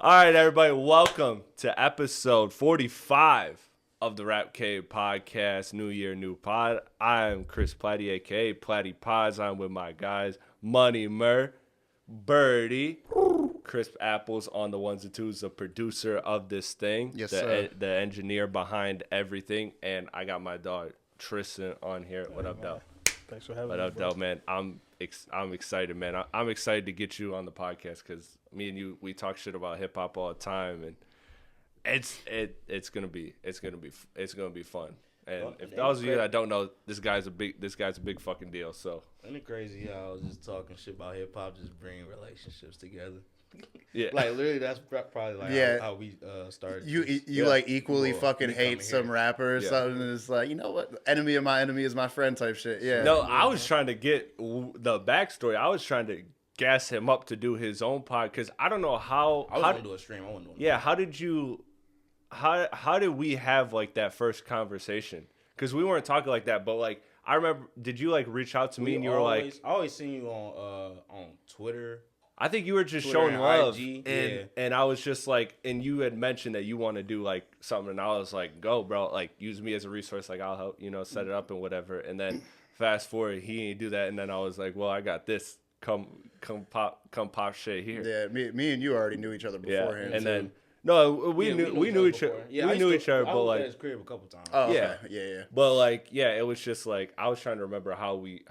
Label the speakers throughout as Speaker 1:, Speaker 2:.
Speaker 1: All right, everybody, welcome to episode 45 of the Rap Cave podcast. New year, new pod. I am Chris Platte, aka Platte Pods. I'm with my guys, Money Mer, Birdie, Crisp Apples on the ones and twos, the producer of this thing,
Speaker 2: yes, sir.
Speaker 1: The engineer behind everything, and I got my dog Tristian on here. What up, dog?
Speaker 3: Thanks for having me.
Speaker 1: What up, dog, man? I'm excited, man. I'm excited to get you on the podcast because me and you, we talk shit about hip hop all the time, and it's gonna be fun. And if those of you that don't know, this guy's a big fucking deal. So
Speaker 4: Ain't it crazy how just talking shit about hip hop just bring relationships together?
Speaker 1: yeah,
Speaker 4: Like literally, that's probably like how we started.
Speaker 2: You like equally
Speaker 4: Well,
Speaker 2: fucking
Speaker 4: me
Speaker 2: hate
Speaker 4: coming
Speaker 2: some
Speaker 4: here.
Speaker 2: rapper or
Speaker 1: Yeah.
Speaker 2: something, and it's like, you know what? Enemy of my enemy is my friend type shit. Yeah.
Speaker 1: No, I was trying to get the backstory. I was trying to gas him up to do his own pod because I don't know how.
Speaker 4: I was gonna do a stream. I wasn't doing
Speaker 1: Yeah, how did you? How did we have like that first conversation? Because we weren't talking like that, but like I remember, did you like reach out to me and you were like,
Speaker 4: I always seen you on Twitter.
Speaker 1: I think you were just
Speaker 4: Twitter
Speaker 1: showing
Speaker 4: and
Speaker 1: love,
Speaker 4: IG,
Speaker 1: and I was just like, and you had mentioned that you want to do like something, and I was like, go, bro, like use me as a resource, like I'll help, set it up and whatever. And then fast forward, he didn't do that, and then I was like, well, I got this. Come pop shit here.
Speaker 2: Yeah, me and you already knew each other beforehand.
Speaker 1: and
Speaker 2: too.
Speaker 1: then no, we knew each other.
Speaker 4: Yeah,
Speaker 1: we knew each other,
Speaker 4: I
Speaker 1: but
Speaker 4: was
Speaker 1: like
Speaker 4: at his crib a couple times.
Speaker 2: Oh,
Speaker 1: yeah.
Speaker 2: okay. Yeah.
Speaker 1: But like, yeah, it was just like I was trying to remember how we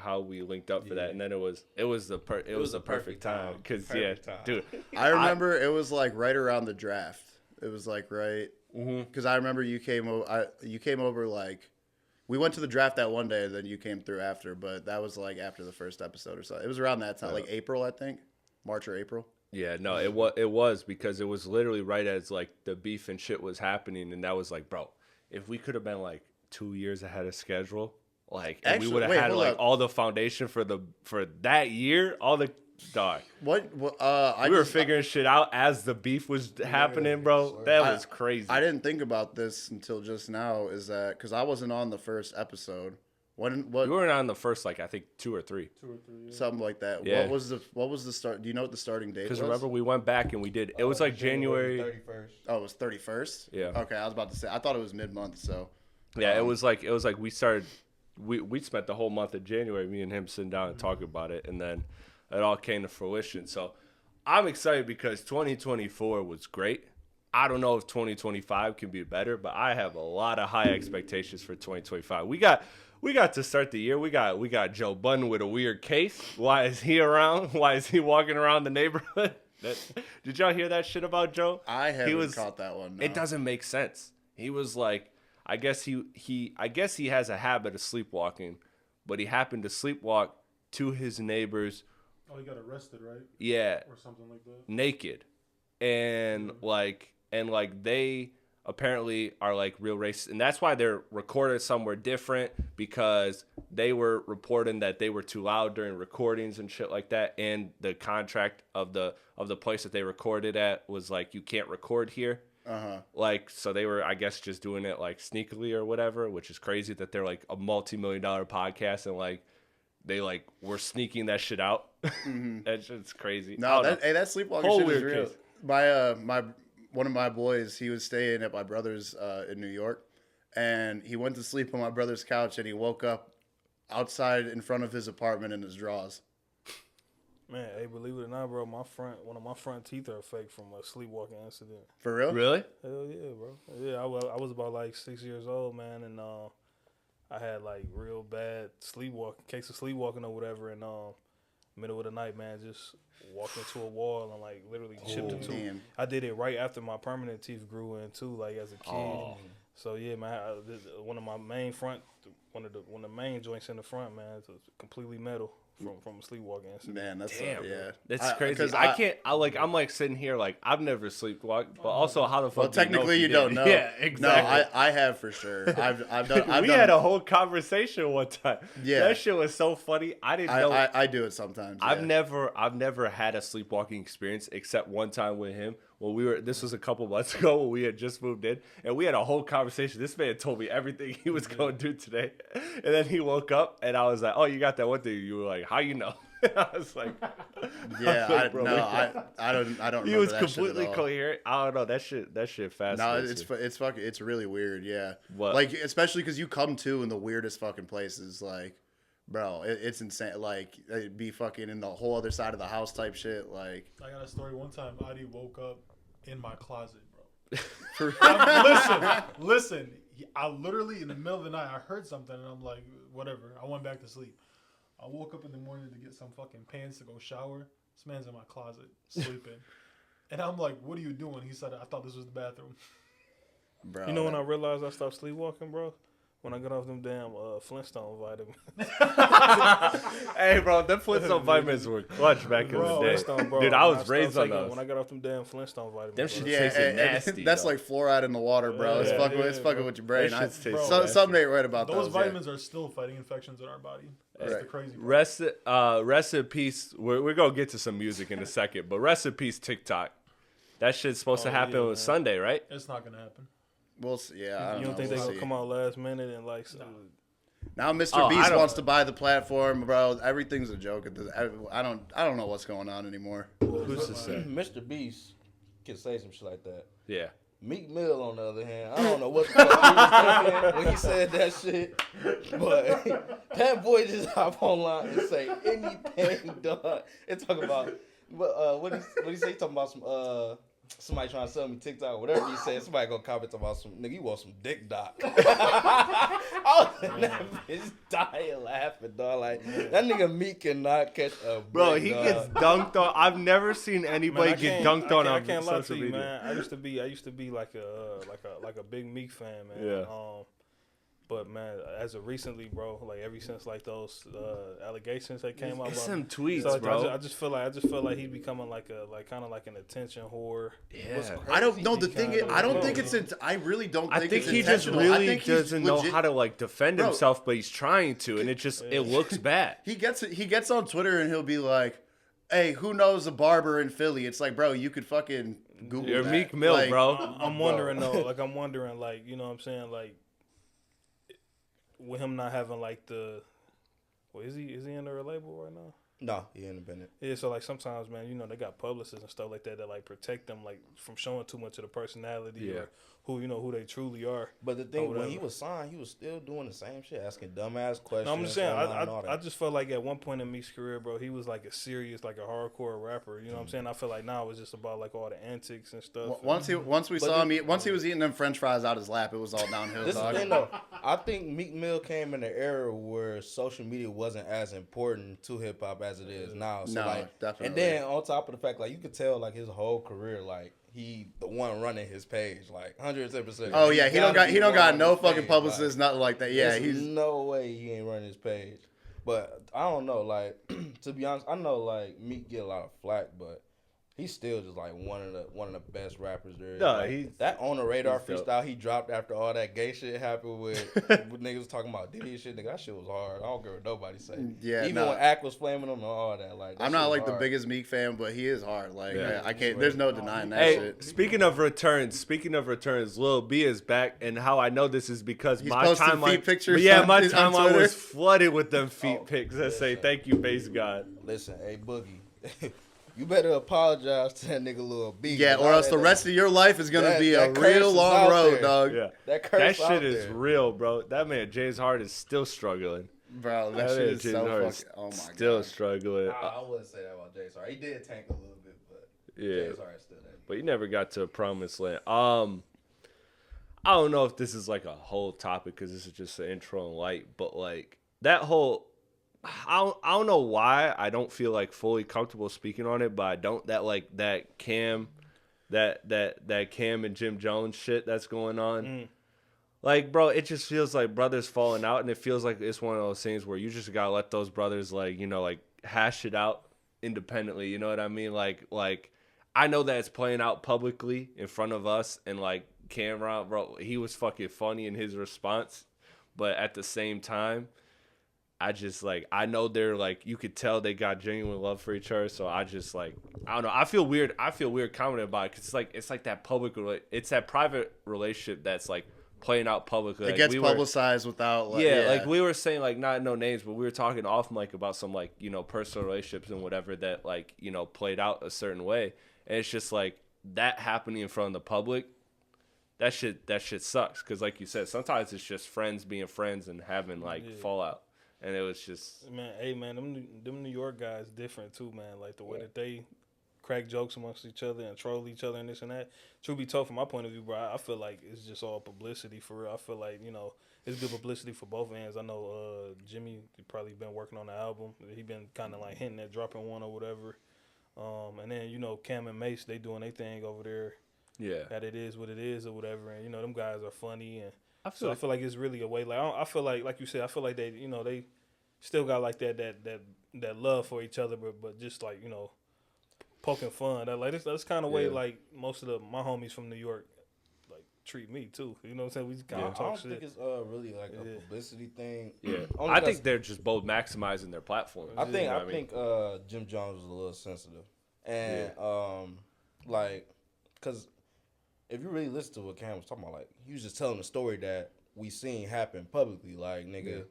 Speaker 1: linked up for that,
Speaker 4: Yeah.
Speaker 1: and then it was the perfect time because
Speaker 4: Perfect time.
Speaker 1: dude,
Speaker 2: I remember it was like right around the draft. It was like right because I remember you came over like we went to the draft that one day, and then you came through after. But that was like after the first episode or so. It was around that time, like April, I think, March or April.
Speaker 1: yeah, no, it was because it was literally right as like the beef and shit was happening, and that was like, bro, if we could have been like 2 years ahead of schedule, like and
Speaker 2: Actually,
Speaker 1: we would have
Speaker 2: wait,
Speaker 1: had
Speaker 2: hold
Speaker 1: like
Speaker 2: up.
Speaker 1: all the foundation for that year, all the dog.
Speaker 2: What?
Speaker 1: We were figuring shit out as the beef was happening, bro. That was crazy.
Speaker 2: I didn't think about this until just now. Is that because I wasn't on the first episode? What?
Speaker 1: We weren't on the first like I think 2 or 3.
Speaker 2: Something like that.
Speaker 1: Yeah.
Speaker 2: What was the start? Do you know what the starting date was?
Speaker 1: Because remember we went back and we did. It was like January.
Speaker 4: 31st.
Speaker 2: Oh, it was 31st?
Speaker 1: Yeah.
Speaker 2: Okay, I was about to say. I thought it was mid-month, so.
Speaker 1: Yeah, it was like we started. We spent the whole month of January, me and him sitting down and talking about it, and then it all came to fruition. So I'm excited because 2024 was great. I don't know if 2025 can be better, but I have a lot of high expectations for 2025. We got to start the year. We got Joe Budden with a weird case. Why is he around? Why is he walking around the neighborhood? Did y'all hear that shit about Joe?
Speaker 2: I haven't caught that one. No.
Speaker 1: It doesn't make sense. He was like, I guess he has a habit of sleepwalking, but he happened to sleepwalk to his neighbors.
Speaker 3: Oh, he got arrested, right?
Speaker 1: Yeah,
Speaker 3: Or something like that.
Speaker 1: naked, and like they apparently are like real racist, and that's why they're recorded somewhere different because they were reporting that they were too loud during recordings and shit like that, and the contract of the place that they recorded at was like you can't record here. Like, so they were, I guess, just doing it like sneakily or whatever, which is crazy that they're like a multi-million-dollar podcast and like they like were sneaking that shit out. That shit's crazy.
Speaker 2: No, that sleepwalking
Speaker 1: Whole
Speaker 2: shit is
Speaker 1: weird
Speaker 2: real.
Speaker 1: case.
Speaker 2: One of my boys, he was staying at my brother's in New York, and he went to sleep on my brother's couch, and he woke up outside in front of his apartment in his drawers.
Speaker 3: Man, hey, believe it or not, bro, one of my front teeth are fake from a sleepwalking incident.
Speaker 2: For real?
Speaker 1: Really?
Speaker 3: Hell yeah, bro. Yeah, I was about like 6 years old, man, and I had like real bad case of sleepwalking or whatever, and middle of the night, man, just walked into a wall and like literally chipped a tooth.
Speaker 2: Damn.
Speaker 3: I did it right after my permanent teeth grew in too, like as a kid. So yeah, man, one of the main joints in the front, man, it's completely metal from a sleepwalking incident.
Speaker 2: Man, that's
Speaker 1: Damn,
Speaker 2: yeah.
Speaker 1: That's crazy.
Speaker 2: 'cause
Speaker 1: I'm like sitting here like I've never sleepwalked, but also how the fuck?
Speaker 2: Well, technically you don't know.
Speaker 1: Yeah, exactly.
Speaker 2: No, I have for sure. I've done.
Speaker 1: We had a whole conversation one time.
Speaker 2: Yeah.
Speaker 1: That shit was so funny. I didn't know.
Speaker 2: I do it sometimes. Yeah.
Speaker 1: I've never had a sleepwalking experience except one time with him. Well, this was a couple months ago when we had just moved in, and we had a whole conversation. This man told me everything he was going to do today, and then he woke up, and I was like, "Oh, you got that one thing?" You were like, "How you know?" I was like,
Speaker 2: Yeah,
Speaker 1: I was like, bro,
Speaker 2: I don't remember
Speaker 1: he was
Speaker 2: that
Speaker 1: completely
Speaker 2: shit at all.
Speaker 1: coherent. I don't know. That shit
Speaker 2: No,
Speaker 1: fascinates me.
Speaker 2: it's really weird. Yeah,
Speaker 1: What?
Speaker 2: like especially because you come to in the weirdest fucking places. Like, bro, it's insane. Like, it'd be fucking in the whole other side of the house type shit. Like,
Speaker 5: I got a story. One time, Adi woke up in my closet, bro.
Speaker 2: for
Speaker 5: Listen. I literally, in the middle of the night, I heard something, and I'm like, whatever. I went back to sleep. I woke up in the morning to get some fucking pants to go shower. This man's in my closet, sleeping. And I'm like, what are you doing? He said, I thought this was the bathroom.
Speaker 2: bro,
Speaker 3: You know when I realized I stopped sleepwalking, bro? When I got off them damn Flintstone vitamins.
Speaker 1: Hey, bro, them Flintstone vitamins were clutch back in the day.
Speaker 3: Flintstone, bro.
Speaker 1: Dude, I
Speaker 3: When
Speaker 1: was raised on
Speaker 3: taking-
Speaker 1: those.
Speaker 3: When I got off them damn Flintstone vitamins.
Speaker 1: Them
Speaker 3: bro.
Speaker 1: shit
Speaker 2: yeah,
Speaker 1: tasted nasty.
Speaker 2: that's
Speaker 1: though.
Speaker 2: like fluoride in the water, bro. It's
Speaker 1: Yeah.
Speaker 2: fucking,
Speaker 3: Yeah,
Speaker 2: it's fucking
Speaker 3: bro.
Speaker 2: with your brain.
Speaker 1: That shit's tasty
Speaker 5: Bro.
Speaker 1: nasty.
Speaker 2: Something ain't right about
Speaker 5: Those
Speaker 2: those.
Speaker 5: vitamins are still fighting infections in our body. That's
Speaker 2: Right.
Speaker 5: the crazy part.
Speaker 1: Rest in peace. We're gonna get to some music in a second, but rest in peace TikTok. That shit's supposed to happen on
Speaker 3: man.
Speaker 1: Sunday, right?
Speaker 5: It's not going to happen.
Speaker 2: We'll see. Yeah, I don't
Speaker 3: You don't
Speaker 2: know.
Speaker 3: think
Speaker 2: We'll
Speaker 3: they gonna
Speaker 2: see.
Speaker 3: come out last minute and like?
Speaker 2: Now Mr.
Speaker 1: Oh, I
Speaker 2: Beast
Speaker 1: don't-
Speaker 2: wants to buy the platform, bro. Everything's a joke. I don't know what's going on anymore.
Speaker 1: Who's to say?
Speaker 4: Mr. Beast can say some shit like that.
Speaker 1: Yeah.
Speaker 4: Meek Mill, on the other hand, I don't know what the fuck he was thinking when he said that shit, but that boy just hop online and say anything, dog. And talk about what he say? He talking about some somebody trying to sell me TikTok or whatever he said. Somebody gonna comment about some nigga. You want some dick, doc? I was in that bitch dying laughing, dog. Like that nigga Meek cannot catch a break,
Speaker 1: Bro, he
Speaker 4: dog.
Speaker 1: gets dunked on. I've never seen anybody
Speaker 3: Man,
Speaker 1: get dunked on
Speaker 3: I can't lie to
Speaker 1: social
Speaker 3: you,
Speaker 1: media.
Speaker 3: man. I used to be like a big Meek fan, man.
Speaker 1: Yeah.
Speaker 3: But man, as of recently, bro, like ever since like those allegations that came out,
Speaker 1: It's
Speaker 3: about
Speaker 1: some tweets,
Speaker 3: so, like,
Speaker 1: bro.
Speaker 3: I just feel like he's becoming like kind of like an attention whore.
Speaker 1: Yeah.
Speaker 2: I don't know. The thing is, I don't think
Speaker 3: Bro.
Speaker 2: it's. I really don't
Speaker 1: I
Speaker 2: think
Speaker 1: think
Speaker 2: it's
Speaker 1: he just
Speaker 2: intentional. I
Speaker 1: really
Speaker 2: think he's
Speaker 1: doesn't know
Speaker 2: legit-
Speaker 1: how to like defend
Speaker 2: Bro.
Speaker 1: himself, but he's trying to, and it looks bad.
Speaker 2: He gets on Twitter and he'll be like, "Hey, who knows a barber in Philly?" It's like, bro, you could fucking Google
Speaker 1: You're
Speaker 2: that.
Speaker 1: Meek Mill,
Speaker 2: Like,
Speaker 1: bro.
Speaker 3: I'm wondering though, like I'm wondering, like you know what I'm saying, like with him not having like the, well, is he under a label right now?
Speaker 4: No, he independent.
Speaker 3: Yeah, so like sometimes, man, you know, they got publicists and stuff like that that like protect them like from showing too much of the personality
Speaker 1: Yeah.
Speaker 3: or who they truly are.
Speaker 4: But the thing, when
Speaker 3: whatever.
Speaker 4: he was signed, he was still doing the same shit, asking dumbass questions.
Speaker 3: No, I'm just saying,
Speaker 4: online and all
Speaker 3: I
Speaker 4: that.
Speaker 3: just felt like at one point in Meek's career, bro, he was like a serious, like a hardcore rapper. You know what I'm saying? I feel like now it's just about like all the antics and stuff.
Speaker 2: once he was eating them French fries out his lap, it was all downhill.
Speaker 4: This is the
Speaker 2: Dog.
Speaker 4: thing, though. I think Meek Mill came in an era where social media wasn't as important to hip hop as it is now. So
Speaker 2: No,
Speaker 4: like,
Speaker 2: definitely.
Speaker 4: And then on top of the fact, like you could tell, like his whole career, like he the one running his page, like 110%.
Speaker 2: Oh yeah, he don't got no fucking publicist, nothing like that. Yeah,
Speaker 4: There's
Speaker 2: he's
Speaker 4: no way he ain't running his page. But I don't know, like to be honest, I know like Meek get a lot of flack, but he's still just like one of the best rappers there is.
Speaker 1: No,
Speaker 4: Like,
Speaker 1: he's-
Speaker 4: that On the Radar
Speaker 1: he's dope.
Speaker 4: freestyle he dropped after all that gay shit happened with niggas talking about Diddy and shit. Nigga, that shit was hard. I don't care what nobody say.
Speaker 2: Yeah,
Speaker 4: even
Speaker 2: no.
Speaker 4: when Ack was flaming him and all that. Like that
Speaker 2: I'm
Speaker 4: shit
Speaker 2: not
Speaker 4: was
Speaker 2: like the
Speaker 4: hard.
Speaker 2: biggest Meek fan, but he is hard. Like
Speaker 1: Yeah.
Speaker 2: I can't. There's no denying that
Speaker 1: Hey,
Speaker 2: shit.
Speaker 1: speaking of returns, Lil B is back, and how I know this is because
Speaker 2: He's
Speaker 1: my
Speaker 2: posting
Speaker 1: timeline,
Speaker 2: feet pictures
Speaker 1: but yeah,
Speaker 2: on-
Speaker 1: my
Speaker 2: on
Speaker 1: timeline
Speaker 2: Twitter.
Speaker 1: was flooded with them feet
Speaker 4: Oh,
Speaker 1: pics that say
Speaker 4: listen.
Speaker 1: "Thank you, Base God."
Speaker 4: Listen, hey Boogie. You better apologize to that nigga Lil B.
Speaker 2: Yeah, or else the rest of your life is gonna
Speaker 4: that-
Speaker 2: be a
Speaker 4: that curse
Speaker 2: real
Speaker 4: is
Speaker 2: long
Speaker 4: out
Speaker 2: road,
Speaker 4: there.
Speaker 2: dog.
Speaker 1: Yeah,
Speaker 4: That curse
Speaker 1: that shit
Speaker 4: out
Speaker 1: is
Speaker 4: there.
Speaker 1: real, bro. That man James Hart is still struggling.
Speaker 2: Bro, that
Speaker 1: That
Speaker 2: shit
Speaker 1: man
Speaker 2: is
Speaker 1: James
Speaker 2: so
Speaker 1: Hart
Speaker 2: fucking.
Speaker 1: is
Speaker 2: Oh my
Speaker 1: still
Speaker 2: god.
Speaker 1: struggling.
Speaker 4: I wouldn't say that about James Hart. He did tank a little bit, but
Speaker 1: Yeah.
Speaker 4: James Hart's still there.
Speaker 1: But you never got to a promised land. I don't know if this is like a whole topic because this is just an intro and light, but like that whole, I don't know why I don't feel like fully comfortable speaking on it, but I don't that Cam and Jim Jones shit that's going on. Like, bro, it just feels like brothers falling out, and it feels like it's one of those things where you just gotta let those brothers like hash it out independently. You know what I mean? Like I know that it's playing out publicly in front of us, and like Cameron, bro, he was fucking funny in his response, but at the same time, I know they're like, you could tell they got genuine love for each other. So I just like, I don't know. I feel weird commenting about it. 'Cause it's like that it's that private relationship that's like playing out publicly.
Speaker 2: It
Speaker 1: Like,
Speaker 2: gets publicized without, like,
Speaker 1: yeah, like we were saying, like not no names, but we were talking off mic about some like personal relationships and whatever that like played out a certain way, and it's just like that happening in front of the public. That shit sucks because, like you said, sometimes it's just friends being friends and having like fallout, and it was just
Speaker 3: man, them New York guys different too, man. Like the way that they crack jokes amongst each other and troll each other and this and that. Truth be told, from my point of view, bro, I feel like it's just all publicity for real. I feel like it's good publicity for both ends. I know Jimmy probably been working on the album. He been kind of like hinting at dropping one or whatever. And then Cam and Mace, they doing their thing over there.
Speaker 1: yeah.
Speaker 3: That it is what it is or whatever, and them guys are funny, and
Speaker 1: I
Speaker 3: I feel like it's really a way. Like I feel like you said, I feel like they they still got like that love for each other, but just like poking fun. That's kind of way like most of my homies from New York like treat me too. You know what I'm saying? We just kind of
Speaker 4: I
Speaker 3: talk
Speaker 4: don't
Speaker 3: shit.
Speaker 4: think it's really like a publicity thing.
Speaker 1: Yeah,
Speaker 4: Only
Speaker 1: I
Speaker 4: because-
Speaker 1: think they're just both maximizing their platform.
Speaker 4: I think
Speaker 1: You know what mean?
Speaker 4: Jim Jones was a little sensitive, and like, cause if you really listen to what Cam was talking about, like he was just telling the story that we seen happen publicly, like nigga,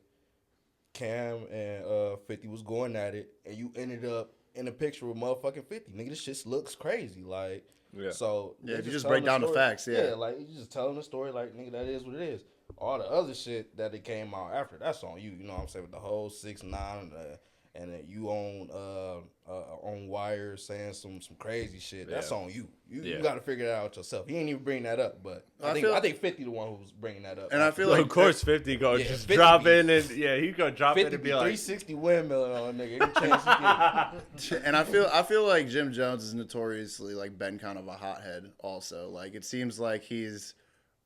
Speaker 4: Cam and 50 was going at it, and you ended up in a picture with motherfucking 50. Nigga, this shit looks crazy, like.
Speaker 1: Yeah.
Speaker 4: So
Speaker 2: Yeah, if you just
Speaker 4: telling
Speaker 2: break down the
Speaker 4: story-
Speaker 2: facts, yeah.
Speaker 4: like you just telling the story, like nigga, that is what it is. All the other shit that it came out after, that's on you. You know what I'm saying? With the whole 6ix9ine and then you on Wire saying some crazy shit. That's on you. You got to figure that out yourself. He ain't even bring that up, but I think 50 the one who was bringing that up.
Speaker 2: And I feel
Speaker 1: Well,
Speaker 2: like
Speaker 1: of course, 50 go
Speaker 4: Yeah,
Speaker 1: just
Speaker 4: 50
Speaker 1: drop
Speaker 4: be-
Speaker 1: in and he go drop
Speaker 4: 50
Speaker 1: in and
Speaker 4: be
Speaker 1: be like,
Speaker 4: 360 windmill on a nigga. Any chance you get.
Speaker 2: And I feel like Jim Jones is notoriously like been kind of a hothead also. Like it seems like he's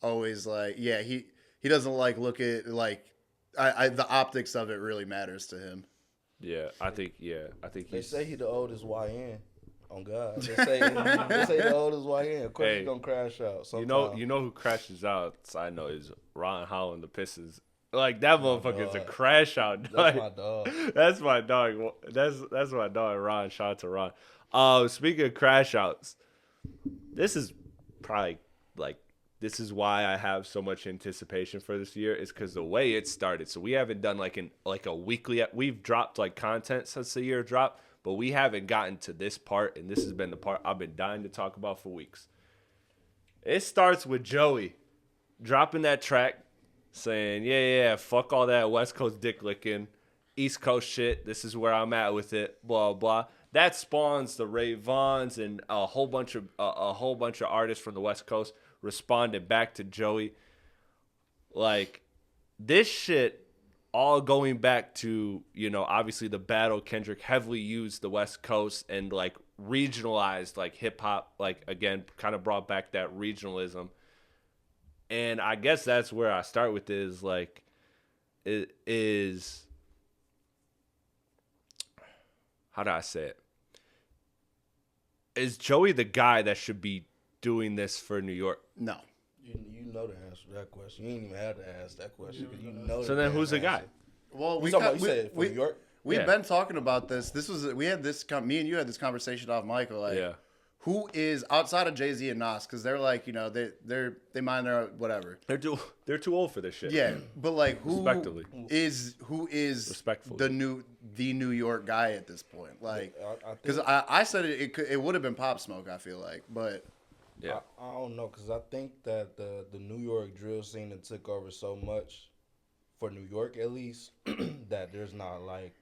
Speaker 2: always like he doesn't like look at like the optics of it really matters to him.
Speaker 1: yeah, I think
Speaker 4: They
Speaker 1: he's.
Speaker 4: say he the oldest YN. On God, they say the oldest YN. Of course,
Speaker 1: Hey,
Speaker 4: he's gonna crash out.
Speaker 1: You
Speaker 4: Sometime.
Speaker 1: know who crashes out? I know is Ron Holland, the Pistons. Like that motherfucker's a
Speaker 4: dog.
Speaker 1: crash out.
Speaker 4: That's
Speaker 1: Like,
Speaker 4: my dog.
Speaker 1: That's my dog. That's my dog, Ron. Shout out to Ron. Speaking of crash outs, this is probably like this is why I have so much anticipation for this year is because the way it started. So we haven't done like a weekly. We've dropped like content since the year dropped, but we haven't gotten to this part, and this has been the part I've been dying to talk about for weeks. It starts with Joey dropping that track, saying, yeah, fuck all that West Coast dick licking, East Coast shit. This is where I'm at with it. Blah blah. That spawns the Ray Vaughns and a whole bunch of artists from the West Coast responded back to Joey. Like this shit, all going back to obviously the battle. Kendrick heavily used the West Coast and like regionalized like hip hop. Like again, kind of brought back that regionalism. And I guess that's where I start with is like, it is, how do I say it? Is Joey the guy that should be doing this for New York?
Speaker 2: No.
Speaker 4: You know the answer to that question. You ain't even have to ask that question because you know.
Speaker 1: So then who's the guy?
Speaker 2: Well,
Speaker 4: You said for New York?
Speaker 2: We've
Speaker 1: Yeah.
Speaker 2: been talking about this. Me and you had this conversation off Michael. Like,
Speaker 1: Yeah.
Speaker 2: who is outside of Jay-Z and Nas? Because they're like, they mind their whatever.
Speaker 1: They're too old for this shit.
Speaker 2: Yeah, but like, who
Speaker 1: Respectively.
Speaker 2: is
Speaker 1: Respectfully.
Speaker 2: the New York guy at this point? Like,
Speaker 4: I think-
Speaker 2: because I said it would have been Pop Smoke. I feel like, but
Speaker 1: Yeah.
Speaker 4: I don't know because I think that the New York drill scene that took over so much for New York at least that there's not like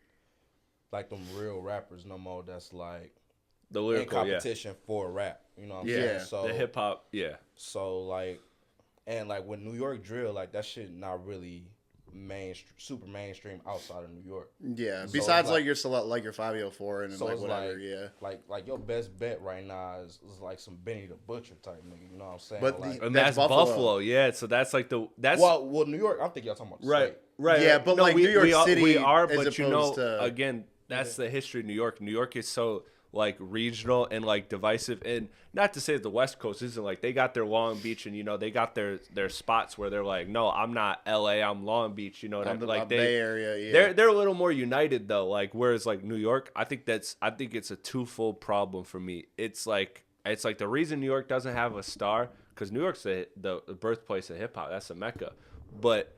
Speaker 4: them real rappers no more. That's like
Speaker 1: The
Speaker 4: in
Speaker 1: lyrical, yeah.
Speaker 4: competition for rap. You know what I'm
Speaker 2: Yeah.
Speaker 4: saying? So
Speaker 1: The hip hop, yeah.
Speaker 4: So like, and like with New York drill, like that shit not really super mainstream outside of New York.
Speaker 2: yeah.
Speaker 4: So
Speaker 2: Besides
Speaker 4: it's
Speaker 2: like your 504 and
Speaker 4: So
Speaker 2: like
Speaker 4: it's
Speaker 2: whatever,
Speaker 4: like,
Speaker 2: yeah.
Speaker 4: like your best bet right now is like some Benny the Butcher type nigga. You know what I'm saying?
Speaker 2: But
Speaker 4: like,
Speaker 1: And
Speaker 2: That's
Speaker 1: that's
Speaker 2: Buffalo.
Speaker 1: Buffalo. Yeah. So that's like that's
Speaker 4: well, New York. I think y'all talking about the
Speaker 1: right.
Speaker 4: state.
Speaker 1: Right.
Speaker 2: Yeah, but like New York City
Speaker 1: we are,
Speaker 2: as
Speaker 1: but
Speaker 2: opposed to-
Speaker 1: again, that's the history of New York. New York is so like regional and like divisive, and not to say that the West Coast isn't like they got their Long Beach and they got their spots where they're like, no, I'm not L.A., I'm Long Beach. You know what I mean? Like
Speaker 2: Bay Area, yeah.
Speaker 1: they're a little more united though. Like whereas like New York, I think it's a twofold problem for me. It's like It's like the reason New York doesn't have a star, because New York's the birthplace of hip hop. That's a mecca. But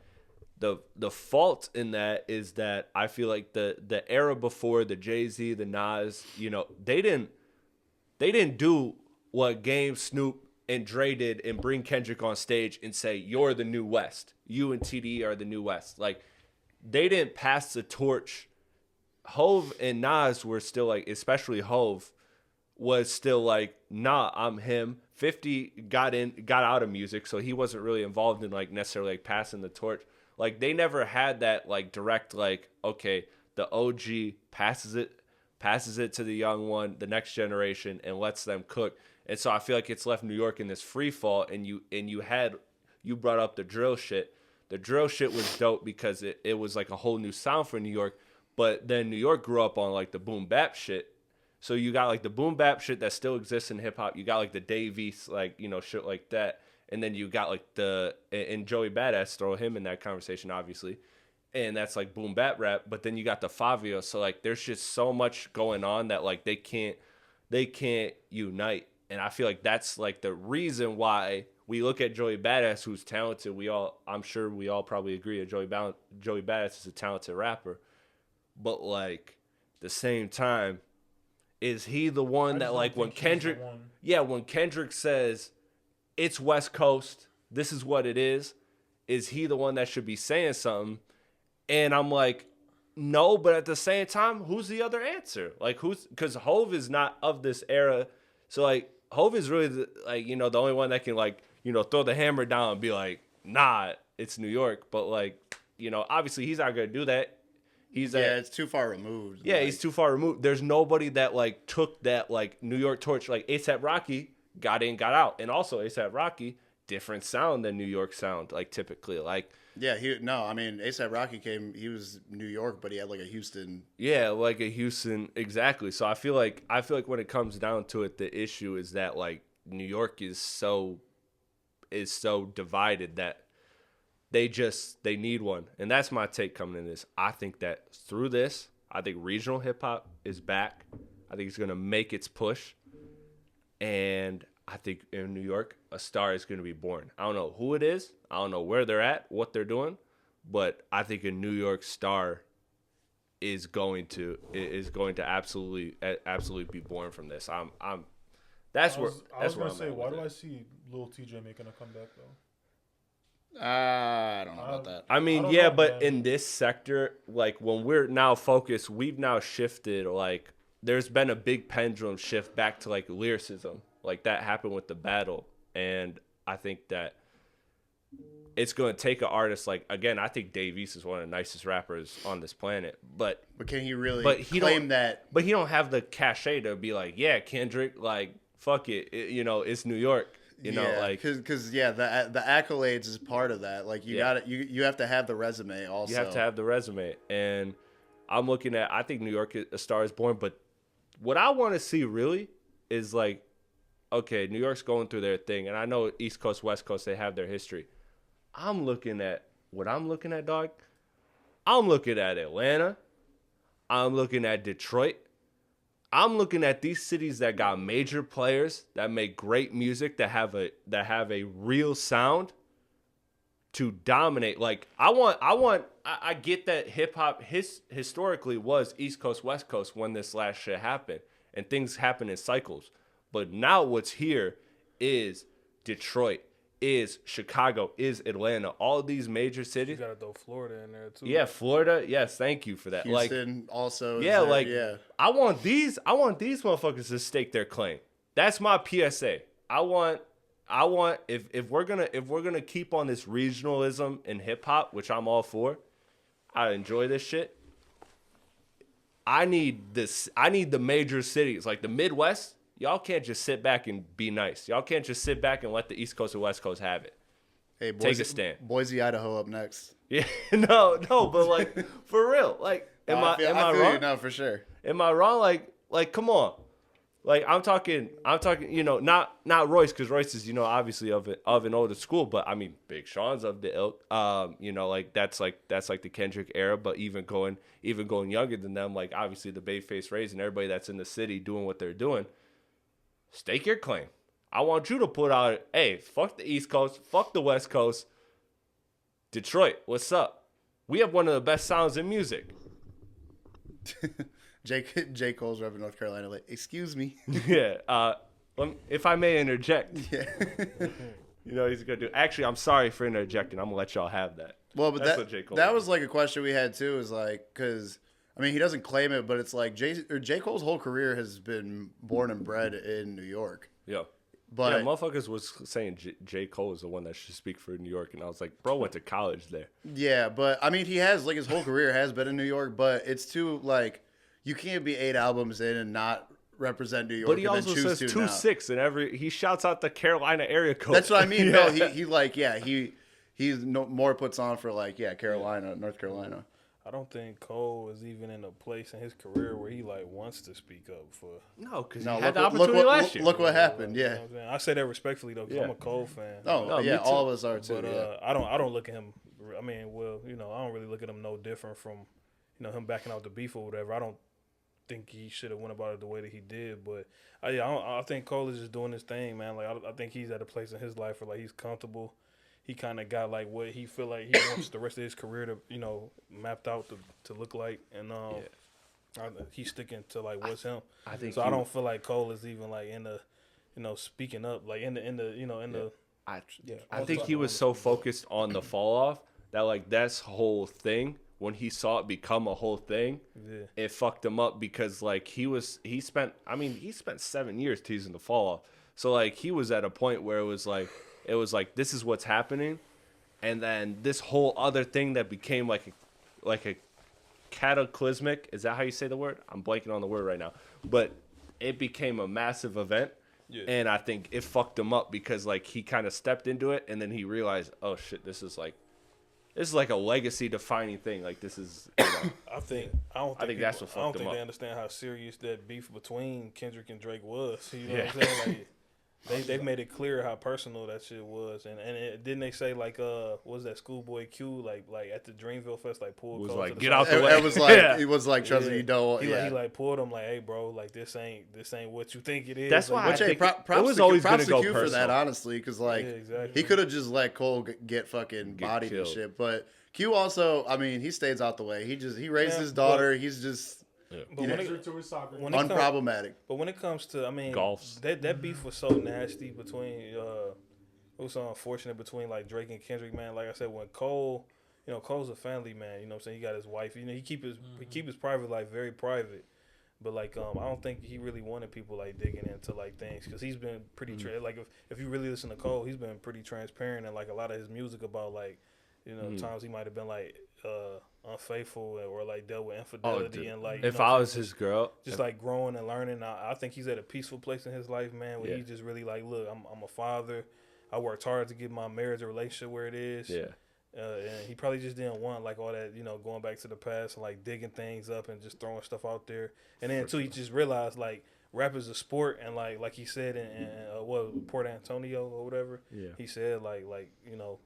Speaker 1: the fault in that is that I feel like the era before the Jay-Z, the Nas, they didn't do what Game, Snoop, and Dre did and bring Kendrick on stage and say, you're the new West. You and TDE are the new West. Like, they didn't pass the torch. Hove and Nas were still like, especially Hove was still like, nah, I'm him. 50 got out of music, so he wasn't really involved in like necessarily like passing the torch. Like, they never had that like direct, like, okay, the OG passes it to the young one, the next generation, and lets them cook. And so I feel like it's left New York in this free fall. And you brought up the drill shit. The drill shit was dope because it was like a whole new sound for New York. But then New York grew up on like the boom bap shit. So you got like the boom bap shit that still exists in hip hop. You got like the Dave East, like, shit like that. And then you got like and Joey Badass, throw him in that conversation, obviously. And that's like boom bap rap. But then you got the Favio. So like there's just so much going on that like they can't unite. And I feel like that's like the reason why we look at Joey Badass, who's talented. I'm sure we all probably agree that Joey Badass is a talented rapper. But like the same time, is he the one that like when Kendrick says it's West Coast, this is what it is he the one that should be saying something? And I'm like, no, but at the same time, who's the other answer? Like, because Hove is not of this era. So like Hove is really the only one that can like, throw the hammer down and be like, nah, it's New York. But like, obviously he's not going to do that.
Speaker 2: It's too far removed.
Speaker 1: Yeah, he's too far removed. There's nobody that like took that like New York torch. Like A$AP Rocky got in, got out. And also A$AP Rocky, different sound than New York sound, like typically. Like,
Speaker 2: yeah, A$AP Rocky he was New York, but he had like a Houston.
Speaker 1: Yeah, like a Houston, exactly. So I feel like when it comes down to it, the issue is that like New York is so divided that they need one. And that's my take coming in this. I think that through this, I think regional hip hop is back. I think it's going to make its push. And I think in New York, a star is going to be born. I don't know who it is. I don't know where they're at, what they're doing, but I think a New York star is going to absolutely be born from this. I was
Speaker 5: gonna say, why do I see Lil TJ making a comeback though?
Speaker 2: I don't know about that.
Speaker 1: I mean, yeah, but in this sector, like when we're now focused, we've now shifted. Like, there's been a big pendulum shift back to like lyricism. Like that happened with the battle, and I think that it's going to take an artist like, again, I think Dave East is one of the nicest rappers on this planet, but
Speaker 2: can he really claim that?
Speaker 1: But he don't have the cachet to be like, yeah, Kendrick, like fuck it, it's New York.
Speaker 2: Because the accolades is part of that. Like you have to have the resume also.
Speaker 1: You have to have the resume, and I'm looking at. I think New York, a star is born. But what I want to see really is like, okay, New York's going through their thing, and I know East Coast, West Coast, they have their history. I'm looking at dog. I'm looking at Atlanta. I'm looking at Detroit. I'm looking at these cities that got major players that make great music, that have a real sound to dominate. Like I get that hip hop historically was East Coast, West Coast when this last shit happened, and things happen in cycles. But now what's here is Detroit, is Chicago, is Atlanta, all these major cities.
Speaker 3: You gotta throw Florida in there too.
Speaker 1: Yeah, Florida. Yes, thank you for that.
Speaker 2: Houston also.
Speaker 1: Yeah, I want these motherfuckers to stake their claim. That's my PSA. I want if we're gonna keep on this regionalism in hip hop, which I'm all for. I enjoy this shit. I need the major cities like the Midwest. Y'all can't just sit back and be nice. Y'all can't just sit back and let the East Coast and West Coast have it.
Speaker 2: Hey,
Speaker 1: take a stand.
Speaker 2: Boise, Idaho up next.
Speaker 1: Yeah, no, but like for real, like am I wrong?
Speaker 2: No, for sure.
Speaker 1: Am I wrong? Like come on. Like I'm talking, not Royce, because Royce is, obviously of an older school, but I mean Big Sean's of the ilk. Like that's like the Kendrick era, but even going younger than them, like obviously the Babyface Rays and everybody that's in the city doing what they're doing. stake your claim. I want you to put out, hey, fuck the East Coast, fuck the West Coast. Detroit, what's up? We have one of the best sounds in music.
Speaker 2: J. Cole's repping North Carolina. Like, excuse me.
Speaker 1: Yeah. If I may interject.
Speaker 2: Yeah.
Speaker 1: You know he's gonna do. Actually, I'm sorry for interjecting. I'm gonna let y'all have that.
Speaker 2: Well, but
Speaker 1: That's what J. Cole
Speaker 2: that
Speaker 1: did.
Speaker 2: was like a question we had too. Is like, because I mean, he doesn't claim it, but it's like J. Cole's whole career has been born and bred in New York.
Speaker 1: Yeah.
Speaker 2: But
Speaker 1: Yeah, motherfuckers was saying J. Cole is the one that should speak for New York, and I was like, bro went to college there.
Speaker 2: yeah, but I mean, he has like his whole career has been in New York, but it's too like you can't be 8 albums in and not represent New York.
Speaker 1: But he
Speaker 2: and
Speaker 1: also
Speaker 2: then choose
Speaker 1: says
Speaker 2: to now.
Speaker 1: 2-6 in every. He shouts out the Carolina area code.
Speaker 2: That's what I mean.
Speaker 1: Yeah.
Speaker 2: No, he like he's more puts on for like Carolina, North Carolina.
Speaker 3: I don't think Cole is even in a place in his career where he like wants to speak up for.
Speaker 1: No, because
Speaker 2: No,
Speaker 1: he had the
Speaker 2: look
Speaker 1: opportunity last year.
Speaker 2: Look what happened.
Speaker 3: You know
Speaker 2: Yeah.
Speaker 3: what I'm saying? I say that respectfully though, because
Speaker 1: Yeah.
Speaker 3: I'm a Cole fan.
Speaker 2: Oh
Speaker 1: No, me
Speaker 2: yeah,
Speaker 1: too.
Speaker 2: all of us are too.
Speaker 3: But
Speaker 2: yeah.
Speaker 3: I don't look at him. I mean, well, you know, I don't really look at him no different from, you know, him backing out the beef or whatever. I don't think he should have went about it the way that he did. But I think Cole is just doing his thing, man. Like I think he's at a place in his life where like he's comfortable. He kind of got like what he feel like he wants the rest of his career to, you know, mapped out to look like, and he's sticking to like what's him.
Speaker 1: I think
Speaker 3: So I don't feel like Cole is even like in the, you know, speaking up like in the you know in the.
Speaker 1: I think he was so focused on the fall off that like that's whole thing. When he saw it become a whole thing, it fucked him up because like he spent 7 years teasing the fall off. So like he was at a point where it was like this is what's happening, and then this whole other thing that became like a cataclysmic. Is that how you say the word? I'm blanking on the word right now, but it became a massive event. Yeah. And I think it fucked him up because like he kind of stepped into it and then he realized, oh shit, this is like a legacy defining thing. Like this is, you know,
Speaker 3: I think
Speaker 1: that's what fucked
Speaker 3: I don't
Speaker 1: him
Speaker 3: think
Speaker 1: up.
Speaker 3: they understand how serious that beef between Kendrick and Drake was. You know what I'm saying? Like, they made it clear how personal that shit was, and didn't they say like what was that Schoolboy Q like at the Dreamville Fest like pulled
Speaker 1: was
Speaker 3: Cole
Speaker 1: like
Speaker 3: to
Speaker 1: get
Speaker 3: the
Speaker 1: out
Speaker 3: side.
Speaker 1: the way.
Speaker 2: It was like
Speaker 1: Yeah.
Speaker 2: it was like trust me, you don't.
Speaker 3: He
Speaker 2: Yeah.
Speaker 3: like pulled him like, hey bro, like this ain't what you think it is.
Speaker 1: That's
Speaker 3: like,
Speaker 1: why
Speaker 2: Which
Speaker 1: I
Speaker 2: hey,
Speaker 1: think
Speaker 2: props
Speaker 1: it was
Speaker 2: to,
Speaker 1: always
Speaker 2: props
Speaker 1: gonna
Speaker 2: to
Speaker 1: go
Speaker 2: Q for that,
Speaker 1: personal.
Speaker 2: honestly, because like
Speaker 3: Yeah, exactly.
Speaker 2: he could have just let Cole get fucking bodied and
Speaker 1: killed.
Speaker 2: shit. But Q also, I mean, he stays out the way. He raised
Speaker 3: Yeah,
Speaker 2: his daughter. He's just
Speaker 3: But
Speaker 2: you know,
Speaker 3: when it,
Speaker 5: to his soccer.
Speaker 3: when it comes,
Speaker 2: unproblematic.
Speaker 3: but when it comes to, I mean,
Speaker 1: Golfs.
Speaker 3: that beef was so nasty between, it was so unfortunate between like Drake and Kendrick, man. Like I said, when Cole, you know, Cole's a family man. You know what I'm saying? He got his wife. You know, he keep his private life very private. But like, I don't think he really wanted people like digging into like things because he's been pretty like if you really listen to Cole, he's been pretty transparent and like a lot of his music about like, you know, times he might have been like unfaithful or like dealt with infidelity and like.
Speaker 1: If
Speaker 3: you know,
Speaker 1: I was his girl,
Speaker 3: just like growing and learning. I think he's at a peaceful place in his life, man. Where he just really like, look, I'm a father. I worked hard to get my marriage and relationship where it is.
Speaker 1: yeah.
Speaker 3: And he probably just didn't want like all that, you know, going back to the past and like digging things up and just throwing stuff out there. And then too, he just realized like rap is a sport, and like he said in Port Antonio or whatever.
Speaker 1: Yeah.
Speaker 3: He said like you know,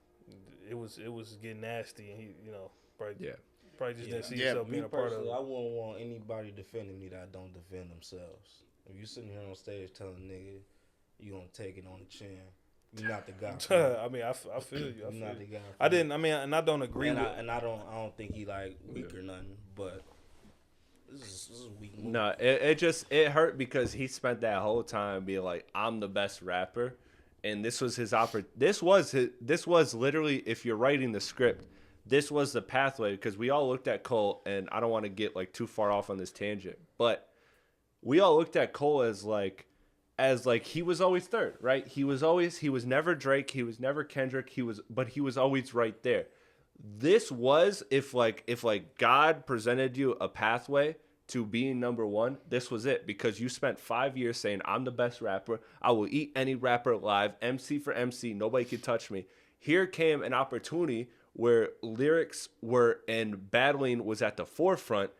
Speaker 3: it was getting nasty, and he, you know, probably just didn't see himself
Speaker 4: Me
Speaker 3: being a part of
Speaker 4: personally,
Speaker 3: it.
Speaker 4: I wouldn't want anybody defending me that don't defend themselves. If you sitting here on stage telling a nigga you gonna take it on the chin, you're not the guy.
Speaker 3: I mean, I feel you.
Speaker 4: You're not the guy.
Speaker 3: I didn't. I mean, and I don't agree
Speaker 4: and
Speaker 3: with.
Speaker 4: I don't think he like weak or nothing, but this is weak. Move.
Speaker 1: No, it hurt because he spent that whole time being like, I'm the best rapper, and this was his This was literally, if you're writing the script, this was the pathway, because we all looked at Cole, and I don't want to get like too far off on this tangent, but we all looked at Cole as like he was always third, right? He was never Drake, he was never Kendrick, but he was always right there. This was if God presented you a pathway to being number one, this was it, because you spent 5 years saying, I'm the best rapper, I will eat any rapper alive, MC for MC, nobody can touch me. Here came an opportunity where lyrics were and battling was at the forefront.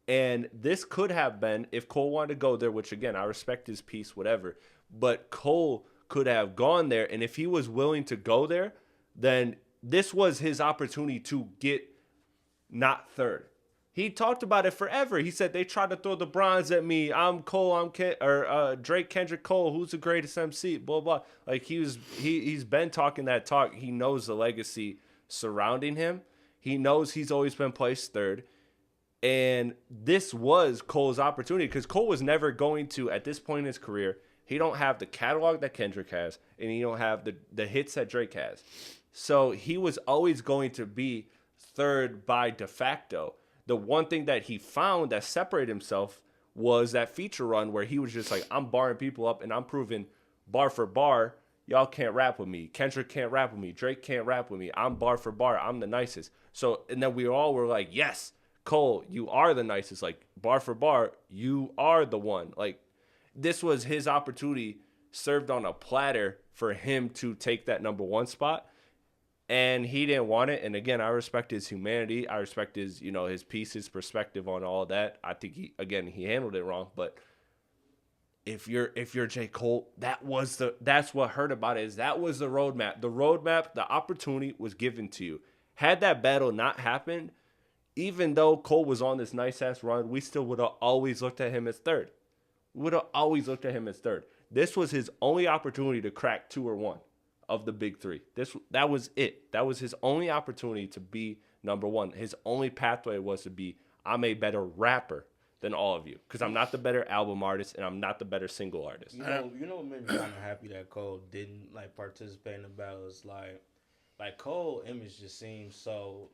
Speaker 1: And this could have been, if Cole wanted to go there, which again, I respect his piece, whatever, but Cole could have gone there. And if he was willing to go there, then this was his opportunity to get not third. He talked about it forever. He said they tried to throw the bronze at me. I'm Cole. Drake Kendrick Cole. Who's the greatest MC? Blah blah. Like he's been talking that talk. He knows the legacy surrounding him. He knows he's always been placed third. And this was Cole's opportunity because Cole was never going to, at this point in his career, he don't have the catalog that Kendrick has, and he don't have the hits that Drake has. So he was always going to be third by de facto. The one thing that he found that separated himself was that feature run where he was just like, I'm barring people up, and I'm proving bar for bar, y'all can't rap with me. Kendrick can't rap with me. Drake can't rap with me. I'm bar for bar. I'm the nicest. So, and then we all were like, yes, Cole, you are the nicest. Like, bar for bar, you are the one. Like, this was his opportunity served on a platter for him to take that number one spot. And he didn't want it. And again, I respect his humanity. I respect his, his piece, his perspective on all that. I think he handled it wrong. But if you're J. Cole, that's what hurt about it, is that was the roadmap. The roadmap, the opportunity was given to you. Had that battle not happened, even though Cole was on this nice-ass run, we still would have always looked at him as third. This was his only opportunity to crack 2 or 1 of the big 3. That was it. That was his only opportunity to be number 1. His only pathway was to be, I'm a better rapper than all of you, because I'm not the better album artist and I'm not the better single artist.
Speaker 4: You know what made me kind of happy that Cole didn't participate in the battles. Like Cole image just seems so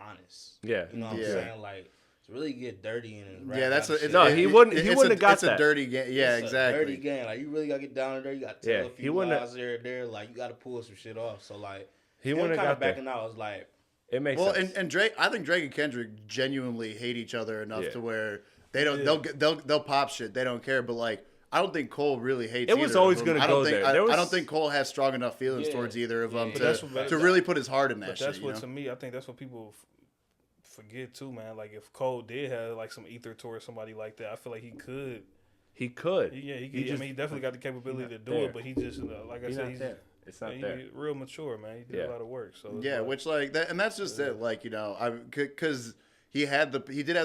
Speaker 4: honest.
Speaker 1: Yeah.
Speaker 4: You know what I'm saying? Like, to really get dirty in his rap.
Speaker 2: Yeah,
Speaker 1: he wouldn't have got that.
Speaker 2: It's a dirty game. Yeah,
Speaker 4: it's
Speaker 2: exactly.
Speaker 4: A dirty game. Like, you really gotta get down there. You gotta tell a few lies there. Like, you gotta pull some shit off. So like,
Speaker 1: he wouldn't have got
Speaker 4: backing out. I was like,
Speaker 1: it makes sense.
Speaker 2: And Drake, I think Drake and Kendrick genuinely hate each other enough to where they don't. They'll pop shit. They don't care. But like, I don't think Cole really hates.
Speaker 1: It was always going to go there.
Speaker 2: I don't think Cole has strong enough feelings towards either of them to really put his heart in that. But
Speaker 3: that's what to me, I think that's what people forget too, man. Like, if Cole did have like some ether towards somebody like that, I feel like he could.
Speaker 1: He could.
Speaker 3: Yeah, he could. He definitely got the capability to do it, but he just, like I said,
Speaker 1: it's not there.
Speaker 3: He's real mature, man. He did a lot of work. So
Speaker 2: which like that, and that's just it. Like, because he did have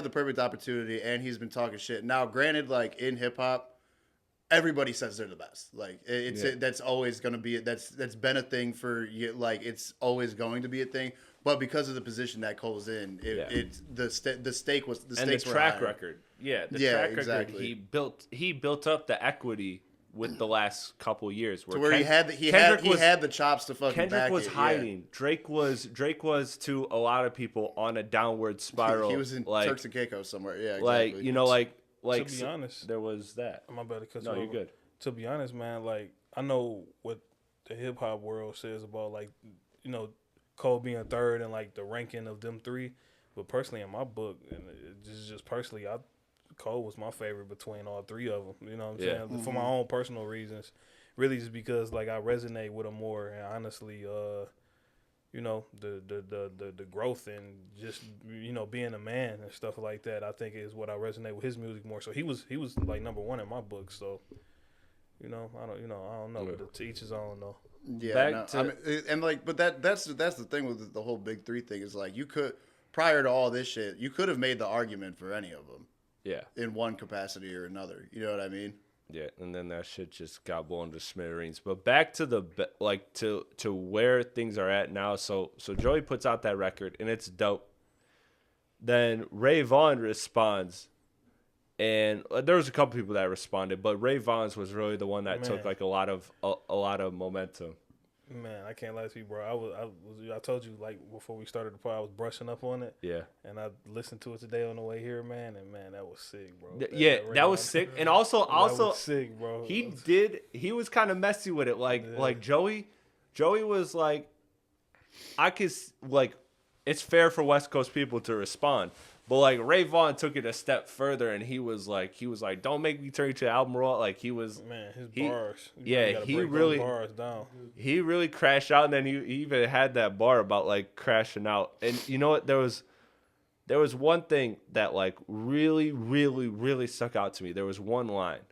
Speaker 2: the perfect opportunity, and he's been talking shit. Now, granted, like in hip hop, everybody says they're the best. Like that's always going to be that's been a thing for like it's always going to be a thing. But because of the position that Cole's in, the stake was the stakes
Speaker 1: and the track record. Yeah, the track
Speaker 2: exactly.
Speaker 1: record. He built up the equity with the last couple years,
Speaker 2: where he had the chops to fucking.
Speaker 1: Kendrick
Speaker 2: back
Speaker 1: was
Speaker 2: it,
Speaker 1: hiding. Yeah. Drake was to a lot of people on a downward spiral.
Speaker 2: He was in Turks and Caicos somewhere. Yeah,
Speaker 1: exactly. Like
Speaker 3: to be honest,
Speaker 1: there was that.
Speaker 3: I'm about to cut you
Speaker 1: you're good.
Speaker 3: To be honest, man, like I know what the hip hop world says about like Cole being third and like the ranking of them 3, but personally in my book, and just personally, Cole was my favorite between all 3 of them. You know what I'm saying? Mm-hmm. For my own personal reasons, really just because like I resonate with him more, and honestly, the growth and just being a man and stuff like that, I think is what I resonate with his music more. So he was like number 1 in my book. So I don't know. But to each his own though.
Speaker 2: Yeah, but that's the thing with the whole big 3 thing is like you could, prior to all this shit, you could have made the argument for any of them.
Speaker 1: Yeah. In
Speaker 2: one capacity or another. You know what I mean?
Speaker 1: Yeah, and then that shit just got blown to smithereens. But back to to where things are at now. So Joey puts out that record and it's dope. Then Ray Vaughn responds. And there was a couple people that responded, but Ray Vaughn's was really the one that took like a lot of momentum.
Speaker 3: Man, I can't lie to you, bro. I told you like before we started the pod, I was brushing up on it.
Speaker 1: Yeah.
Speaker 3: And I listened to it today on the way here, man, and man, that was sick, bro.
Speaker 1: That was sick. And also
Speaker 3: that was sick, bro.
Speaker 1: He was kind of messy with it. Like Joey was like, it's fair for West Coast people to respond. But like Ray Vaughn took it a step further, and he was like, "Don't make me turn you to album raw." Like he was,
Speaker 3: man, his bars.
Speaker 1: He really
Speaker 3: bars down.
Speaker 1: He really crashed out, and then he even had that bar about like crashing out. And you know what? There was one thing that like really, really, really stuck out to me. There was one line,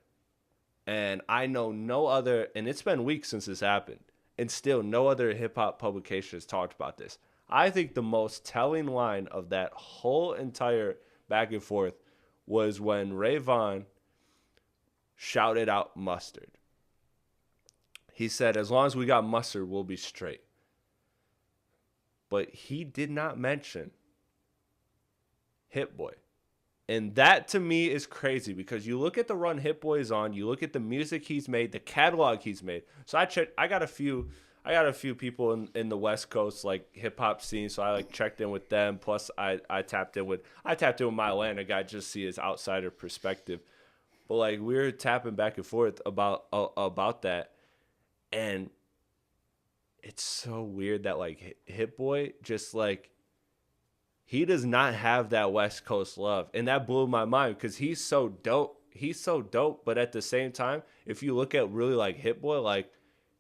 Speaker 1: and I know no other. And it's been weeks since this happened, and still no other hip hop publication has talked about this. I think the most telling line of that whole entire back and forth was when Ray Vaughn shouted out Mustard. He said, as long as we got Mustard, we'll be straight. But he did not mention Hit Boy. And that to me is crazy because you look at the run Hit Boy is on, you look at the music he's made, the catalog he's made. So I got a few people in the West Coast like hip hop scene, so I like checked in with them. Plus I tapped in with my Atlanta guy just to see his outsider perspective. But like we were tapping back and forth about that, and it's so weird that like Hit Boy just like he does not have that West Coast love, and that blew my mind because he's so dope. He's so dope, but at the same time, if you look at really like Hit Boy, like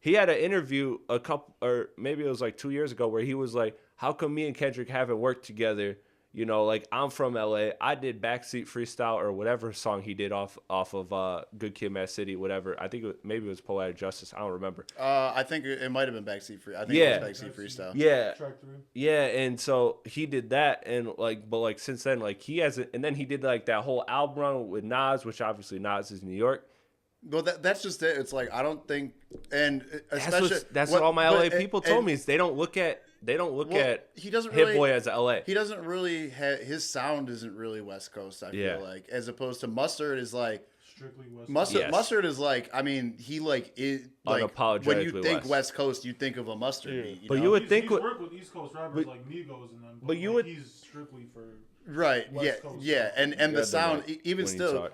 Speaker 1: he had an interview a couple, or maybe it was like 2 years ago, where he was like, "How come me and Kendrick haven't worked together? You know, like I'm from LA. I did Backseat Freestyle or whatever song he did off of Good Kid, Mad City, whatever. I think maybe it was Poetic Justice. I don't remember.
Speaker 2: I think it might have been Backseat Free. I think it was Backseat Freestyle.
Speaker 1: Yeah,
Speaker 5: Track 3.
Speaker 1: yeah. And so he did that, and like, but like since then, like he hasn't. And then he did like that whole album run with Nas, which obviously Nas is New York.
Speaker 2: Well, that's just it. It's like I don't think, and especially
Speaker 1: That's what all my LA people told me is they don't look at
Speaker 2: he doesn't
Speaker 1: Hit
Speaker 2: really,
Speaker 1: Boy as LA.
Speaker 2: He doesn't really his sound isn't really West Coast. I feel like as opposed to Mustard is like
Speaker 5: Strictly West
Speaker 2: Mustard.
Speaker 1: Yes.
Speaker 2: Mustard is like I mean he like is like
Speaker 1: Unapologetically
Speaker 2: when you think
Speaker 1: West.
Speaker 2: West Coast you think of a Mustard beat.
Speaker 1: But
Speaker 2: know?
Speaker 1: you would
Speaker 5: He's
Speaker 1: think
Speaker 5: worked with East Coast rappers like Migos and them,
Speaker 1: but you
Speaker 5: like,
Speaker 1: would-
Speaker 5: he's strictly for
Speaker 2: right
Speaker 5: West Coast.
Speaker 2: and
Speaker 1: You
Speaker 2: the
Speaker 1: got
Speaker 2: sound
Speaker 1: mic
Speaker 2: even
Speaker 1: when you
Speaker 2: still.
Speaker 1: talk.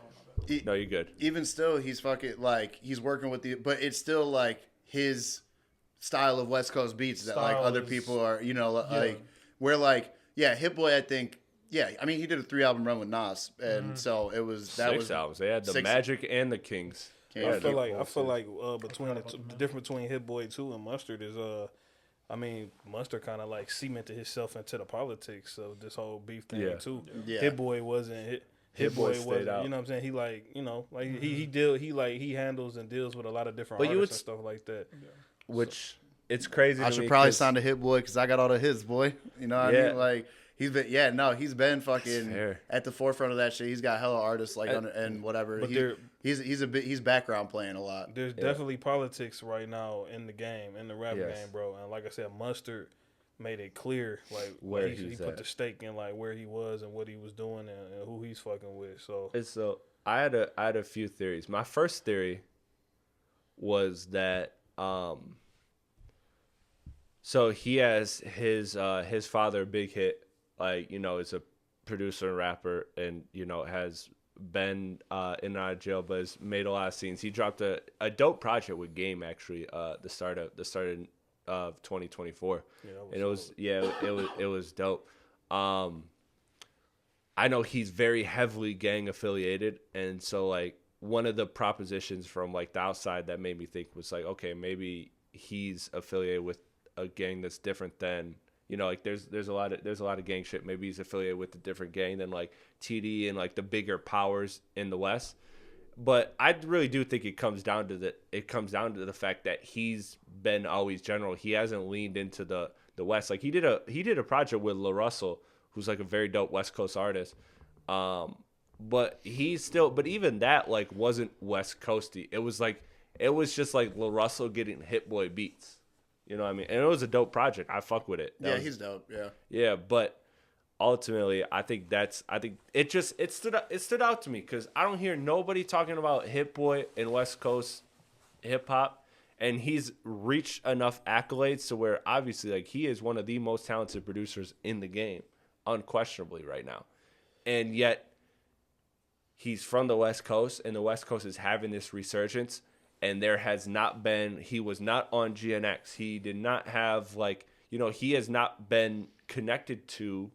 Speaker 1: No, you're good.
Speaker 2: Even still, he's fucking like he's working with but it's still like his style of West Coast beats that like
Speaker 5: Style
Speaker 2: other
Speaker 5: is-
Speaker 2: people are, you know,
Speaker 5: Yeah.
Speaker 2: like where like Hit Boy, I think, I mean he did a 3-album run with Nas, and so it was that
Speaker 1: 6
Speaker 2: was
Speaker 1: albums. They had the
Speaker 2: six-
Speaker 1: Magic and the Kings.
Speaker 2: Yeah,
Speaker 3: I feel like between the difference between Hit Boy 2 and Mustard is I mean Mustard kind of like cemented himself into the politics of this whole beef thing too.
Speaker 2: Yeah.
Speaker 3: Hit Boy wasn't
Speaker 1: Hit Boy
Speaker 3: Boy
Speaker 1: stayed
Speaker 3: wasn't.
Speaker 1: out.
Speaker 3: You know what I'm saying? He like he handles and deals with a lot of different
Speaker 1: But you
Speaker 3: artists
Speaker 1: would
Speaker 3: and stuff like that.
Speaker 1: Which it's crazy.
Speaker 2: I
Speaker 1: to
Speaker 2: should
Speaker 1: me
Speaker 2: probably
Speaker 1: 'cause-
Speaker 2: sign to Hit Boy because I got all the hits, boy. You know what I
Speaker 1: Yeah.
Speaker 2: mean? Like he's been fucking
Speaker 1: fair.
Speaker 2: at the forefront of that shit. He's got hella artists like
Speaker 1: And-
Speaker 2: and whatever.
Speaker 3: but
Speaker 2: He's background playing a lot.
Speaker 3: There's definitely politics right now in the game, in the rap
Speaker 1: Yes.
Speaker 3: game, bro. And like I said, Mustard made it clear like
Speaker 1: Where
Speaker 3: he
Speaker 1: he's
Speaker 3: put
Speaker 1: at.
Speaker 3: the stake in like where he was and what he was doing and who he's fucking with. So
Speaker 1: It's so I had a few theories. My first theory was that so he has his father, Big Hit, like, you know, is a producer and rapper, and, you know, has been in and out of jail, but has made a lot of scenes. He dropped a dope project with Game, actually, the start of 2024. And it was dope. I know he's very heavily gang affiliated, and so like one of the propositions from like the outside that made me think was like, okay, maybe he's affiliated with a gang that's different than, you know, like there's a lot of gang shit. Maybe he's affiliated with a different gang than like TD and like the bigger powers in the West. But I really do think it comes down to the fact that he's been always general. He hasn't leaned into the West. Like he did a project with La Russell, who's like a very dope West Coast artist. But even that like wasn't West Coasty. It was just like La Russell getting Hit Boy beats. You know what I mean? And it was a dope project. I fuck with it.
Speaker 2: He's dope. Yeah.
Speaker 1: Yeah, but ultimately, I think it stood out to me because I don't hear nobody talking about Hit Boy and West Coast hip hop, and he's reached enough accolades to where obviously like he is one of the most talented producers in the game, unquestionably right now, and yet he's from the West Coast, and the West Coast is having this resurgence. And he was not on GNX. He did not have like, you know, he has not been connected to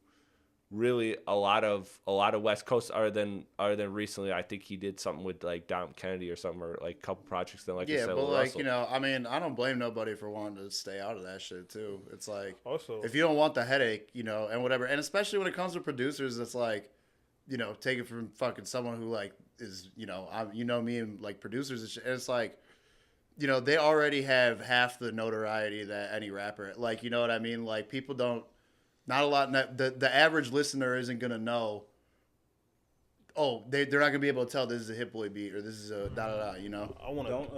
Speaker 1: really a lot of West Coast other than recently. I think he did something with like Dom Kennedy or something, or like a couple projects. Then like
Speaker 2: Yeah,
Speaker 1: I said,
Speaker 2: but
Speaker 1: with
Speaker 2: like,
Speaker 1: Russell.
Speaker 2: you know, I mean, I don't blame nobody for wanting to stay out of that shit too. It's like,
Speaker 3: also
Speaker 2: if you don't want the headache, you know, and whatever, and especially when it comes to producers, it's like, you know, take it from fucking someone who like is, you know, me and like producers and shit. And it's like, you know, they already have half the notoriety that any rapper, like, you know what I mean? Like people don't, Not a lot. The average listener isn't gonna know. Oh, they're not gonna be able to tell this is a Hit Boy beat or this is a da da da. You know.
Speaker 3: I want to.
Speaker 6: Don't go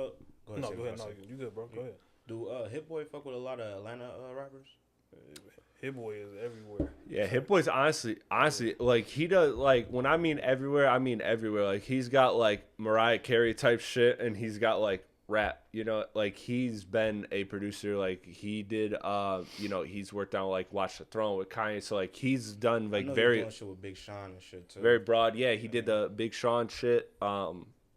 Speaker 6: ahead.
Speaker 3: No, go ahead. No, you good, bro. Go ahead.
Speaker 6: Do Hit Boy fuck with a lot of Atlanta rappers?
Speaker 3: Hit Boy is everywhere.
Speaker 1: Yeah, Hit Boy's honestly, like he does. Like when I mean everywhere, I mean everywhere. Like he's got like Mariah Carey type shit, and he's got like rap. You know, like he's been a producer. Like he did. You know, he's worked on like Watch the Throne with Kanye. So like he's done like very
Speaker 6: doing shit with Big Sean and shit too.
Speaker 1: very broad. Yeah, he did the Big Sean shit.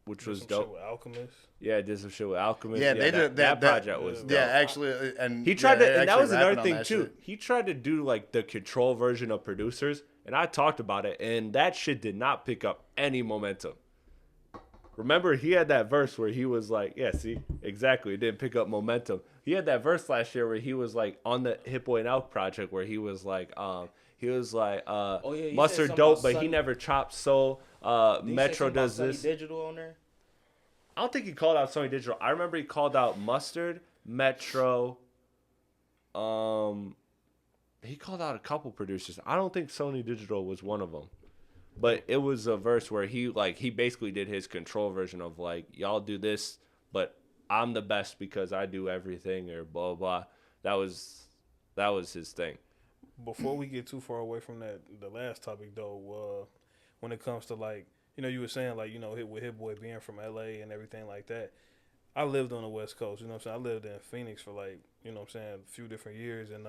Speaker 1: Which was
Speaker 3: Some
Speaker 1: dope.
Speaker 3: Shit with Alchemist.
Speaker 1: Yeah, did some shit with Alchemist.
Speaker 2: Yeah, they did
Speaker 1: that project was dope.
Speaker 2: Yeah, actually, and
Speaker 1: He tried to, and that
Speaker 2: actually
Speaker 1: was another
Speaker 2: rapping on
Speaker 1: thing
Speaker 2: that
Speaker 1: too.
Speaker 2: shit.
Speaker 1: He tried to do like the Control version of producers, and I talked about it, and that shit did not pick up any momentum. Remember, he had that verse where he was like, "Yeah, see, exactly, it didn't pick up momentum." He had that verse last year where he was like on the Hit Boy and Elk project where he was like,
Speaker 6: he
Speaker 1: mustard
Speaker 6: said
Speaker 1: dope,
Speaker 6: something
Speaker 1: but
Speaker 6: about
Speaker 1: he never chopped soul.
Speaker 6: Did he say
Speaker 1: Metro
Speaker 6: something about
Speaker 1: does
Speaker 6: Sunny
Speaker 1: this.
Speaker 6: Digital on there.
Speaker 1: I don't think he called out Sony Digital. I remember he called out Mustard, Metro. He called out a couple producers. I don't think Sony Digital was one of them. But it was a verse where he basically did his Control version of like, y'all do this, but I'm the best because I do everything or blah blah. That was his thing.
Speaker 3: Before we get too far away from that, the last topic though, when it comes to like, you know, you were saying like, you know, with Hit Boy being from LA and everything like that. I lived on the West Coast, you know what I'm saying? I lived in Phoenix for like, you know what I'm saying, a few different years. And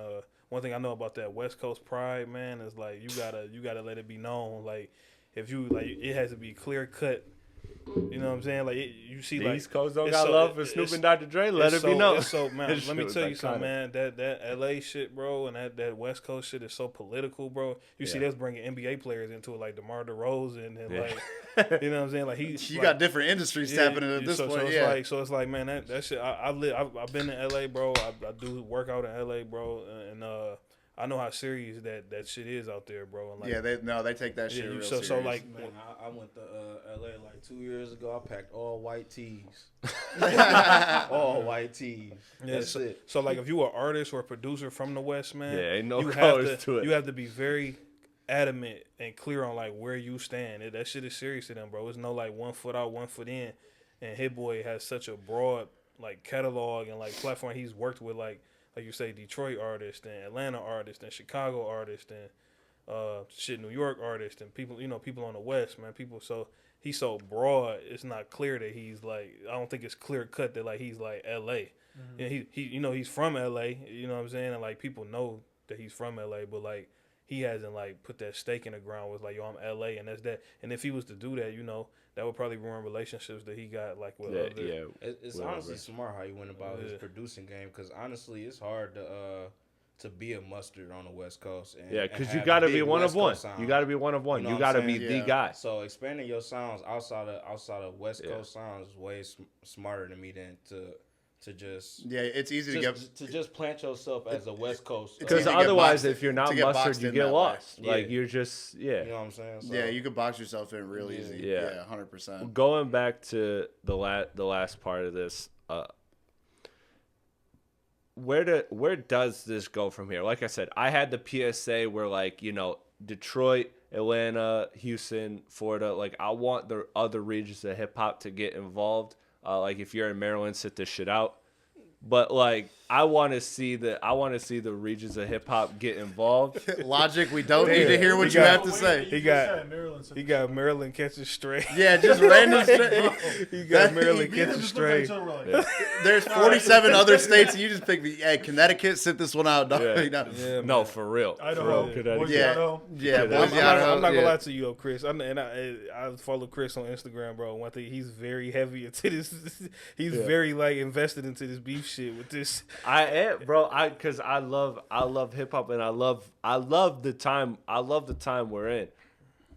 Speaker 3: one thing I know about that West Coast pride, man, is like you gotta let it be known. Like if you like, it has to be clear cut. You know what I'm saying? Like you see,
Speaker 1: The
Speaker 3: like
Speaker 1: East Coast don't
Speaker 3: it's
Speaker 1: got
Speaker 3: so-
Speaker 1: love for
Speaker 3: it's-
Speaker 1: Snoop and Dr. Dre. Let it be known.
Speaker 3: So man,
Speaker 1: This
Speaker 3: let me
Speaker 1: shit
Speaker 3: tell
Speaker 1: was
Speaker 3: you something,
Speaker 1: iconic.
Speaker 3: man. That LA shit, bro, and that West Coast shit is so political, bro. You see,
Speaker 1: Yeah.
Speaker 3: that's bringing NBA players into it, like DeMar DeRozan, and
Speaker 1: Yeah.
Speaker 3: like, you know what I'm saying? Like
Speaker 2: You
Speaker 3: like,
Speaker 2: got different industries tapping in at this
Speaker 3: so
Speaker 2: point.
Speaker 3: it's like, man, that shit. I've been in LA, bro. I do work out in LA, bro, and I know how serious that shit is out there, bro. And like,
Speaker 2: they take that shit real serious.
Speaker 3: so like,
Speaker 6: Man, I went to LA like 2 years ago. I packed all white tees. All white tees.
Speaker 3: yeah,
Speaker 6: That's it.
Speaker 3: so like, if you are an artist or a producer from the West, man,
Speaker 1: Yeah, ain't no
Speaker 3: you
Speaker 1: colors
Speaker 3: have
Speaker 1: to it.
Speaker 3: You have to be very adamant and clear on like where you stand. That shit is serious to them, bro. It's no like 1 foot out, 1 foot in. And Hit Boy has such a broad like catalog and like platform. He's worked with like you say, Detroit artists and Atlanta artists and Chicago artists and New York artists and people, you know, people on the West, man. People, so he's so broad. It's not clear that he's like, I don't think it's clear cut that like he's like LA. Mm-hmm. And he you know, he's from LA, you know what I'm saying? And like people know that he's from LA, but like he hasn't like put that stake in the ground with like, yo, I'm LA and that's that. And if he was to do that, you know, that would probably ruin relationships that he got like with other.
Speaker 1: Yeah.
Speaker 6: It's honestly smart how he went about his producing game, because honestly, it's hard to be a mustard on the West Coast.
Speaker 1: Yeah, because you got to be one of one. You got to be one of one.
Speaker 6: You know
Speaker 1: You
Speaker 6: what
Speaker 1: got to
Speaker 6: I'm
Speaker 1: be
Speaker 6: saying?
Speaker 1: the guy.
Speaker 6: So expanding your sounds outside of West Coast sounds is way smarter to me than to just
Speaker 2: it's easy
Speaker 6: to just plant yourself as a West Coast.
Speaker 1: Because
Speaker 2: easy to get
Speaker 1: otherwise,
Speaker 2: boxed-
Speaker 1: if you're not
Speaker 2: to get
Speaker 1: mustard,
Speaker 2: boxed
Speaker 1: you
Speaker 2: in
Speaker 1: get
Speaker 2: that
Speaker 1: lost.
Speaker 6: way.
Speaker 1: Like
Speaker 6: Yeah.
Speaker 1: you're just
Speaker 6: you know what I'm saying? So,
Speaker 2: you could box yourself in real easy.
Speaker 1: Yeah.
Speaker 2: 100%.
Speaker 1: Going back to the last part of this, where does this go from here? Like I said, I had the PSA where like, you know, Detroit, Atlanta, Houston, Florida, like I want the other regions of hip hop to get involved. Like if you're in Maryland, sit this shit out. But like I want to see the regions of hip hop get involved.
Speaker 2: Logic, we don't need to hear what you have to say.
Speaker 3: He got Maryland catching straight.
Speaker 2: Yeah, just random shit.
Speaker 3: He got Maryland
Speaker 5: We
Speaker 3: catching
Speaker 5: just look at each
Speaker 3: straight.
Speaker 5: other like,
Speaker 2: There's 47 other states, and you just pick Connecticut, sit this one out. Dog.
Speaker 1: Yeah.
Speaker 2: You know?
Speaker 3: Yeah,
Speaker 1: No,
Speaker 3: man.
Speaker 1: for real.
Speaker 5: Idaho,
Speaker 1: Connecticut.
Speaker 2: Yeah.
Speaker 5: Idaho.
Speaker 2: Yeah,
Speaker 1: I'm
Speaker 2: Boise,
Speaker 3: I'm
Speaker 2: Idaho,
Speaker 3: not gonna
Speaker 2: yeah.
Speaker 3: lie to you, Chris. I follow Chris on Instagram, bro. One thing, he's very heavy into this. He's very like invested into this beef shit with this.
Speaker 1: I am, bro. Because I love hip hop and I love the time we're in.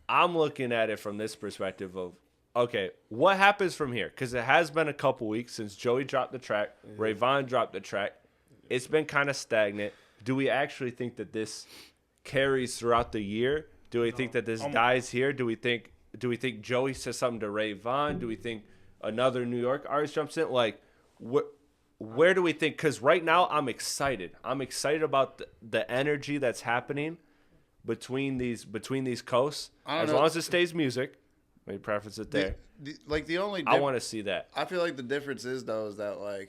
Speaker 1: I'm looking at it from this perspective of, okay, what happens from here? Because it has been a couple weeks since Joey dropped the track, Rayvon dropped the track. It's been kind of stagnant. Do we actually think that this carries throughout the year? Do we think that this dies here? Do we think Joey says something to Rayvon? Do we think another New York artist jumps in? Like, where do we think? Because right now I'm excited. I'm excited about the energy that's happening between these coasts. As long as it stays music, let me preface it there.
Speaker 2: The only
Speaker 1: I want to see that.
Speaker 2: I feel like the difference is though is that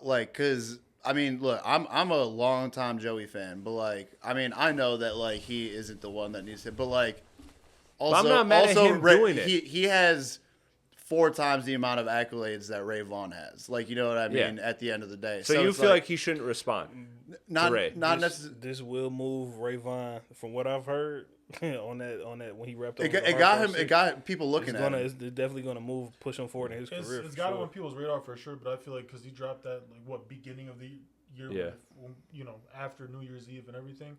Speaker 2: because I mean, look, I'm a long time Joey fan, but like I mean I know that like he isn't the one that needs it, but like also
Speaker 1: I'm not mad at him doing it.
Speaker 2: He has 4 times the amount of accolades that Ray Vaughn has. Like you know what I mean?
Speaker 1: Yeah.
Speaker 2: At the end of the day,
Speaker 1: So you feel like he shouldn't respond?
Speaker 2: not
Speaker 1: Ray.
Speaker 2: not necessarily.
Speaker 3: This will move Ray Vaughn, from what I've heard on that when he wrapped up.
Speaker 2: It got people looking at him.
Speaker 3: It's definitely gonna push him forward in his career.
Speaker 5: It's got him on people's radar for sure, but I feel like because he dropped that beginning of the year, after New Year's Eve and everything,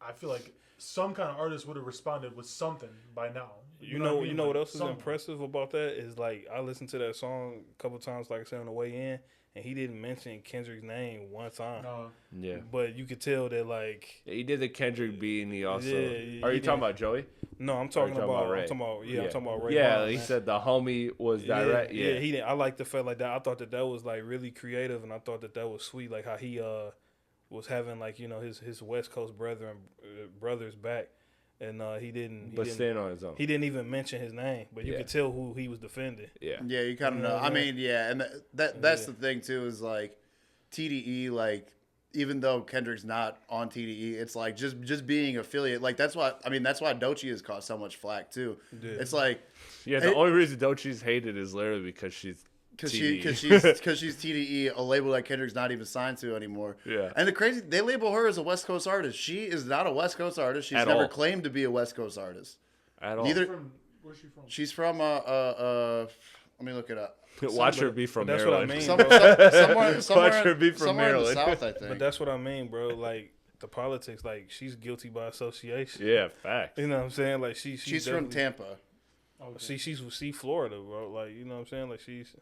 Speaker 5: I feel like some kind of artist would have responded with something by now.
Speaker 3: You know what else is impressive about that is like I listened to that song a couple times, like I said on the way in, and he didn't mention Kendrick's name one time.
Speaker 5: No.
Speaker 3: Yeah, but you could tell that like
Speaker 1: he did the Kendrick beat, and he also.
Speaker 3: Yeah,
Speaker 1: Are you talking about Joey?
Speaker 3: No, I'm talking about Ray. I'm talking about Ray.
Speaker 1: Yeah,
Speaker 3: Vaughn,
Speaker 1: he
Speaker 3: man.
Speaker 1: said the homie was direct. Yeah,
Speaker 3: he didn't. I like the fact like that. I thought that was like really creative, and I thought that was sweet. Like how he was having like his West Coast brothers back, and he didn't.
Speaker 1: But staying on his own.
Speaker 3: He didn't even mention his name, but you could tell who he was defending.
Speaker 1: Yeah,
Speaker 2: yeah, you kind of know. I mean, yeah, and that's the thing too is like TDE like. Even though Kendrick's not on TDE, it's like just being affiliate. Like that's why Doechii has caught so much flack too. Yeah. It's like
Speaker 1: the only reason Doechii's hated is literally because she's TDE.
Speaker 2: Because she's TDE, a label that Kendrick's not even signed to anymore.
Speaker 1: Yeah.
Speaker 2: And they label her as a West Coast artist. She is not a West Coast artist. She's never claimed to be a West Coast artist.
Speaker 1: At all.
Speaker 5: Where's she from?
Speaker 2: She's from let me look it up.
Speaker 1: Watch her be from Maryland.
Speaker 3: That's
Speaker 2: what I mean.
Speaker 1: Watch her be from
Speaker 2: Maryland. In the
Speaker 1: Maryland.
Speaker 2: South, I think.
Speaker 3: But that's what I mean, bro. Like the politics, like she's guilty by association.
Speaker 1: Yeah, fact.
Speaker 3: You know what I'm saying? Like
Speaker 2: she's from Tampa.
Speaker 3: Okay. She's Florida, bro. Like you know what I'm saying? Like she's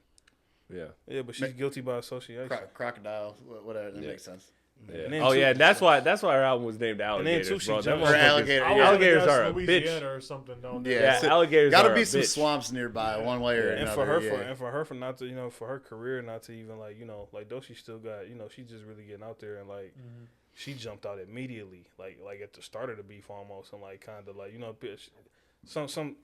Speaker 3: but she's guilty by association.
Speaker 2: Crocodile, whatever. That makes sense.
Speaker 1: Yeah. That's why her album was named Alligators,
Speaker 3: and then
Speaker 1: bro.
Speaker 3: Her
Speaker 1: alligators are a bitch.
Speaker 5: Or something down
Speaker 2: there.
Speaker 5: Yeah,
Speaker 1: alligators.
Speaker 2: Got to be some swamps nearby, one way or another.
Speaker 3: For her not to, for her career not to even like Doechii still got, she's just really getting out there and like she jumped out immediately, like at the start of the beef almost, and like kind of like some.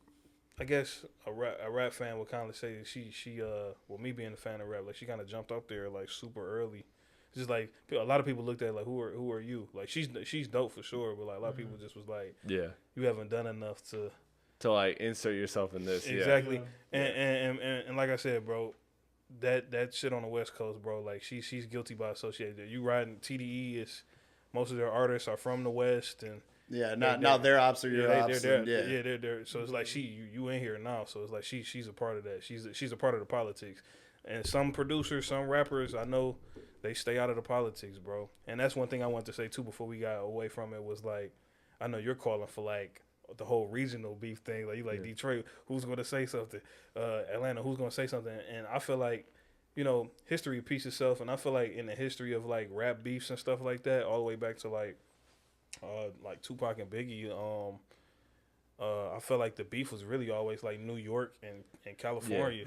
Speaker 3: I guess a rap fan would kind of say that she well, me being a fan of rap, like she kind of jumped out there like super early. Just like a lot of people looked at it like who are you? Like she's dope for sure, but like a lot of people just was like, you haven't done enough to
Speaker 1: like insert yourself in this.
Speaker 3: Exactly. Yeah. And like I said, bro, that shit on the West Coast, bro, like she's guilty by association. You riding TDE is most of their artists are from the West and
Speaker 2: now their ops are your ops.
Speaker 3: They're so it's like you in here now, so it's like she's a part of that. She's a part of the politics. And some producers, some rappers, I know they stay out of the politics, bro. And that's one thing I wanted to say too before we got away from it was like, I know you're calling for like the whole regional beef thing. Like you like Detroit, who's going to say something? Atlanta, who's going to say something? And I feel like, history repeats itself. And I feel like in the history of like rap beefs and stuff like that, all the way back to like Tupac and Biggie, I feel like the beef was really always like New York and California.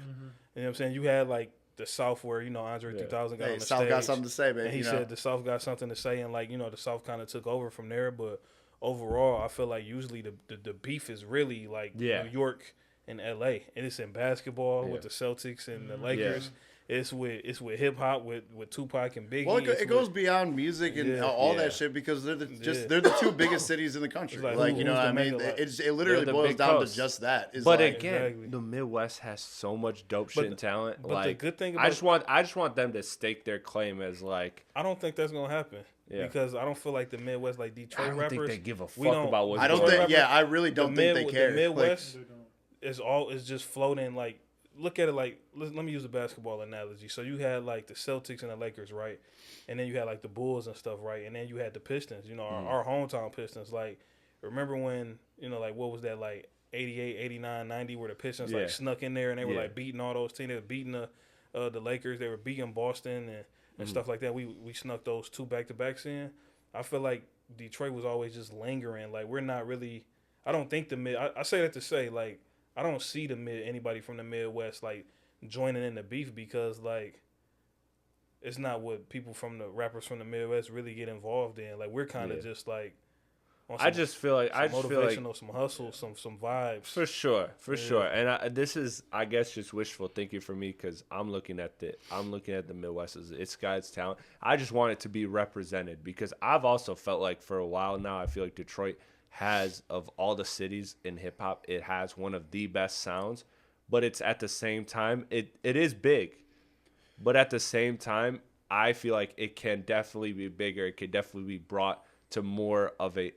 Speaker 3: You know what I'm saying? You had like the South where, Andre 3000 got on the
Speaker 2: South
Speaker 3: stage.
Speaker 2: got something to say, baby.
Speaker 3: And he said the South got something to say, and like, the South kind of took over from there. But overall, I feel like usually the beef is really like New York and LA. And it's in basketball with the Celtics and the Lakers. It's with hip hop with Tupac and Biggie.
Speaker 2: Well, it goes beyond music and all that shit because they're the two biggest cities in the country. Like you know what I mean? It literally boils down to just that.
Speaker 1: But again, the Midwest has so much dope shit and talent.
Speaker 3: But
Speaker 1: like,
Speaker 3: the good thing about
Speaker 1: I just want them to stake their claim as like.
Speaker 3: I don't think that's gonna happen. Yeah. Because I don't feel like the Midwest, like Detroit rappers,
Speaker 1: think they give a fuck about what.
Speaker 2: I don't think. Yeah, I really don't think they care.
Speaker 3: The Midwest is just floating like. Look at it like, let me use a basketball analogy. So you had like the Celtics and the Lakers, right? And then you had like the Bulls and stuff, right? And then you had the Pistons, our hometown Pistons. Like, remember when, like, what was that, like 88, 89, 90, where the Pistons like snuck in there and they were like beating all those teams. They were beating the Lakers. They were beating Boston and stuff like that. We snuck those 2 back-to-backs in. I feel like Detroit was always just lingering. Like, we're not really, I don't think I say that to say, like, I don't see anybody from the Midwest like joining in the beef because like it's not what people from the rappers from the Midwest really get involved in. Like we're kind of just like.
Speaker 1: I just feel like
Speaker 3: motivational, some hustle, some vibes.
Speaker 1: For sure. And this is, I guess, just wishful thinking for me because I'm looking at the Midwest as its guy's talent. I just want it to be represented because I've also felt like for a while now, I feel like Detroit has, of all the cities in hip hop, it has one of the best sounds. But it's at the same time, it is big. But at the same time, I feel like it can definitely be bigger. It could definitely be brought to more of a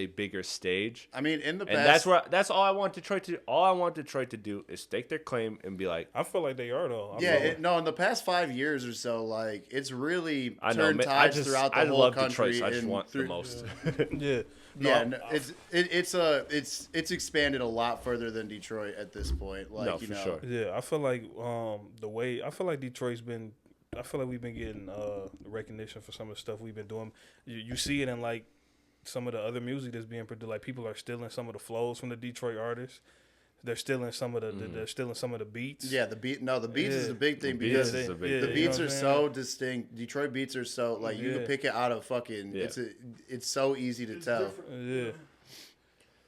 Speaker 1: bigger stage.
Speaker 2: I mean, in the
Speaker 1: and
Speaker 2: past,
Speaker 1: that's all I want Detroit to do. All I want Detroit to do is stake their claim and be like,
Speaker 3: I feel like they are though.
Speaker 2: in the past 5 years or so, like it's really turned tides throughout the whole country.
Speaker 1: Detroit, so I just want the most.
Speaker 2: It's expanded a lot further than Detroit at this point. Like,
Speaker 1: for sure.
Speaker 3: Yeah, I feel like Detroit's been. I feel like we've been getting recognition for some of the stuff we've been doing. You see it in like some of the other music that's being produced. Like people are stealing some of the flows from the Detroit artists. They're stealing some of the beats.
Speaker 2: Yeah, the beats is the big thing because the beats are so distinct. Detroit beats are so like you can pick it out of fucking. Yeah. It's so easy to tell.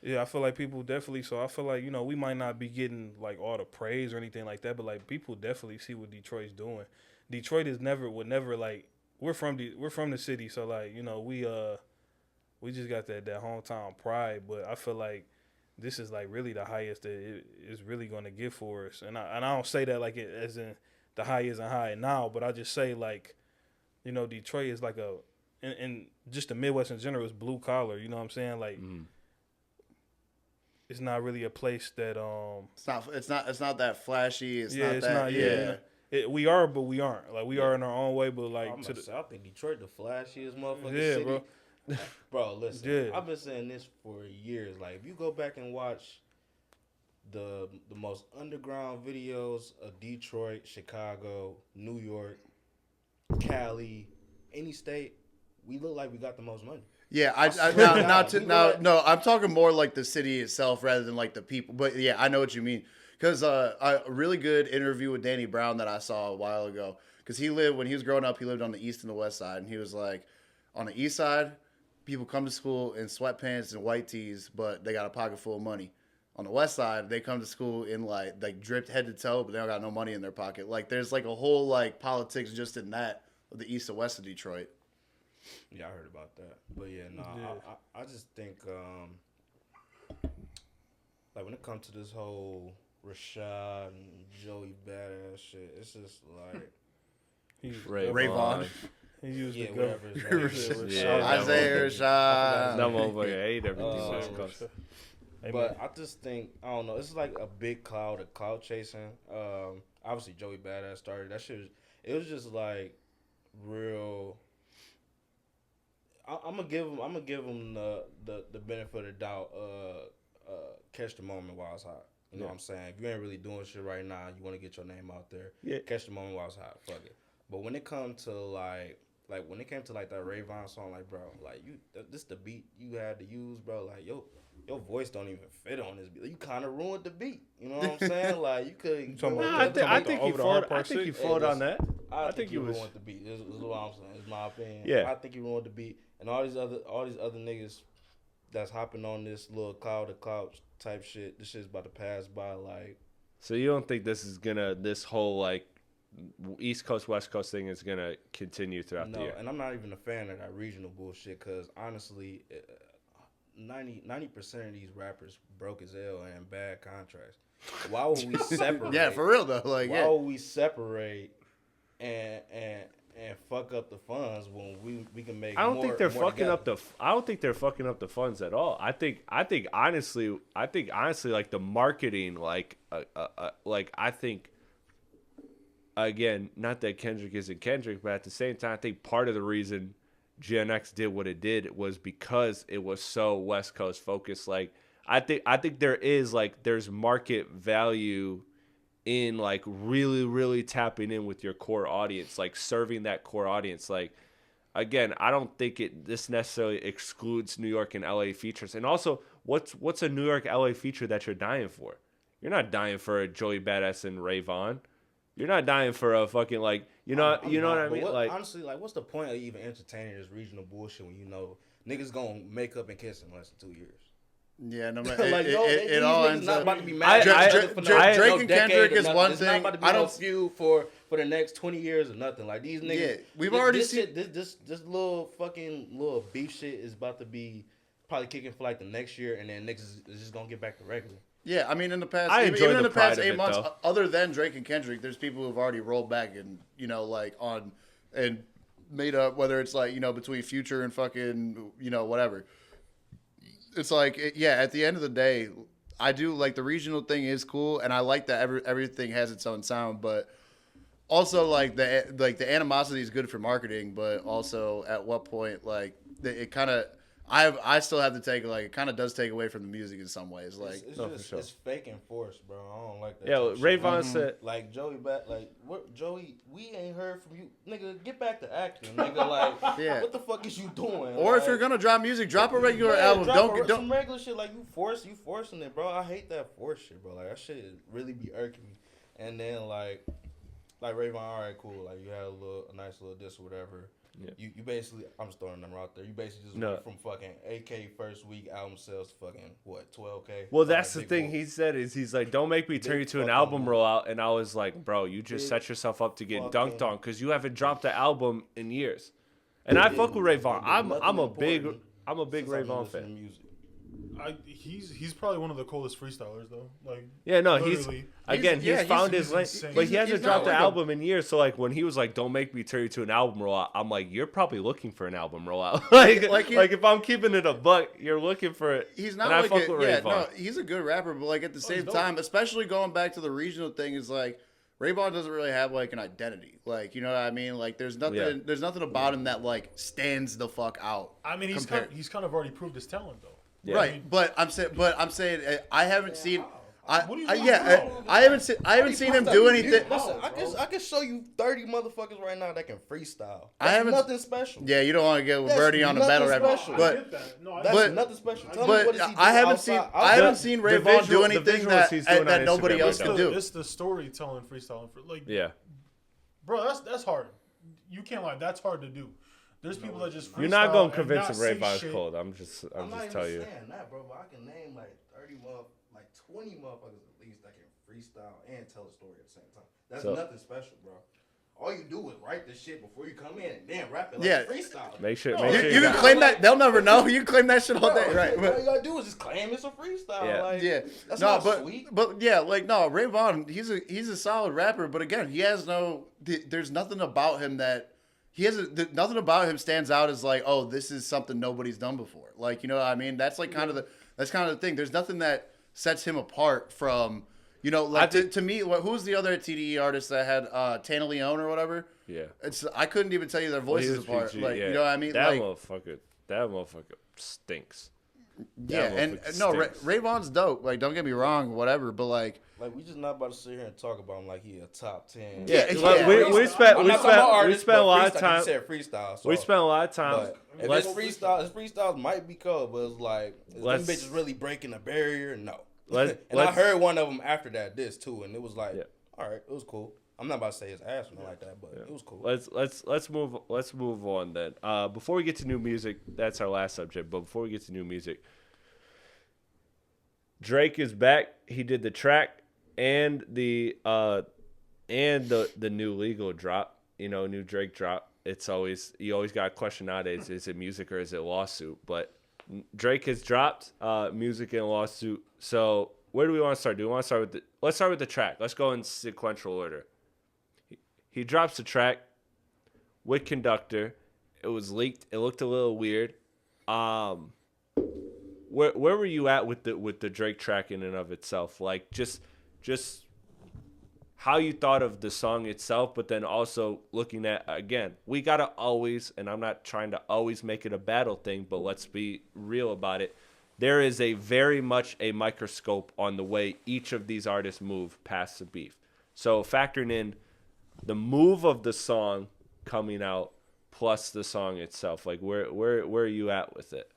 Speaker 3: Yeah, I feel like people definitely. So I feel like we might not be getting like all the praise or anything like that, but like people definitely see what Detroit's doing. Detroit would never like we're from the city, so like we just got that hometown pride. But I feel like this is like really the highest that it is really going to get for us, and I don't say that like it as in the high isn't high now, but I just say like Detroit is like and just the Midwest in general is blue collar. You know what I'm saying? Like it's not really a place that
Speaker 2: it's not that flashy.
Speaker 3: We are, but we aren't. Like we are in our own way, but like
Speaker 6: I think Detroit the flashiest motherfucking city.
Speaker 3: Bro.
Speaker 6: Bro, listen. I've been saying this for years. Like if you go back and watch the most underground videos of Detroit, Chicago, New York, Cali, any state, we look like we got the most money.
Speaker 2: Yeah, I'm talking more like the city itself rather than like the people. But yeah, I know what you mean. Because a really good interview with Danny Brown that I saw a while ago. Because when he was growing up, he lived on the east and the west side. And he was like, on the east side, people come to school in sweatpants and white tees, but they got a pocket full of money. On the west side, they come to school in like dripped head to toe, but they don't got no money in their pocket. Like there's like a whole like politics just in that of the east and west of Detroit.
Speaker 6: Yeah, I heard about that. But yeah, I just think like when it comes to this whole Rashad and Joey Badass shit, it's just like
Speaker 2: Ray Vaughn.
Speaker 3: He used
Speaker 6: whatever.
Speaker 2: Isaiah Rashad.
Speaker 1: No motherfucker hate everything.
Speaker 6: But I just think I don't know. It's like a big cloud of cloud chasing. Obviously Joey Badass started that shit. It was just like real. I'm gonna give him the benefit of the doubt. Catch the moment while it's hot. You know what I'm saying? If you ain't really doing shit right now, you want to get your name out there. Yeah. Catch the moment while it's hot. Fuck it. But when it comes to like when it came to like that Ray Vaughn song, like bro, like this the beat you had to use, bro. Like your voice don't even fit on this beat. You kind of ruined the beat. You know what I'm saying? Like you could.
Speaker 1: I think he fought on that.
Speaker 6: I think you ruined the beat. This is what I'm saying. It's my opinion.
Speaker 1: Yeah.
Speaker 6: I think you ruined the beat, and all these other niggas that's hopping on this little cloud to cloud type shit. This shit's about to pass by. Like,
Speaker 1: so you don't think this whole like East Coast West Coast thing is gonna continue throughout the year?
Speaker 6: No, and I'm not even a fan of that regional bullshit because honestly, 90% of these rappers broke as hell and bad contracts. Why would we separate?
Speaker 2: Yeah, for real though. Like,
Speaker 6: why would we separate and fuck up the funds when we can make?
Speaker 1: I don't think they're fucking up the funds at all. I think honestly like the marketing, like I think, again, not that Kendrick isn't Kendrick, but at the same time, I think part of the reason Gen X did what it did was because it was so West Coast focused. Like I think there's market value in like really, really tapping in with your core audience, like serving that core audience. Like, again, I don't think this necessarily excludes New York and LA features. And also, what's a New York LA feature that you're dying for? You're not dying for a Joey Badass and Ray Vaughn. You're not dying for a fucking like You know what I
Speaker 6: But
Speaker 1: mean? Like,
Speaker 6: honestly, like, what's the point of even entertaining this regional bullshit when you know niggas gonna make up and kiss in less than 2 years?
Speaker 2: Yeah, no man.
Speaker 6: Like,
Speaker 2: It all ends
Speaker 6: not
Speaker 2: up.
Speaker 6: about to be mad at each other for
Speaker 2: Drake and Kendrick is one
Speaker 6: It's
Speaker 2: thing.
Speaker 6: not about to be
Speaker 2: I
Speaker 6: no
Speaker 2: don't.
Speaker 6: feud for the next 20 years or nothing. Like these niggas.
Speaker 2: Yeah, we've already seen
Speaker 6: this little beef shit is about to be probably kicking for like the next year, and then niggas is just gonna get back to regular.
Speaker 2: Yeah, I mean, in the past,
Speaker 1: I enjoy
Speaker 2: even in
Speaker 1: the
Speaker 2: the past
Speaker 1: pride of
Speaker 2: 8
Speaker 1: it,
Speaker 2: months,
Speaker 1: though.
Speaker 2: other than Drake and Kendrick, there's people who've already rolled back and like on and made up, whether it's like between Future and fucking whatever. It's like at the end of the day, I do like the regional thing is cool, and I like that everything has its own sound, but also like the animosity is good for marketing, but also at what point like it kind of. I still have to take it kind of does take away from the music in some ways. Like
Speaker 6: It's fake and forced, bro. I don't like that.
Speaker 1: yeah,
Speaker 6: type
Speaker 1: Ray
Speaker 6: shit.
Speaker 1: Vaughn said.
Speaker 6: Like Joey back, like what Joey? We ain't heard from you, nigga. Get back to acting, nigga. Like, what the fuck is you doing?
Speaker 2: Or if you're gonna drop music, drop a regular album.
Speaker 6: Drop
Speaker 2: Don't
Speaker 6: some regular shit. Like you forcing it, bro. I hate that force shit, bro. Like that shit really be irking me. And then like Ray Vaughn, all right, cool. Like you had a nice little diss or whatever. Yeah. You basically, I'm just throwing them out there. You basically just went from fucking AK first week album sales to fucking what 12K.
Speaker 1: Well, that's the thing he said is he's like, don't make me turn you to an album rollout, and I was like, bro, you just set yourself up to get dunked on because you haven't dropped an album in years. And I fuck with Ray Vaughn. I'm a big Ray Vaughn fan.
Speaker 5: He's probably one of the coolest freestylers though. Like
Speaker 1: yeah, no,
Speaker 5: he's
Speaker 1: found his lane, but he hasn't dropped an
Speaker 2: like
Speaker 1: album in years. So like when he was like, "Don't make me turn you to an album rollout," I'm like, "You're probably looking for an album rollout." like if I'm keeping it a buck, you're looking for it.
Speaker 2: He's not
Speaker 1: and
Speaker 2: like
Speaker 1: Ray Vaughn.
Speaker 2: no, he's a good rapper, but like at the same time, especially going back to the regional thing, is like Ray Vaughn doesn't really have like an identity. Like you know what I mean? Like there's nothing about him that like stands the fuck out.
Speaker 5: I mean, he's kind of already proved his talent though.
Speaker 1: Yeah.
Speaker 2: Right, but I'm saying I haven't seen. I haven't seen him
Speaker 6: freestyle.
Speaker 2: do anything.
Speaker 6: Listen, I can show you 30 motherfuckers right now that can freestyle.
Speaker 2: I haven't-
Speaker 6: nothing special.
Speaker 2: Yeah, you don't want to get with
Speaker 6: That's
Speaker 2: Birdie on the
Speaker 6: nothing
Speaker 2: battle rap,
Speaker 6: special.
Speaker 2: but
Speaker 6: That's nothing special. Tell me
Speaker 2: but
Speaker 6: what is he doing
Speaker 2: I haven't
Speaker 6: outside?
Speaker 2: seen Ray Vaughn do anything that nobody else can do.
Speaker 5: It's the storytelling freestyling for like
Speaker 1: Yeah,
Speaker 5: bro. That's hard. You can't lie. That's hard to do. There's people that just freestyle
Speaker 1: you're not gonna
Speaker 5: and
Speaker 1: convince
Speaker 5: not
Speaker 1: him Ray
Speaker 5: say
Speaker 1: Vaughn's
Speaker 5: shit.
Speaker 1: cold. I'm just
Speaker 6: not
Speaker 1: telling you.
Speaker 6: even saying that, bro. But I can name like 20 motherfuckers at least that can freestyle and tell a story at the same time. That's nothing special, bro. All you do is write this shit before you come in and then rap it like a freestyle.
Speaker 1: Make sure
Speaker 2: You can claim that they'll never know. You can claim that shit all day, right?
Speaker 6: All you gotta do is just claim it's a freestyle.
Speaker 1: Yeah.
Speaker 6: Like,
Speaker 2: Yeah,
Speaker 6: that's
Speaker 2: no,
Speaker 6: not sweet.
Speaker 2: but yeah, like no, Ray Vaughn, he's a solid rapper, but again, he has there's nothing about him that nothing about him stands out as like, oh, this is something nobody's done before. Like, you know what I mean? That's like kind of the thing. There's nothing that sets him apart from, like to me, who's the other TDE artist that had Tana Leone or whatever?
Speaker 1: Yeah,
Speaker 2: I couldn't even tell you their voices apart.
Speaker 1: PG,
Speaker 2: like,
Speaker 1: yeah.
Speaker 2: you know what I mean?
Speaker 1: That
Speaker 2: Like,
Speaker 1: motherfucker stinks.
Speaker 2: yeah, and no, Ray Vaughn's dope. Like, don't get me wrong, whatever, but like
Speaker 6: we just not about to sit here and talk about him like he a top 10.
Speaker 2: Yeah,
Speaker 1: we spent a lot of
Speaker 6: You
Speaker 1: time.
Speaker 6: said freestyle. So,
Speaker 1: We spent a lot of time.
Speaker 6: but if it's freestyle, his freestyles might be cold, but it's like them bitches really breaking the barrier. No. And I heard one of them after that diss too, and it was like, all right, it was cool. I'm not about to say his ass or nothing like that, but it was cool.
Speaker 1: Let's move on then. Before we get to new music, that's our last subject. But before we get to new music, Drake is back. He did the track and the new legal drop. New Drake drop. You always got a question nowadays: is it music or is it lawsuit? But Drake has dropped music and lawsuit. So where do we want to start? Do we want to start with let's start with the track. Let's go in sequential order. He drops the track with Conductor. It was leaked. It looked a little weird. Where were you at with the Drake track in and of itself? Like just how you thought of the song itself, but then also looking at, again, we gotta always, and I'm not trying to always make it a battle thing, but let's be real about it. There is a very much a microscope on the way each of these artists move past the beef. So factoring in the move of the song coming out plus the song itself, like where are you at with it?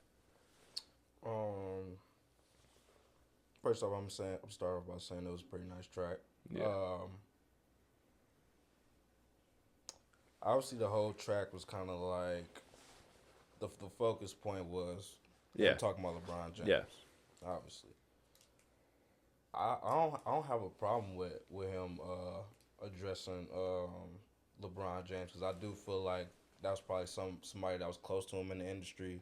Speaker 6: First off, I'm starting off by saying it was a pretty nice track.
Speaker 1: Yeah.
Speaker 6: obviously the whole track was kind of like the focus point was talking about LeBron James.
Speaker 1: Yeah.
Speaker 6: Obviously. I don't have a problem with him addressing LeBron James because I do feel like that was probably somebody that was close to him in the industry.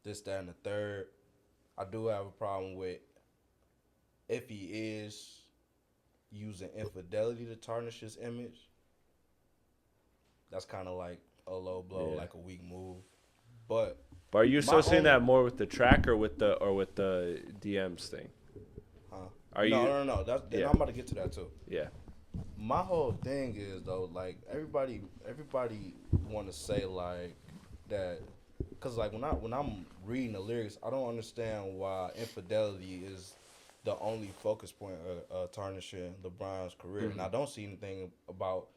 Speaker 6: This, that, and the third. I do have a problem with if he is using infidelity to tarnish his image. That's kind of like a low blow, like a weak move. But
Speaker 1: are you associating that more with the track or with the DMs thing?
Speaker 6: Huh? No. That's, I'm about to get to that too.
Speaker 1: Yeah.
Speaker 6: My whole thing is though, like everybody want to say like that, cause like when I'm reading the lyrics, I don't understand why infidelity is the only focus point of tarnishing LeBron's career, and I don't see anything about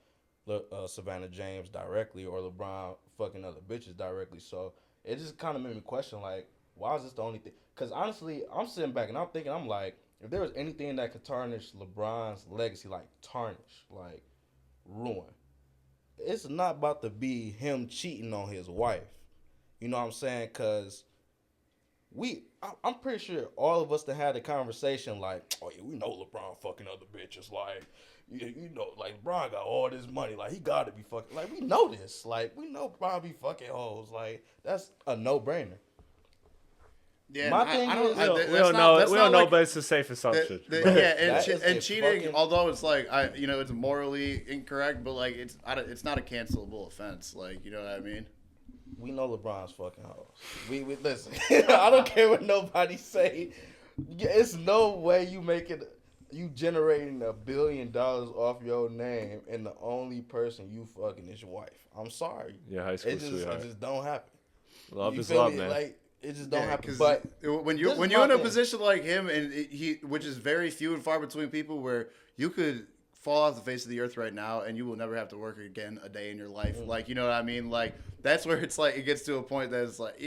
Speaker 6: Savannah James directly or LeBron fucking other bitches directly. So it just kind of made me question like, why is this the only thing? Cause honestly, I'm sitting back and I'm thinking, I'm like, if there was anything that could tarnish LeBron's legacy, like tarnish, like ruin, it's not about to be him cheating on his wife. You know what I'm saying? Cause I'm pretty sure all of us that had a conversation like, oh yeah, we know LeBron fucking other bitches. Like, you know, like LeBron got all this money. Like he got to be fucking. Like we know this. Like we know LeBron be fucking hoes. Like that's a no-brainer.
Speaker 2: Yeah,
Speaker 1: My thing is, we don't know, but it's a safe assumption.
Speaker 2: And cheating, although it's like it's morally incorrect, but like it's not a cancelable offense. Like you know what I mean?
Speaker 6: We know LeBron's fucking hoes. We listen. I don't care what nobody say. It's no way you generating $1 billion off your name, and the only person you fucking is your wife. I'm sorry.
Speaker 1: Yeah, high school sweetheart.
Speaker 6: It just don't happen.
Speaker 1: Love is love, man.
Speaker 6: Like it just don't happen. But
Speaker 2: when you're in a position like him, and which is very few and far between people, where you could fall off the face of the earth right now and you will never have to work again a day in your life. Like, you know what I mean? Like, that's where it's like, it gets to a point that it's like,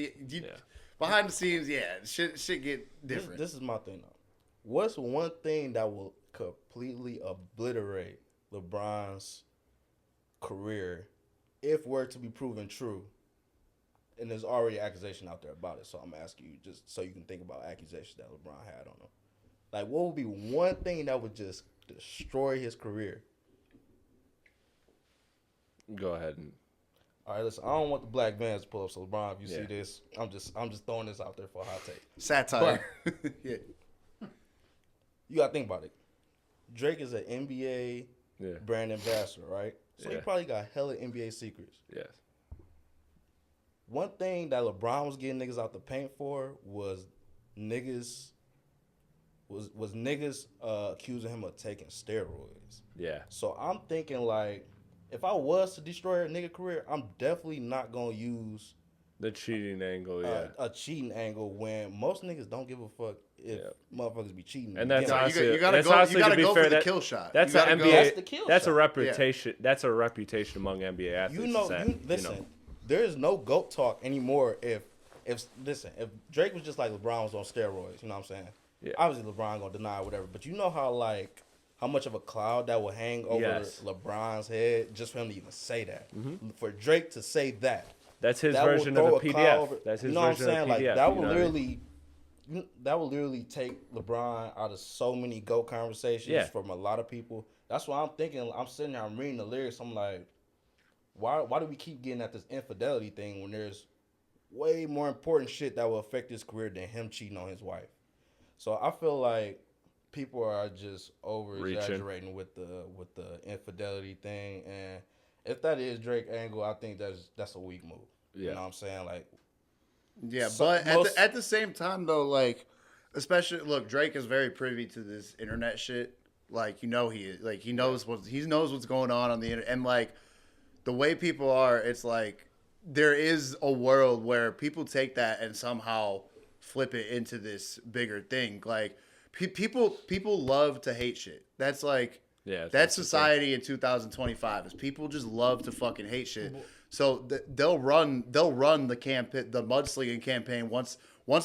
Speaker 2: behind the scenes, shit get different.
Speaker 6: This is my thing, though. What's one thing that will completely obliterate LeBron's career if were to be proven true? And there's already accusation out there about it, so I'm asking you just so you can think about accusations that LeBron had on him. Like, what would be one thing that would just destroy his career?
Speaker 1: Go ahead.
Speaker 6: All right, listen. I don't want the black vans to pull up. So LeBron, if you see this, I'm just throwing this out there for a hot take.
Speaker 2: Satire.
Speaker 6: Yeah. You gotta think about it. Drake is an NBA brand ambassador, right? So he probably got hella NBA secrets.
Speaker 1: Yes.
Speaker 6: One thing that LeBron was getting niggas out the paint for was niggas accusing him of taking steroids.
Speaker 1: Yeah.
Speaker 6: So I'm thinking like, if I was to destroy a nigga career, I'm definitely not gonna use
Speaker 1: the cheating angle.
Speaker 6: A cheating angle when most niggas don't give a fuck if motherfuckers be cheating.
Speaker 1: And that's honestly,
Speaker 2: you gotta go for the kill shot.
Speaker 1: That's an NBA.
Speaker 6: That's the kill
Speaker 1: that's
Speaker 6: shot.
Speaker 1: a reputation. Yeah. That's a reputation among NBA athletes.
Speaker 6: Listen. There is no GOAT talk anymore if Drake was just like LeBron was on steroids, you know what I'm saying? Yeah. Obviously LeBron gonna deny whatever, but you know how much of a cloud that will hang over LeBron's head just for him to even say that. Mm-hmm. For Drake to say that.
Speaker 1: That's his version of a PDF. That's his version of a PDF.
Speaker 6: Like that will literally take LeBron out of so many GOAT conversations from a lot of people. That's why I'm thinking, I'm sitting there, I'm reading the lyrics, I'm like, Why do we keep getting at this infidelity thing when there's way more important shit that will affect his career than him cheating on his wife? So I feel like people are just over exaggerating with the infidelity thing, and if that is Drake angle, I think that's a weak move. Yeah. You know what I'm saying? Like,
Speaker 2: but at the same time though, like, especially look, Drake is very privy to this internet shit. Like, he is. Like, he knows what's going on the internet, and like, the way people are, it's like there is a world where people take that and somehow flip it into this bigger thing. Like people love to hate shit. That's like that's society in 2025. Is people just love to fucking hate shit. So they'll run the campaign, the mudslinging campaign. Once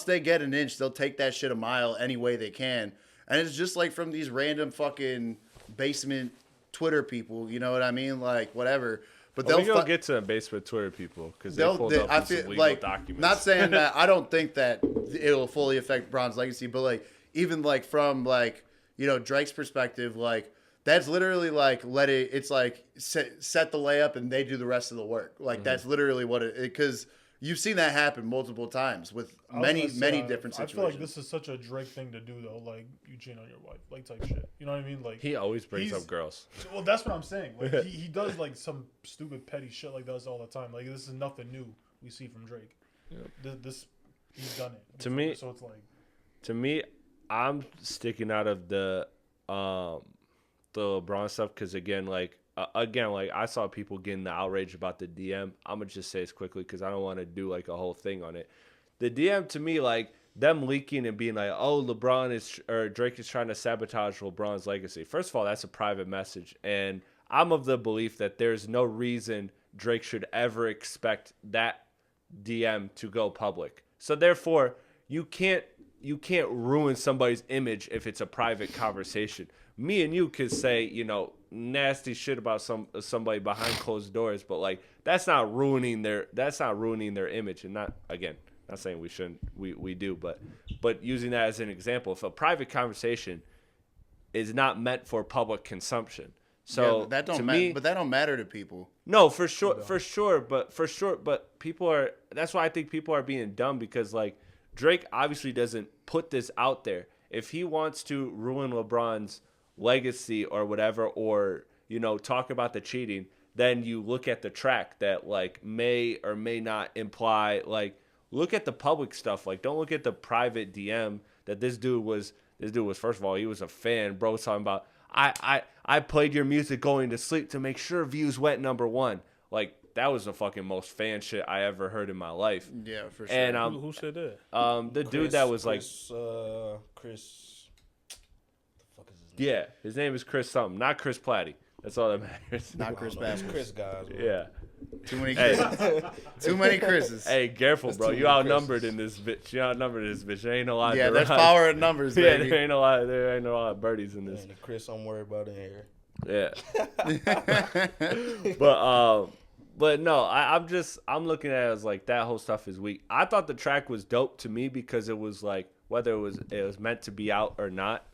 Speaker 2: they get an inch, they'll take that shit a mile any way they can. And it's just like from these random fucking basement Twitter people. You know what I mean? Like whatever. But
Speaker 1: we gonna get to the basement Twitter people because they pulled up
Speaker 2: I
Speaker 1: with
Speaker 2: feel
Speaker 1: some legal
Speaker 2: like
Speaker 1: documents.
Speaker 2: not saying that I don't think that it'll fully affect Bron's legacy, but like even like from like Drake's perspective, like that's literally like it's like set the layup and they do the rest of the work. Like that's literally what it because you've seen that happen multiple times with many different situations.
Speaker 5: I feel like this is such a Drake thing to do though. Like you cheat on your wife, like type shit. You know what I mean? Like
Speaker 1: he always brings up girls.
Speaker 5: Well, that's what I'm saying. Like he does like some stupid petty shit like this all the time. Like this is nothing new we see from Drake. Yep. This he's done it
Speaker 1: to me.
Speaker 5: So it's like
Speaker 1: to me, I'm sticking out of the LeBron stuff because again, like I saw people getting the outrage about the DM. I'm gonna just say this quickly because I don't want to do like a whole thing on it. The DM to me, like them leaking and being like, "Oh, Drake is trying to sabotage LeBron's legacy." First of all, that's a private message, and I'm of the belief that there's no reason Drake should ever expect that DM to go public. So therefore, you can't ruin somebody's image if it's a private conversation. Me and you could say, nasty shit about somebody behind closed doors, but like that's not ruining their image. And not saying we shouldn't, we do, but using that as an example, if a private conversation is not meant for public consumption. So
Speaker 2: yeah, that don't matter to people.
Speaker 1: No, for sure, but people are. That's why I think people are being dumb because like Drake obviously doesn't put this out there. If he wants to ruin LeBron's legacy or whatever, or talk about the cheating, then you look at the track that like may or may not imply like look at the public stuff. Like don't look at the private DM that this dude was first of all, he was a fan. Bro was talking about I played your music going to sleep to make sure views went #1. Like that was the fucking most fan shit I ever heard in my life.
Speaker 2: Yeah, for sure.
Speaker 1: And
Speaker 3: who said that?
Speaker 1: The dude that was
Speaker 6: Chris.
Speaker 1: Yeah, his name is Chris something, not Chris Platte. That's all that matters.
Speaker 2: Not Chris Bass.
Speaker 6: Chris guys. Bro.
Speaker 1: Yeah.
Speaker 2: Too many Chris's. Too many Chris's.
Speaker 1: Hey, careful, bro. You outnumbered in this bitch. There ain't a lot.
Speaker 2: Yeah, there's power in numbers, baby.
Speaker 1: Yeah, there ain't a lot of birdies in this.
Speaker 6: And the Chris I'm worried about in here.
Speaker 1: Yeah. But no, I'm looking at it as like that whole stuff is weak. I thought the track was dope to me because it was like whether it was meant to be out or not.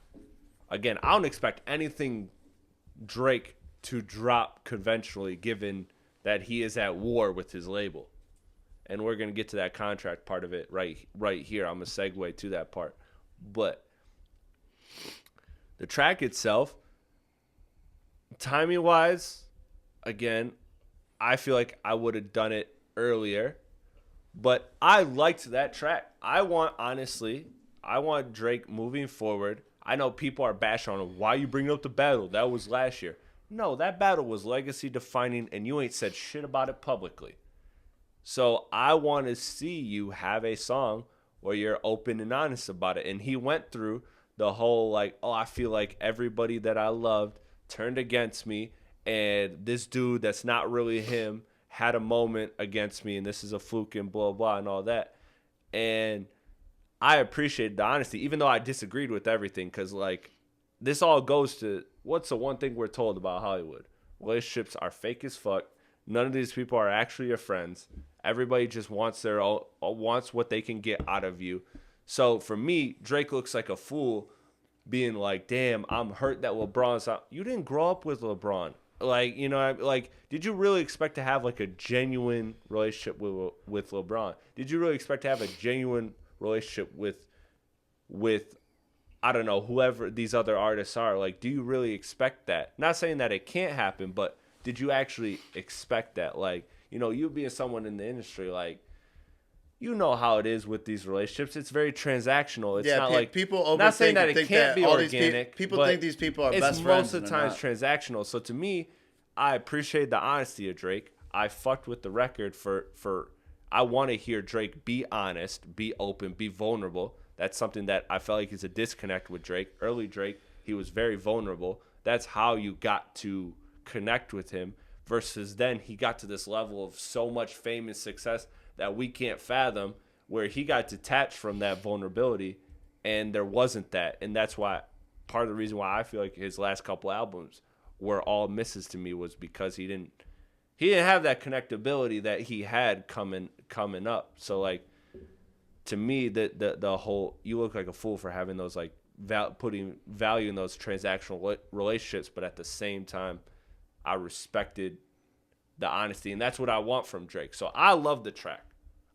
Speaker 1: Again, I don't expect anything Drake to drop conventionally given that he is at war with his label. And we're going to get to that contract part of it right here. I'm going to segue to that part. But the track itself, timing-wise, again, I feel like I would have done it earlier. But I liked that track. I want Drake moving forward. I know people are bashing on him. Why you bringing up the battle? That was last year. No, that battle was legacy defining, and you ain't said shit about it publicly. So I want to see you have a song where you're open and honest about it. And he went through the whole like, oh, I feel like everybody that I loved turned against me, and this dude that's not really him had a moment against me, and this is a fluke and blah, blah, and all that. And I appreciated the honesty, even though I disagreed with everything, because like this all goes to what's the one thing we're told about Hollywood? Relationships are fake as fuck. None of these people are actually your friends. Everybody just wants wants what they can get out of you. So for me, Drake looks like a fool being like, damn, I'm hurt that LeBron's out. You didn't grow up with LeBron. Like, did you really expect to have like a genuine relationship with LeBron? Did you really expect to have a genuine relationship with I don't know, whoever these other artists are? Like, do you really expect that? Not saying that it can't happen, but did you actually expect that? Like, you being someone in the industry, like, how it is with these relationships. It's very transactional. It's not like
Speaker 2: people
Speaker 1: not saying that it can't be organic.
Speaker 2: People think these people are best friends.
Speaker 1: It's most of the time transactional. So to me, I appreciate the honesty of Drake. I fucked with the record for I want to hear Drake be honest, be open, be vulnerable. That's something that I felt like is a disconnect with Drake. Early Drake, he was very vulnerable. That's how you got to connect with him. Versus then he got to this level of so much fame and success that we can't fathom, where he got detached from that vulnerability, and there wasn't that. And that's why part of the reason why I feel like his last couple albums were all misses to me was because he he didn't have that connectability that he had coming up. So like, to me, the whole, you look like a fool for having those like putting value in those transactional relationships, but at the same time, I respected the honesty, and that's what I want from Drake. So I love the track.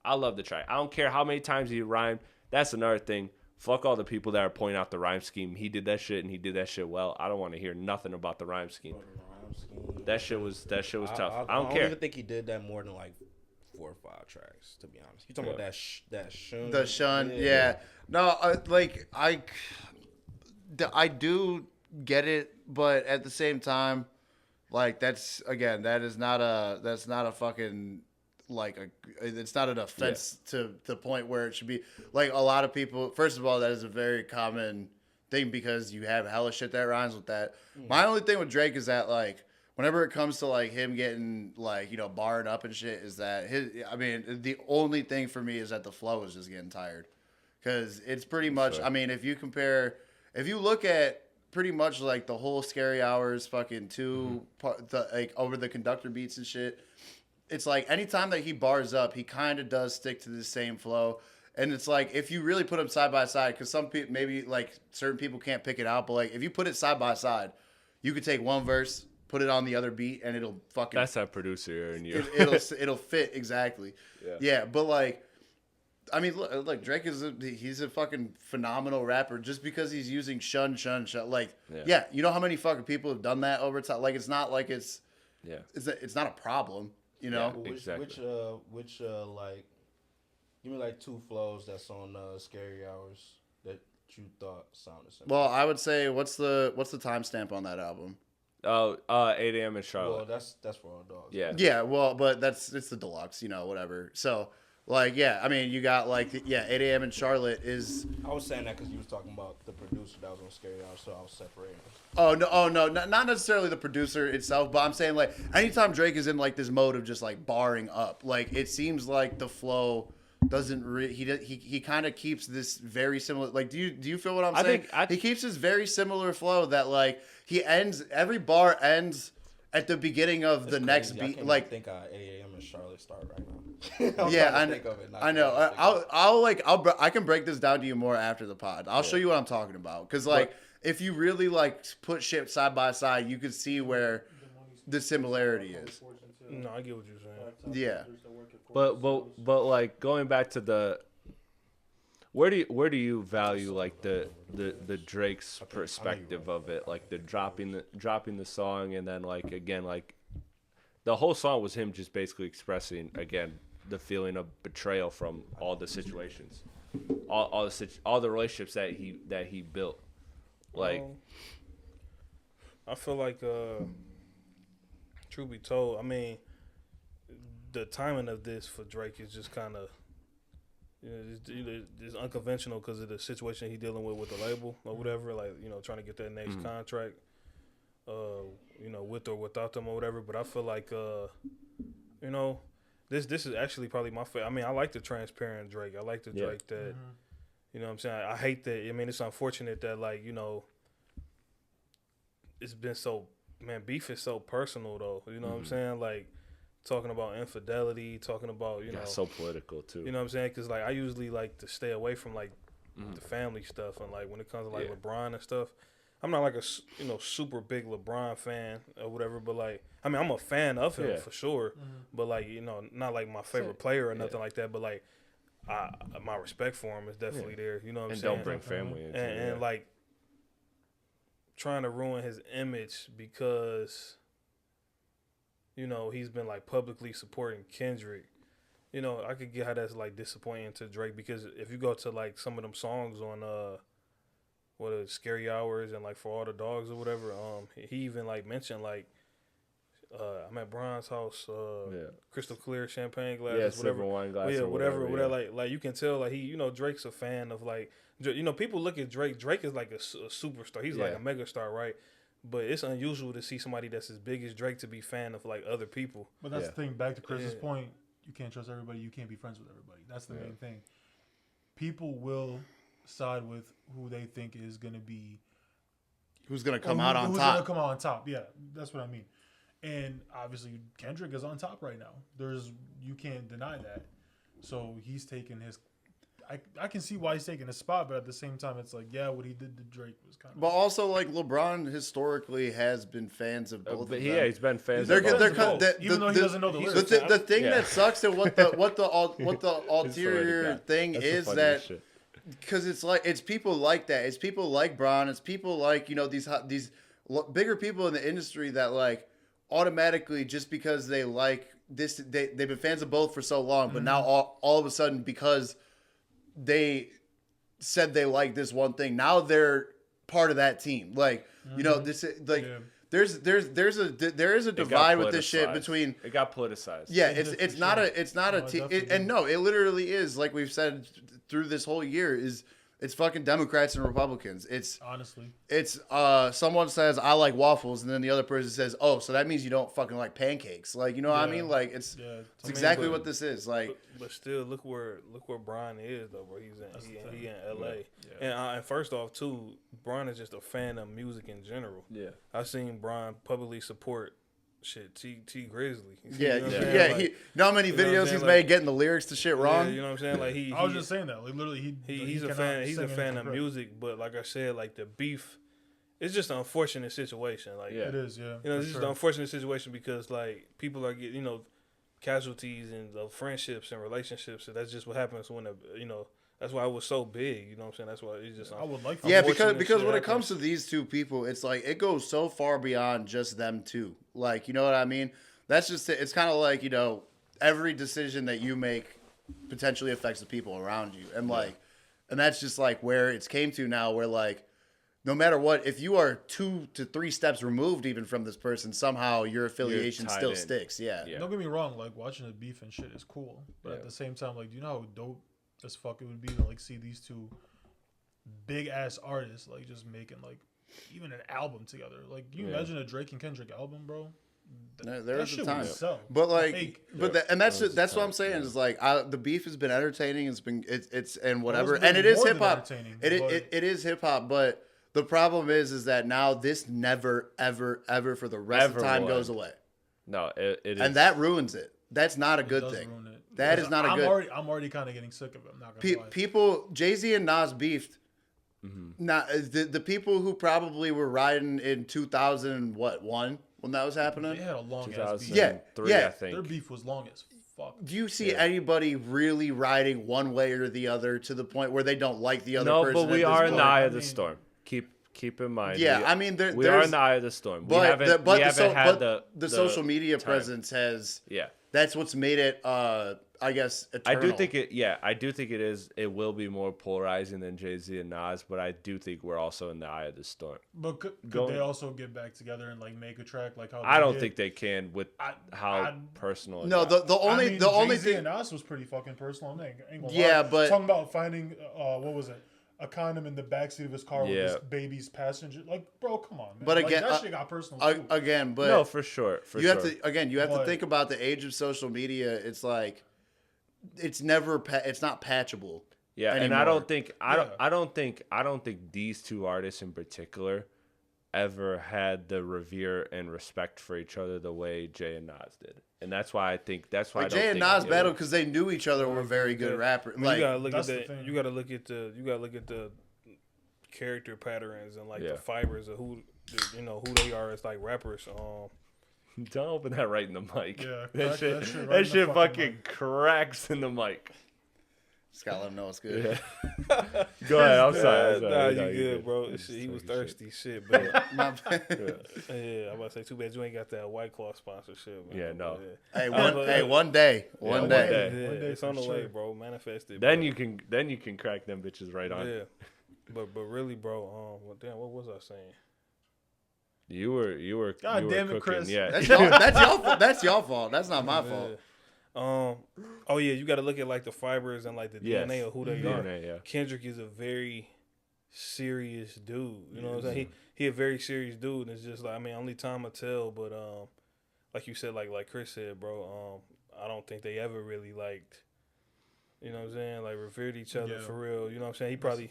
Speaker 1: I don't care how many times he rhymed. That's another thing. Fuck all the people that are pointing out the rhyme scheme. He did that shit, and he did that shit well. I don't want to hear nothing about the rhyme scheme. That shit was tough. I don't care.
Speaker 6: I don't even think he did that more than like 4 or 5 tracks, to be honest. You talking about that Shun?
Speaker 2: The Shun, yeah. No, like I do get it, but at the same time, like that is not a fucking like it's not an offense to the point where it should be like a lot of people. First of all, that is a very common thing because you have hella shit that rhymes with that. My only thing with Drake is that like whenever it comes to like him getting like, you know, barring up and shit, is that the only thing for me is that the flow is just getting tired. Because it's pretty much, I mean, if you look at pretty much like the whole Scary Hours fucking like over the conductor beats and shit, it's like anytime that he bars up, he kind of does stick to the same flow. And it's like, if you really put them side by side, because some people, maybe like certain people can't pick it out, but like if you put it side by side, you could take one verse, put it on the other beat, and it'll fucking.
Speaker 1: That's that producer in you.
Speaker 2: It'll fit exactly. Yeah, but like, I mean, look, Drake he's a fucking phenomenal rapper just because he's using shun. Like, you know how many fucking people have done that over time? Like, it's not like it's not a problem, you know?
Speaker 6: Yeah,
Speaker 1: exactly.
Speaker 6: Which like, give me like 2 flows that's on Scary Hours that you thought sounded similar.
Speaker 2: Well, I would say, what's the timestamp on that album?
Speaker 1: 8 a.m. in Charlotte.
Speaker 6: Well, that's for all dogs.
Speaker 2: Yeah, well, but it's the deluxe, you know, whatever. So, like, yeah, I mean, you got, like, 8 a.m. in Charlotte is...
Speaker 6: I was saying that because you was talking about the producer that was on Scary Hours, so I was separating.
Speaker 2: Oh, no, not necessarily the producer itself, but I'm saying, like, anytime Drake is in, like, this mode of just, like, barring up, like, it seems like the flow doesn't he kind of keeps this very similar, like, do you feel what I'm saying? He keeps this very similar flow that, like, every bar ends at the beginning of the next beat. Like,
Speaker 6: I think 8 a.m. in Charlotte start right now.
Speaker 2: I know. I can break this down to you more after the pod. I'll show you what I'm talking about. Because, like, if you really, like, put shit side by side, you could see where the similarity is.
Speaker 3: No, I get what you're saying.
Speaker 2: Yeah.
Speaker 1: But like, going back to where do you value like the Drake's perspective of it, like the dropping the song, and then like again, like the whole song was him just basically expressing again the feeling of betrayal from all the situations, all the relationships that he built. Like,
Speaker 3: I feel like truth be told, I mean, the timing of this for Drake is just kind of, it's unconventional because of the situation he's dealing with the label or whatever. Like, you know, trying to get that next contract, you know, with or without them or whatever. But I feel like, you know, this is actually probably my favorite. I mean, I like the transparent Drake. I like the Drake that, you know what I'm saying? I hate that. I mean, it's unfortunate that, like, you know, it's been so, man, beef is so personal though. You know what I'm saying? Like, talking about infidelity, talking about, you know.
Speaker 1: So political too.
Speaker 3: You know what I'm saying? Because, like, I usually like to stay away from, like, the family stuff. And, like, when it comes to, like, LeBron and stuff, I'm not, like, a, you know, super big LeBron fan or whatever. But, like, I mean, I'm a fan of him for sure. But, like, you know, not, like, my favorite player or nothing like that. But, like, my respect for him is definitely there. You know what I'm saying?
Speaker 1: And don't bring family into it.
Speaker 3: And, like, trying to ruin his image because, you know, he's been, like, publicly supporting Kendrick. You know, I could get how that's, like, disappointing to Drake because if you go to, like, some of them songs on Scary Hours and, like, For All the Dogs or whatever, he even, like, mentioned, like, I'm at Bron's house, crystal clear champagne glasses, whatever,
Speaker 1: silver wine glass,
Speaker 3: whatever. Like you can tell, like, he, you know, Drake's a fan of, like, you know, people look at Drake. Drake is like a superstar. He's like a megastar, right? But it's unusual to see somebody that's as big as Drake to be fan of, like, other people.
Speaker 5: But that's the thing. Back to Chris's point, you can't trust everybody. You can't be friends with everybody. That's the main thing. People will side with who they think is going to be,
Speaker 2: who's going to come out on top.
Speaker 5: Who's going to come out on top? Yeah, that's what I mean. And obviously Kendrick is on top right now. You can't deny that. So he's taking his. I can see why he's taking his spot, but at the same time, it's like, yeah, what he did to Drake was kind of.
Speaker 2: But also, like, LeBron historically has been fans of both of them.
Speaker 1: Yeah, he's been fans.
Speaker 5: Even though he doesn't know the lyrics.
Speaker 2: The thing that sucks and what the ulterior thing is that because it's people like that. It's people like Bron. It's people like these bigger people in the industry that like automatically just because they like this they've been fans of both for so long, but now all of a sudden because they said they like this one thing. Now they're part of that team. Like, this like there is a divide with this shit between
Speaker 1: it got politicized.
Speaker 2: Yeah, it's not a team. And no, it literally is, like we've said through this whole year, it's fucking Democrats and Republicans. It's
Speaker 5: honestly,
Speaker 2: it's someone says I like waffles, and then the other person says, oh, so that means you don't fucking like pancakes. Like, you know what I mean? Like it's exactly what this is. Like,
Speaker 3: but still, look where Brian is though, bro. He in L.A. And first off, too, Brian is just a fan of music in general. Yeah, I've seen Brian publicly support. Shit, T Grizzly.
Speaker 2: You know how many videos he's made getting the lyrics to shit wrong?
Speaker 3: Yeah, you know what I'm saying? Like
Speaker 5: I was just saying that. Like literally,
Speaker 3: he's a fan. He's a fan of music, but like I said, like the beef, it's just an unfortunate situation. Like
Speaker 5: it is. Yeah,
Speaker 3: it's just an unfortunate situation because like people are getting casualties and friendships and relationships. So that's just what happens when That's why it was so big, you know what I'm saying? That's why it's just.
Speaker 5: I would like.
Speaker 2: Because when it comes to these two people, it's like it goes so far beyond just them two. Like, you know what I mean? That's just it's kind of like every decision that you make potentially affects the people around you, and and that's just like where it's came to now, where like no matter what, if you are 2 to 3 steps removed even from this person, somehow your affiliation still sticks. Yeah.
Speaker 5: Don't get me wrong, like watching the beef and shit is cool, but at the same time, like, do you know how dope as fuck it would be to like see these two big ass artists like just making like even an album together? Like, can you imagine a Drake and Kendrick album, bro?
Speaker 2: There's a time, but like, that's what I'm saying is like the beef has been entertaining. It's and whatever, and it is hip hop. It is hip hop, but the problem is that now this never ever for the rest of the time goes away.
Speaker 1: No, it is,
Speaker 2: and that ruins it. That's not a good thing. That is not a good.
Speaker 5: I'm already kind of getting sick of it. I'm not gonna lie.
Speaker 2: People, Jay-Z and Nas beefed. Not the people who probably were riding in 2001 when that was happening.
Speaker 5: They had a long ass beef.
Speaker 2: Yeah,
Speaker 1: I think
Speaker 5: their beef was long as fuck.
Speaker 2: Do you see anybody really riding one way or the other to the point where they don't like the other person?
Speaker 1: No, but we are in the eye of the storm. Keep in mind.
Speaker 2: Yeah, I mean,
Speaker 1: we are in the eye of the storm.
Speaker 2: But
Speaker 1: the
Speaker 2: social media presence has. Yeah, that's what's made it. I guess eternal.
Speaker 1: I do think it is. It will be more polarizing than Jay-Z and Nas, but I do think we're also in the eye of the storm.
Speaker 5: But could they also get back together and like make a track like how?
Speaker 1: I don't think they can with how personal.
Speaker 2: No, the only
Speaker 5: Jay-Z
Speaker 2: thing.
Speaker 5: and Nas was pretty fucking personal. I ain't gonna
Speaker 2: lie.
Speaker 5: But talking about finding what was it? A condom in the backseat of his car with his baby's passenger. Like, bro, come on, man.
Speaker 2: But again,
Speaker 5: that shit got personal too.
Speaker 2: Again, but
Speaker 1: no, for sure.
Speaker 2: You have to think about the age of social media. It's like it's not patchable.
Speaker 1: Yeah,
Speaker 2: anymore.
Speaker 1: And I don't think these two artists in particular ever had the revere and respect for each other the way Jay and Nas did. And that's why I think
Speaker 2: Jay and Nas battled because they knew each other were very good rappers.
Speaker 3: I mean, like, you gotta look at that. You gotta look at the character patterns and like the fibers of who they are as like rappers.
Speaker 1: Don't open that right in the mic.
Speaker 5: Yeah,
Speaker 1: that shit fucking cracks in the mic.
Speaker 2: Just gotta let him know it's good.
Speaker 1: Yeah. Go ahead. I'm sorry.
Speaker 3: Nah, you good, bro. He was thirsty shit, but I'm about to say, too bad you ain't got that White Claw sponsorship, man.
Speaker 1: Yeah, no.
Speaker 2: One day.
Speaker 3: It's on the way, bro. Manifest it.
Speaker 1: Then you can crack them bitches right on.
Speaker 3: Yeah, but really, bro. What was I saying?
Speaker 1: You were.
Speaker 5: God damn it, Chris.
Speaker 1: Yeah,
Speaker 2: that's y'all fault. That's not my fault.
Speaker 3: You got to look at like the fibers and like the DNA of who they are.
Speaker 1: Yeah.
Speaker 3: Kendrick is a very serious dude. You know what I'm saying? He a very serious dude. And it's just like, I mean, only time will tell. But like you said, like Chris said, bro. I don't think they ever really liked. You know what I'm saying? Like revered each other for real. You know what I'm saying? He probably.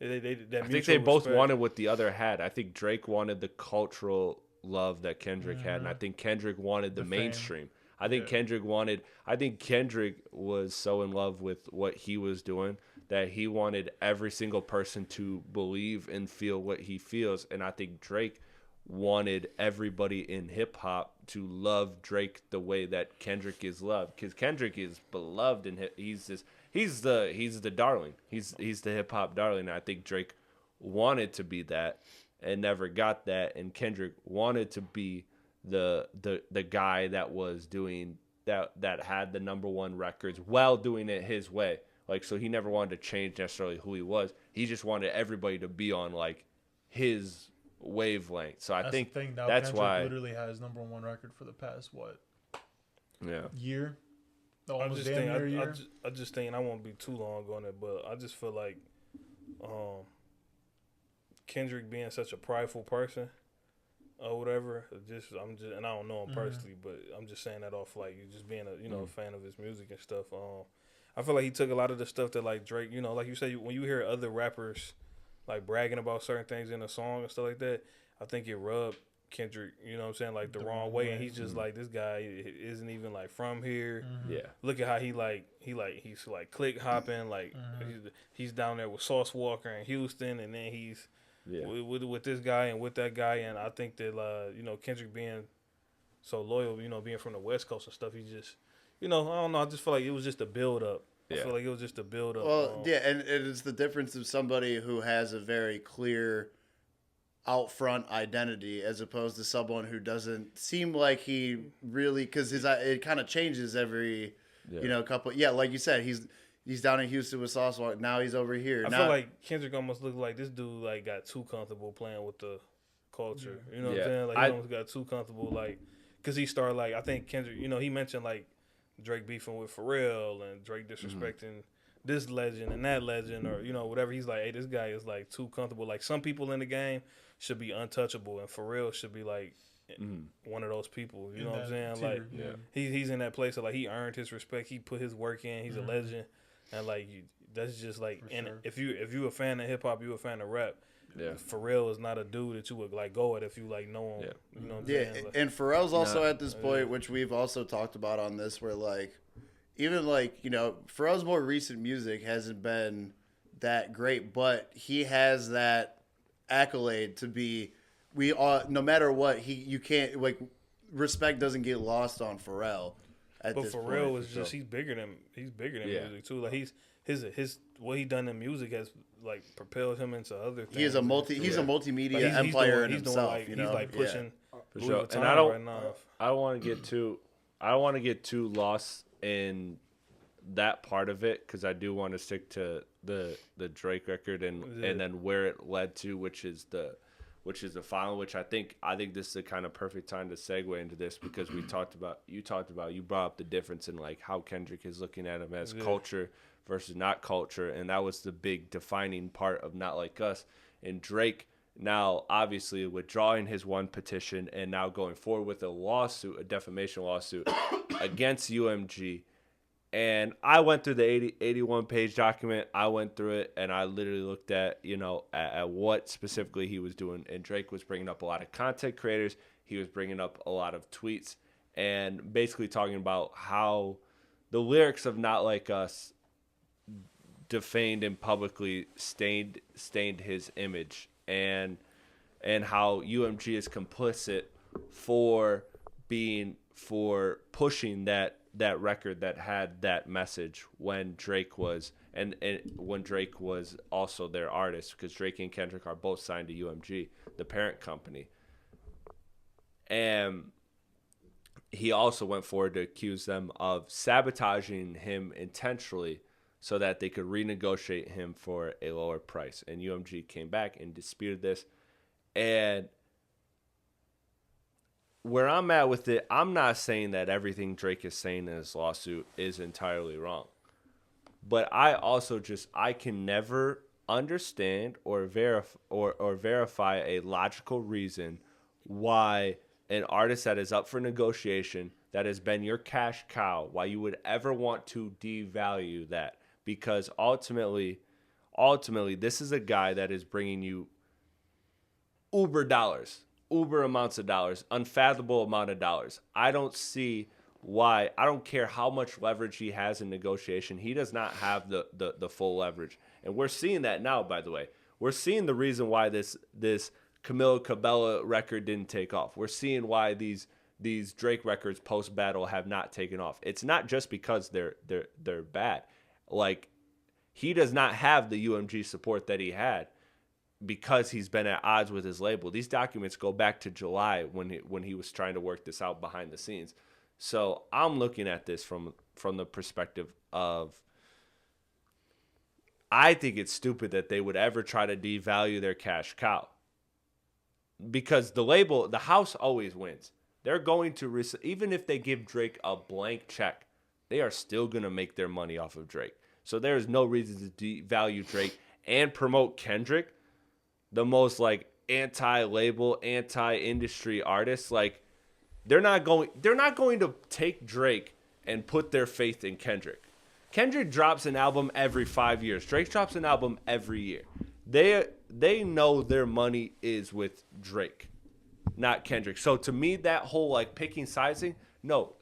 Speaker 1: I think they both wanted what the other had. I think Drake wanted the cultural love that Kendrick had, and I think Kendrick wanted the
Speaker 5: fame.
Speaker 1: mainstream. I think Kendrick was so in love with what he was doing that he wanted every single person to believe and feel what he feels. And I think Drake wanted everybody in hip hop to love Drake the way that Kendrick is loved, because Kendrick is beloved and he's the darling. He's the hip hop darling. And I think Drake wanted to be that and never got that. And Kendrick wanted to be the guy that was doing that had the #1 records while doing it his way. Like, so he never wanted to change necessarily who he was. He just wanted everybody to be on like his wavelength. So I think that's
Speaker 5: Kendrick
Speaker 1: why
Speaker 5: literally has #1 record for the past year.
Speaker 3: I just think I won't be too long on it, but I just feel like Kendrick being such a prideful person or whatever. And I don't know him personally, but I'm just saying that off like you just being a fan of his music and stuff. I feel like he took a lot of the stuff that like Drake, like you say, when you hear other rappers like bragging about certain things in a song and stuff like that, I think it rubbed Kendrick, like the wrong way, and he's just like, this guy isn't even like from here.
Speaker 1: Yeah.
Speaker 3: Look at how he's like click hopping, like he's down there with Sauce Walker in Houston, and then he's with this guy and with that guy, and I think that Kendrick being so loyal, being from the West Coast and stuff, he just, I don't know, I just feel like it was just a build up. I feel like it was just a build up.
Speaker 2: Well, and it is the difference of somebody who has a very clear out front identity as opposed to someone who doesn't seem like he really, because it kind of changes every couple. Yeah, like you said, he's down in Houston with Sauce Walker. Now he's over here.
Speaker 3: I feel like Kendrick almost looked like this dude like got too comfortable playing with the culture. You know what I'm saying? Like he almost got too comfortable, like because he started like, I think Kendrick, he mentioned like Drake beefing with Pharrell and Drake disrespecting this legend and that legend, or whatever. He's like, hey, this guy is like too comfortable. Like some people in the game should be untouchable, and Pharrell should be like one of those people. You know what I'm saying? Like he's in that place of like he earned his respect. He put his work in. He's a legend, and like that's just like. And sure. if you a fan of hip hop, you a fan of rap. Yeah. Pharrell is not a dude that you would like go at if you like know him. Yeah. You know what I'm saying? Like,
Speaker 2: and Pharrell's also at this point, which we've also talked about on this, where like even like Pharrell's more recent music hasn't been that great, but he has that accolade to be. We are, no matter what, you can't like respect doesn't get lost on Pharrell.
Speaker 3: But Pharrell is just he's bigger than music too. Like his what he done in music has like propelled him into other things.
Speaker 2: He's a multimedia empire in himself.
Speaker 3: Like, he's like pushing Louis Vuitton
Speaker 1: and I don't
Speaker 3: right now.
Speaker 1: I don't want to get too lost in that part of it, because I do want to stick to the Drake record and then where it led to, which is the final, which I think this is the kind of perfect time to segue into this, because you brought up the difference in like how Kendrick is looking at him as culture versus not culture, and that was the big defining part of Not Like Us. And Drake now obviously withdrawing his one petition and now going forward with a defamation lawsuit against UMG. And I went through the 81 page document. I went through it, and I literally looked at at what specifically he was doing. And Drake was bringing up a lot of content creators. He was bringing up a lot of tweets, and basically talking about how the lyrics of Not Like Us defamed and publicly stained his image, and how UMG is complicit for pushing that record that had that message when Drake was and when Drake was also their artist, because Drake and Kendrick are both signed to UMG, the parent company. And he also went forward to accuse them of sabotaging him intentionally so that they could renegotiate him for a lower price. And UMG came back and disputed this. And where I'm at with it, I'm not saying that everything Drake is saying in his lawsuit is entirely wrong. But I can never understand or verify a logical reason why an artist that is up for negotiation, that has been your cash cow, why you would ever want to devalue that. Because ultimately, this is a guy that is bringing you uber dollars uber amounts of dollars, unfathomable amount of dollars. I don't see why. I don't care how much leverage he has in negotiation. He does not have the full leverage. And we're seeing that now, by the way. We're seeing the reason why this Camila Cabella record didn't take off. We're seeing why these Drake records post battle have not taken off. It's not just because they're bad. Like, he does not have the UMG support that he had because he's been at odds with his label. These documents go back to July when he was trying to work this out behind the scenes. So I'm looking at this from the perspective of, I think it's stupid that they would ever try to devalue their cash cow. Because the house always wins. They're going to, even if they give Drake a blank check, they are still going to make their money off of Drake. So there is no reason to devalue Drake and promote Kendrick, the most like anti-label, anti-industry artist. Like, they're not going to take Drake and put their faith in Kendrick. Kendrick drops an album every 5 years. Drake drops an album every year. They know their money is with Drake, not Kendrick. So to me, that whole like picking sizing, no,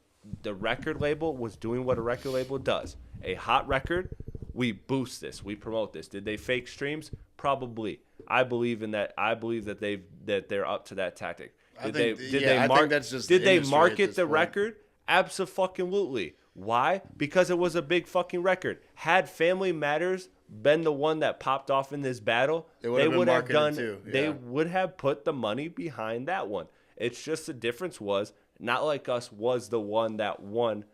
Speaker 1: the record label was doing what a record label does. A hot record, we boost this, we promote this. Did they fake streams? Probably. I believe in that. I believe that they're up to that tactic. Did they market the record? Abso-fucking-lutely. Why? Because it was a big fucking record. Had Family Matters been the one that popped off in this battle, they would have done. Too. Yeah. They would have put the money behind that one. It's just the difference was Not Like Us was the one that won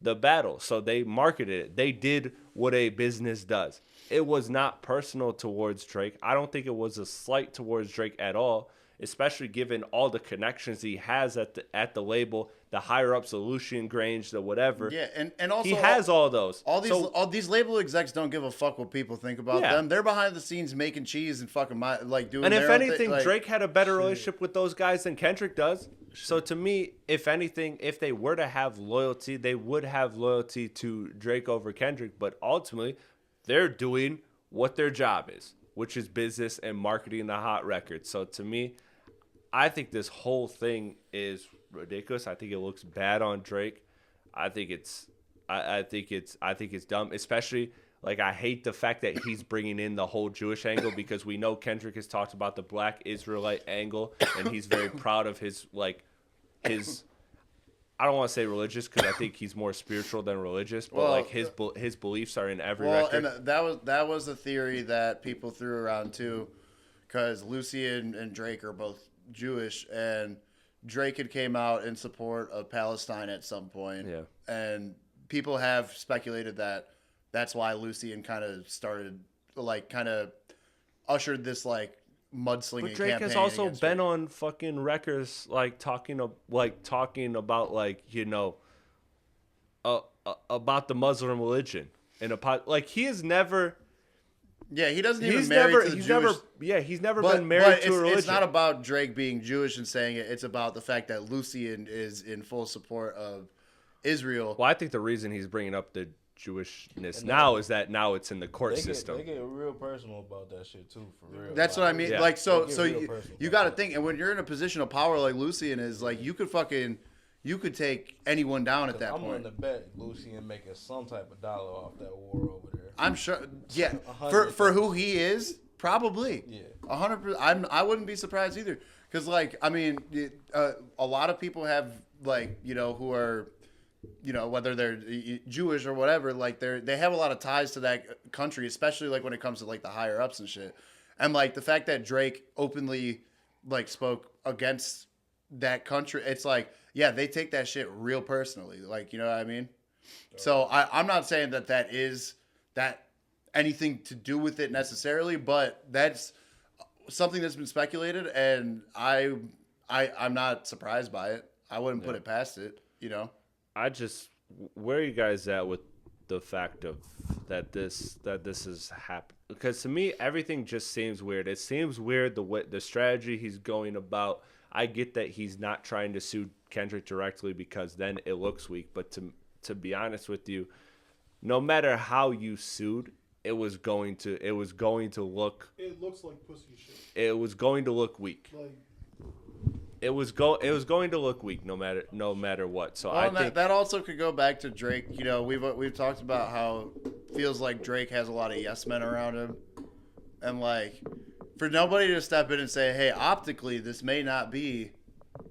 Speaker 1: the battle, so they marketed it. They did what a business does. It was not personal towards Drake. I don't think it was a slight towards Drake at all, especially given all the connections he has at the label, the higher ups, the Lucian Grange, the whatever.
Speaker 2: Yeah, and also
Speaker 1: he has all those.
Speaker 2: All these label execs don't give a fuck what people think about them. They're behind the scenes making cheese and fucking doing.
Speaker 1: And if anything,
Speaker 2: thing,
Speaker 1: Drake had a better relationship with those guys than Kendrick does. So to me, if anything, if they were to have loyalty, they would have loyalty to Drake over Kendrick. But ultimately, they're doing what their job is, which is business and marketing the hot record. So to me, I think this whole thing is ridiculous. I think it looks bad on Drake. I think it's dumb, especially like I hate the fact that he's bringing in the whole Jewish angle because we know Kendrick has talked about the Black Israelite angle and he's very proud of his I don't want to say religious because I think he's more spiritual than religious, but his beliefs are in every record.
Speaker 2: And that was a theory that people threw around too, because Lucy and Drake are both Jewish, and Drake had came out in support of Palestine at some point. Yeah. And people have speculated that that's why Lucian kind of started, kind of ushered this mudslinging campaign.
Speaker 1: But Drake has also been on fucking records talking about about the Muslim religion and he has never.
Speaker 2: Yeah, he doesn't even marry to the Jewish.
Speaker 1: He's never been married to a religion.
Speaker 2: It's not about Drake being Jewish and saying it. It's about the fact that Lucian is in full support of Israel.
Speaker 1: Well, I think the reason he's bringing up the Jewishness now is that now it's in the court system.
Speaker 6: They get real personal about that shit too, for real.
Speaker 2: That's what I mean. Yeah. So you got to think, and when you're in a position of power like Lucian is, you could take anyone down at that point.
Speaker 6: I'm willing to bet Lucian making some type of dollar off that war over there.
Speaker 2: I'm sure. Yeah, for who he is, probably. Yeah, 100%. I wouldn't be surprised either, because a lot of people have who are, whether they're Jewish or whatever, they have a lot of ties to that country, especially when it comes to the higher ups and shit. And the fact that Drake openly spoke against that country, it's they take that shit real personally. You know what I mean? So I'm not saying that is that anything to do with it necessarily, but that's something that's been speculated, and I'm not surprised by it. I wouldn't put it past it,
Speaker 1: where are you guys at with the fact of that this is happening? Because to me, everything just seems weird. It seems weird the strategy he's going about. I get that he's not trying to sue Kendrick directly because then it looks weak. But to be honest with you, no matter how you sued, it was going to look.
Speaker 5: It looks like pussy shit.
Speaker 1: It was going to look weak. it was going to look weak no matter what. So I think
Speaker 2: that also could go back to Drake. You know, we've talked about how it feels like Drake has a lot of yes men around him, and like for nobody to step in and say, hey, optically this may not be,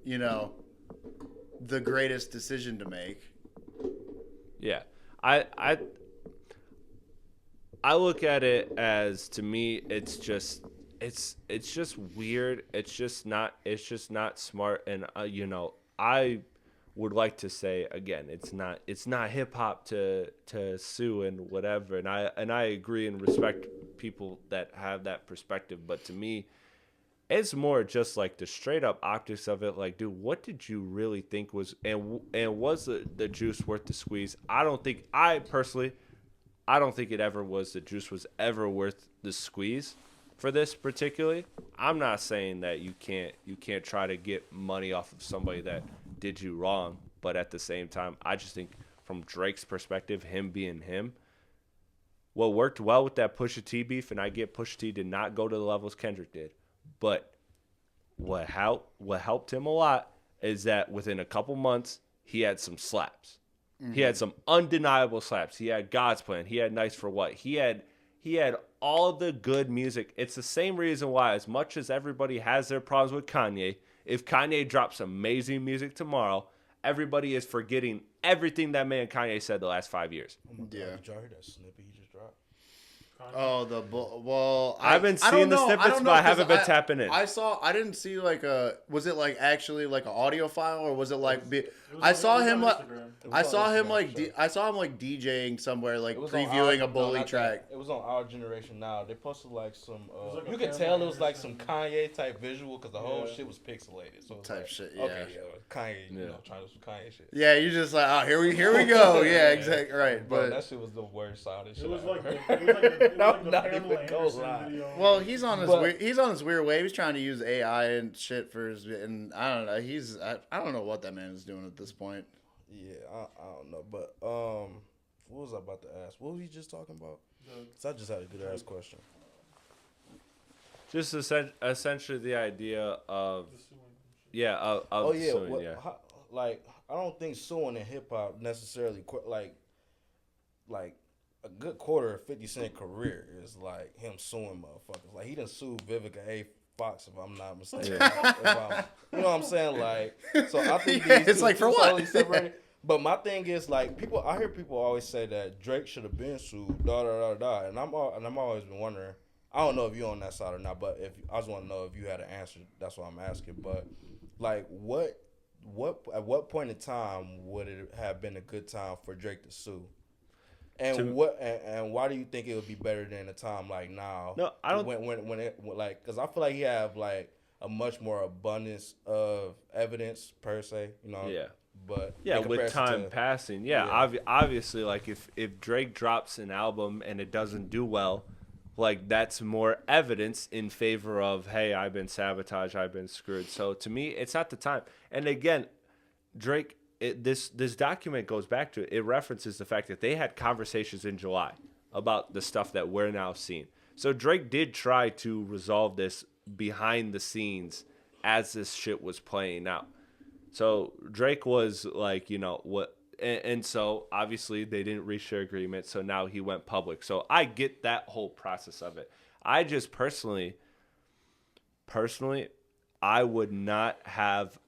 Speaker 2: you know, the greatest decision to make.
Speaker 1: Yeah, I look at it as, to me, it's just weird. It's just not smart. And you know, I would like to say again, it's not hip hop to sue and whatever. And I agree and respect people that have that perspective. But to me, it's more just like the straight up optics of it. Like, dude, what did you really think was and was the juice worth the squeeze? I don't think it ever was. The juice was ever worth the squeeze for this particularly. I'm not saying that you can't try to get money off of somebody that did you wrong, but at the same time, I just think from Drake's perspective, him being him, what worked well with that Pusha T beef, and I get Pusha T did not go to the levels Kendrick did, but what helped him a lot is that within a couple months he had some slaps. Mm-hmm. He had some undeniable slaps. He had God's Plan. He had Nice for What. He had all of the good music. It's the same reason why, as much as everybody has their problems with Kanye, if Kanye drops amazing music tomorrow, everybody is forgetting everything that man Kanye said the last 5 years.
Speaker 6: Oh my God, did y'all hear that snippet he just dropped?
Speaker 2: Oh,
Speaker 1: I've been seeing the snippets, but I haven't been tapping in.
Speaker 2: I didn't see like was it like actually like an audio file, or was it like? I saw him like DJing somewhere, like previewing a Bully track.
Speaker 6: It was on Our Generation Now. They posted like some. You could tell it was like some Kanye type visual because the whole shit was pixelated. So type
Speaker 2: like, shit. Yeah. Okay,
Speaker 6: yeah, Kanye. You know, trying to do some Kanye shit.
Speaker 2: Yeah, you just like, oh, here we go. Yeah, exactly right.
Speaker 6: Bro,
Speaker 2: but
Speaker 6: that shit was the worst sound. It
Speaker 5: was
Speaker 6: like
Speaker 5: the
Speaker 6: not even go lie.
Speaker 2: Well, he's on his weird wave. He's trying to use AI and shit for his, and I don't know. I don't know what that man is doing at this point.
Speaker 6: Yeah, I don't know, but what was I about to ask? What were we just talking about? Cause I just had a good ass question.
Speaker 1: Just essentially the idea of suing,
Speaker 6: like I don't think suing in hip hop necessarily like a good quarter of 50 Cent career is like him suing motherfuckers. Like he done sued Vivica A. Fox, if I'm not mistaken. Yeah. You know what I'm saying? Like, so I think
Speaker 2: it's like for what?
Speaker 6: But my thing is like I hear people always say that Drake should have been sued, and I'm always been wondering. I don't know if you're on that side or not, but I just want to know if you had an answer. That's what I'm asking. But like, what at what point in time would it have been a good time for Drake to sue? And why do you think it would be better than a time like now?
Speaker 1: No, I don't.
Speaker 6: When it like, because I feel like he have like a much more abundance of evidence per se, you know.
Speaker 1: Yeah.
Speaker 6: But
Speaker 1: yeah, with time passing, obviously, like if Drake drops an album and it doesn't do well, like that's more evidence in favor of, hey, I've been sabotaged, I've been screwed. So to me, it's not the time. And again, Drake. This document goes back to it references the fact that they had conversations in July about the stuff that we're now seeing. So Drake did try to resolve this behind the scenes as this shit was playing out. So Drake was like, you know, what, and so obviously they didn't reach their agreement. So now he went public. So I get that whole process of it. I just personally, I would not have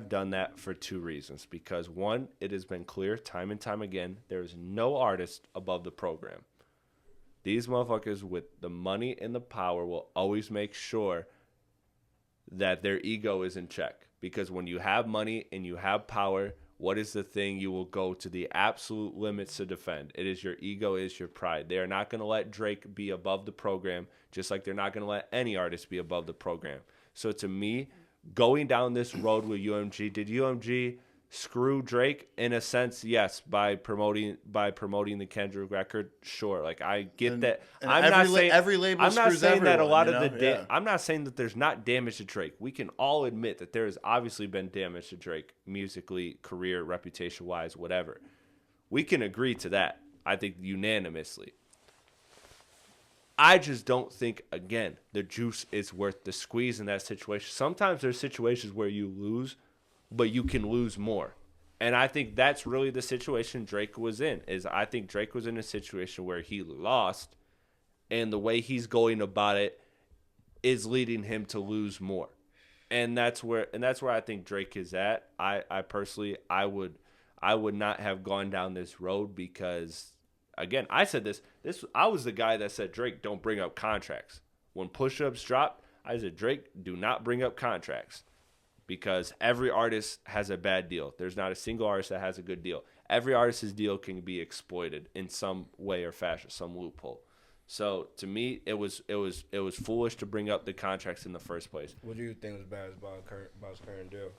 Speaker 1: done that for two reasons. Because one, it has been clear time and time again, there is no artist above the program. These motherfuckers with the money and the power will always make sure that their ego is in check. Because when you have money and you have power, what is the thing you will go to the absolute limits to defend? It is your ego, it is your pride. They are not going to let Drake be above the program, just like they're not going to let any artist be above the program. So to me, going down this road with UMG, did UMG screw Drake? In a sense, yes, by promoting the Kendrick record, sure. Like I get that. I'm not saying
Speaker 2: every label.
Speaker 1: I'm not
Speaker 2: screws
Speaker 1: saying that a
Speaker 2: everyone,
Speaker 1: lot
Speaker 2: you
Speaker 1: of
Speaker 2: know?
Speaker 1: the. I'm not saying that there's not damage to Drake. We can all admit that there has obviously been damage to Drake musically, career, reputation wise, whatever. We can agree to that. I think unanimously. I just don't think, again, the juice is worth the squeeze in that situation. Sometimes there's situations where you lose, but you can lose more. And I think that's really the situation Drake was in. I think Drake was in a situation where he lost, and the way he's going about it is leading him to lose more. And that's where I think Drake is at. I personally would not have gone down this road because, again, I said this I was the guy that said, Drake, don't bring up contracts. When push-ups dropped, I said, Drake, do not bring up contracts because every artist has a bad deal. There's not a single artist that has a good deal. Every artist's deal can be exploited in some way or fashion, some loophole. So to me, it was foolish to bring up the contracts in the first place.
Speaker 6: What do you think was bad about his current deal?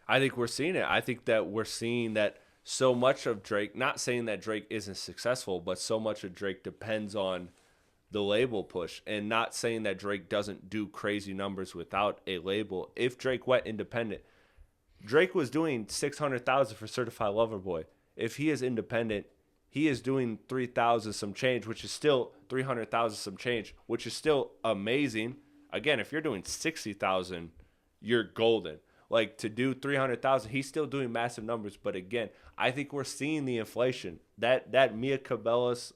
Speaker 1: I think we're seeing it. I think that we're seeing that so much of Drake, not saying that Drake isn't successful, but so much of Drake depends on the label push, and not saying that Drake doesn't do crazy numbers without a label. If Drake went independent, Drake was doing $600,000 for Certified Lover Boy. If he is independent, he is doing 3,000 some change, which is still 300,000 some change, which is still amazing. Again, if you're doing 60,000, you're golden. Like, to do 300,000, he's still doing massive numbers. But again, I think we're seeing the inflation. That Mia Cabela's,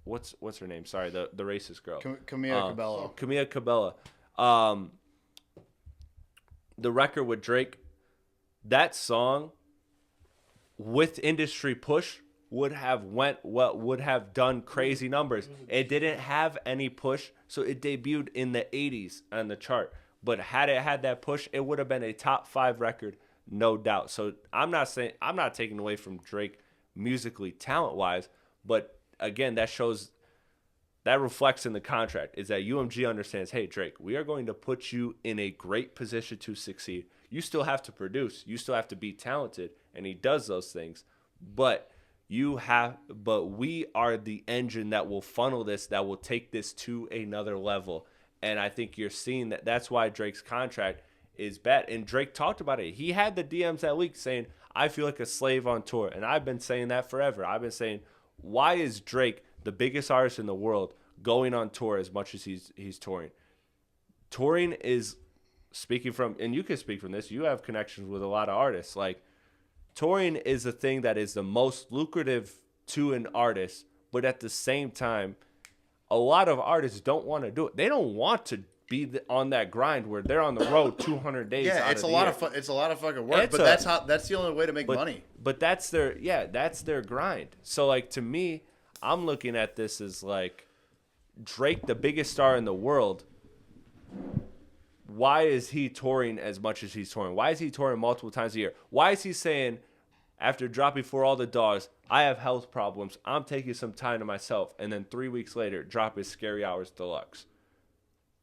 Speaker 1: what's her name? Sorry, the racist girl.
Speaker 2: Camila Cabello.
Speaker 1: Camila Cabello. The record with Drake, that song with industry push would have done crazy numbers. It didn't have any push, so it debuted in the 80s on the chart. But had it had that push, it would have been a top 5 record, no doubt. So I'm not taking away from Drake musically, talent-wise, but again, that reflects in the contract is that UMG understands, hey, Drake, we are going to put you in a great position to succeed. You still have to produce. You still have to be talented, and he does those things. But we are the engine that will funnel this, that will take this to another level. And I think you're seeing that. That's why Drake's contract is bad. And Drake talked about it. He had the DMs that leaked saying, I feel like a slave on tour. And I've been saying that forever. I've been saying, why is Drake, the biggest artist in the world, going on tour as much as he's touring? Touring is, speaking from, and you can speak from this, you have connections with a lot of artists. Like, touring is the thing that is the most lucrative to an artist, but at the same time, a lot of artists don't want to do it. They don't want to be on that grind where they're on the road 200 days.
Speaker 2: Yeah, it's a lot of fun. It's a lot of fucking work, but that's the only way to make money.
Speaker 1: But that's their grind. So like, to me, I'm looking at this as like, Drake, the biggest star in the world, why is he touring as much as he's touring? Why is he touring multiple times a year? Why is he saying, after dropping For All the Dogs, I have health problems, I'm taking some time to myself, and then 3 weeks later, drop his Scary Hours Deluxe?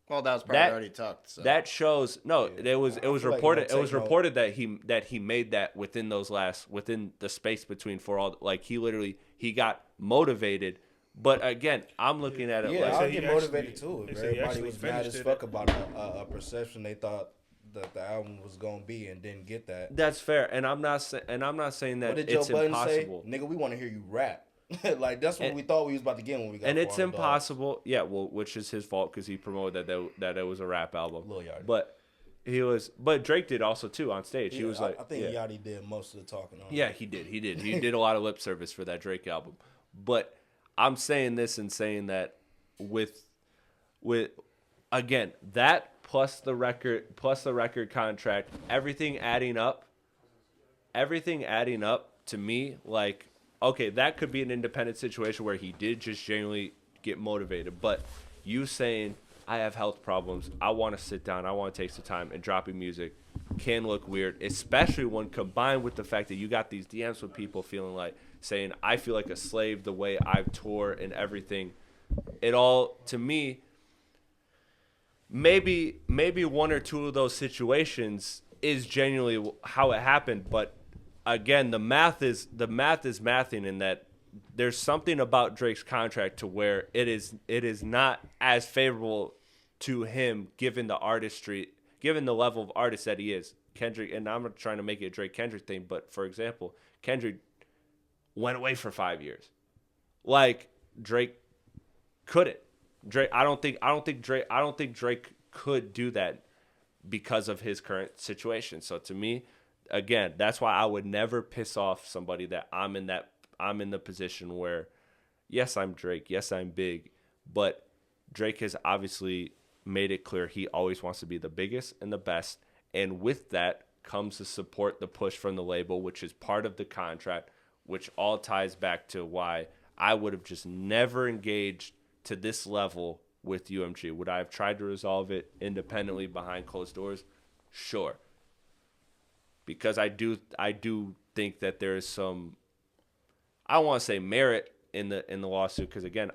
Speaker 2: Well, that was probably already tucked. So.
Speaker 1: That shows it was reported. It was reported that he made that within the space between For All. Like, he got motivated. But again, I'm looking at it
Speaker 6: like,
Speaker 1: like,
Speaker 6: I get motivated too. Everybody was mad as fuck about a perception they thought that the album was gonna be and didn't get that.
Speaker 1: That's fair, and I'm not saying that
Speaker 6: what did
Speaker 1: it's
Speaker 6: Joe Budden
Speaker 1: impossible.
Speaker 6: Say? Nigga, we want to hear you rap. Like, that's what we thought we was about to get when we got.
Speaker 1: And it's impossible. Yeah, well, which is his fault because he promoted that it was a rap album.
Speaker 6: Lil Yachty.
Speaker 1: But Drake did also too on stage.
Speaker 6: Yeah,
Speaker 1: he was like,
Speaker 6: I think Yachty did most of the talking.
Speaker 1: Yeah, he did. He did a lot of lip service for that Drake album. But I'm saying this and saying that with again, that plus the record contract, everything adding up to me, like, okay, that could be an independent situation where he did just genuinely get motivated. But you saying, I have health problems, I want to sit down, I want to take some time, and dropping music can look weird, especially when combined with the fact that you got these DMs with people feeling like, saying, I feel like a slave the way I've tour and everything. It all, to me, maybe one or two of those situations is genuinely how it happened. But again, the math is mathing in that there's something about Drake's contract to where it is not as favorable to him given the artistry, given the level of artist that he is. Kendrick, and I'm not trying to make it a Drake Kendrick thing, but for example, Kendrick went away for 5 years. Like, Drake couldn't. Drake. I don't think Drake could do that because of his current situation. So to me, again, that's why I would never piss off somebody that I'm in the position where, yes, I'm Drake, yes, I'm big, but Drake has obviously made it clear he always wants to be the biggest and the best, and with that comes the support, the push from the label, which is part of the contract, which all ties back to why I would have just never engaged to this level with UMG. Would I have tried to resolve it independently behind closed doors? Sure. Because I do think that there is some, I don't want to say merit in the lawsuit, because again,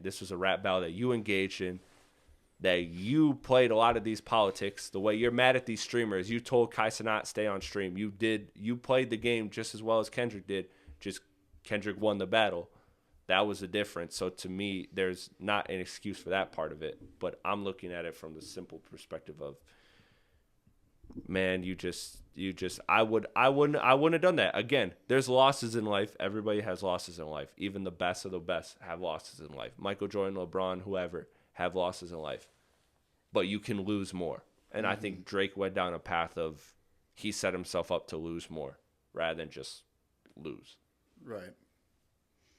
Speaker 1: this was a rap battle that you engaged in, that you played a lot of these politics. The way you're mad at these streamers, you told Kai Cenat stay on stream. You played the game just as well as Kendrick did. Just Kendrick won the battle. That was the difference. So to me, there's not an excuse for that part of it. But I'm looking at it from the simple perspective of, man, I wouldn't have done that. Again, there's losses in life. Everybody has losses in life. Even the best of the best have losses in life. Michael Jordan, LeBron, whoever have losses in life. But you can lose more. And I think Drake went down a path of, he set himself up to lose more rather than just lose.
Speaker 2: Right.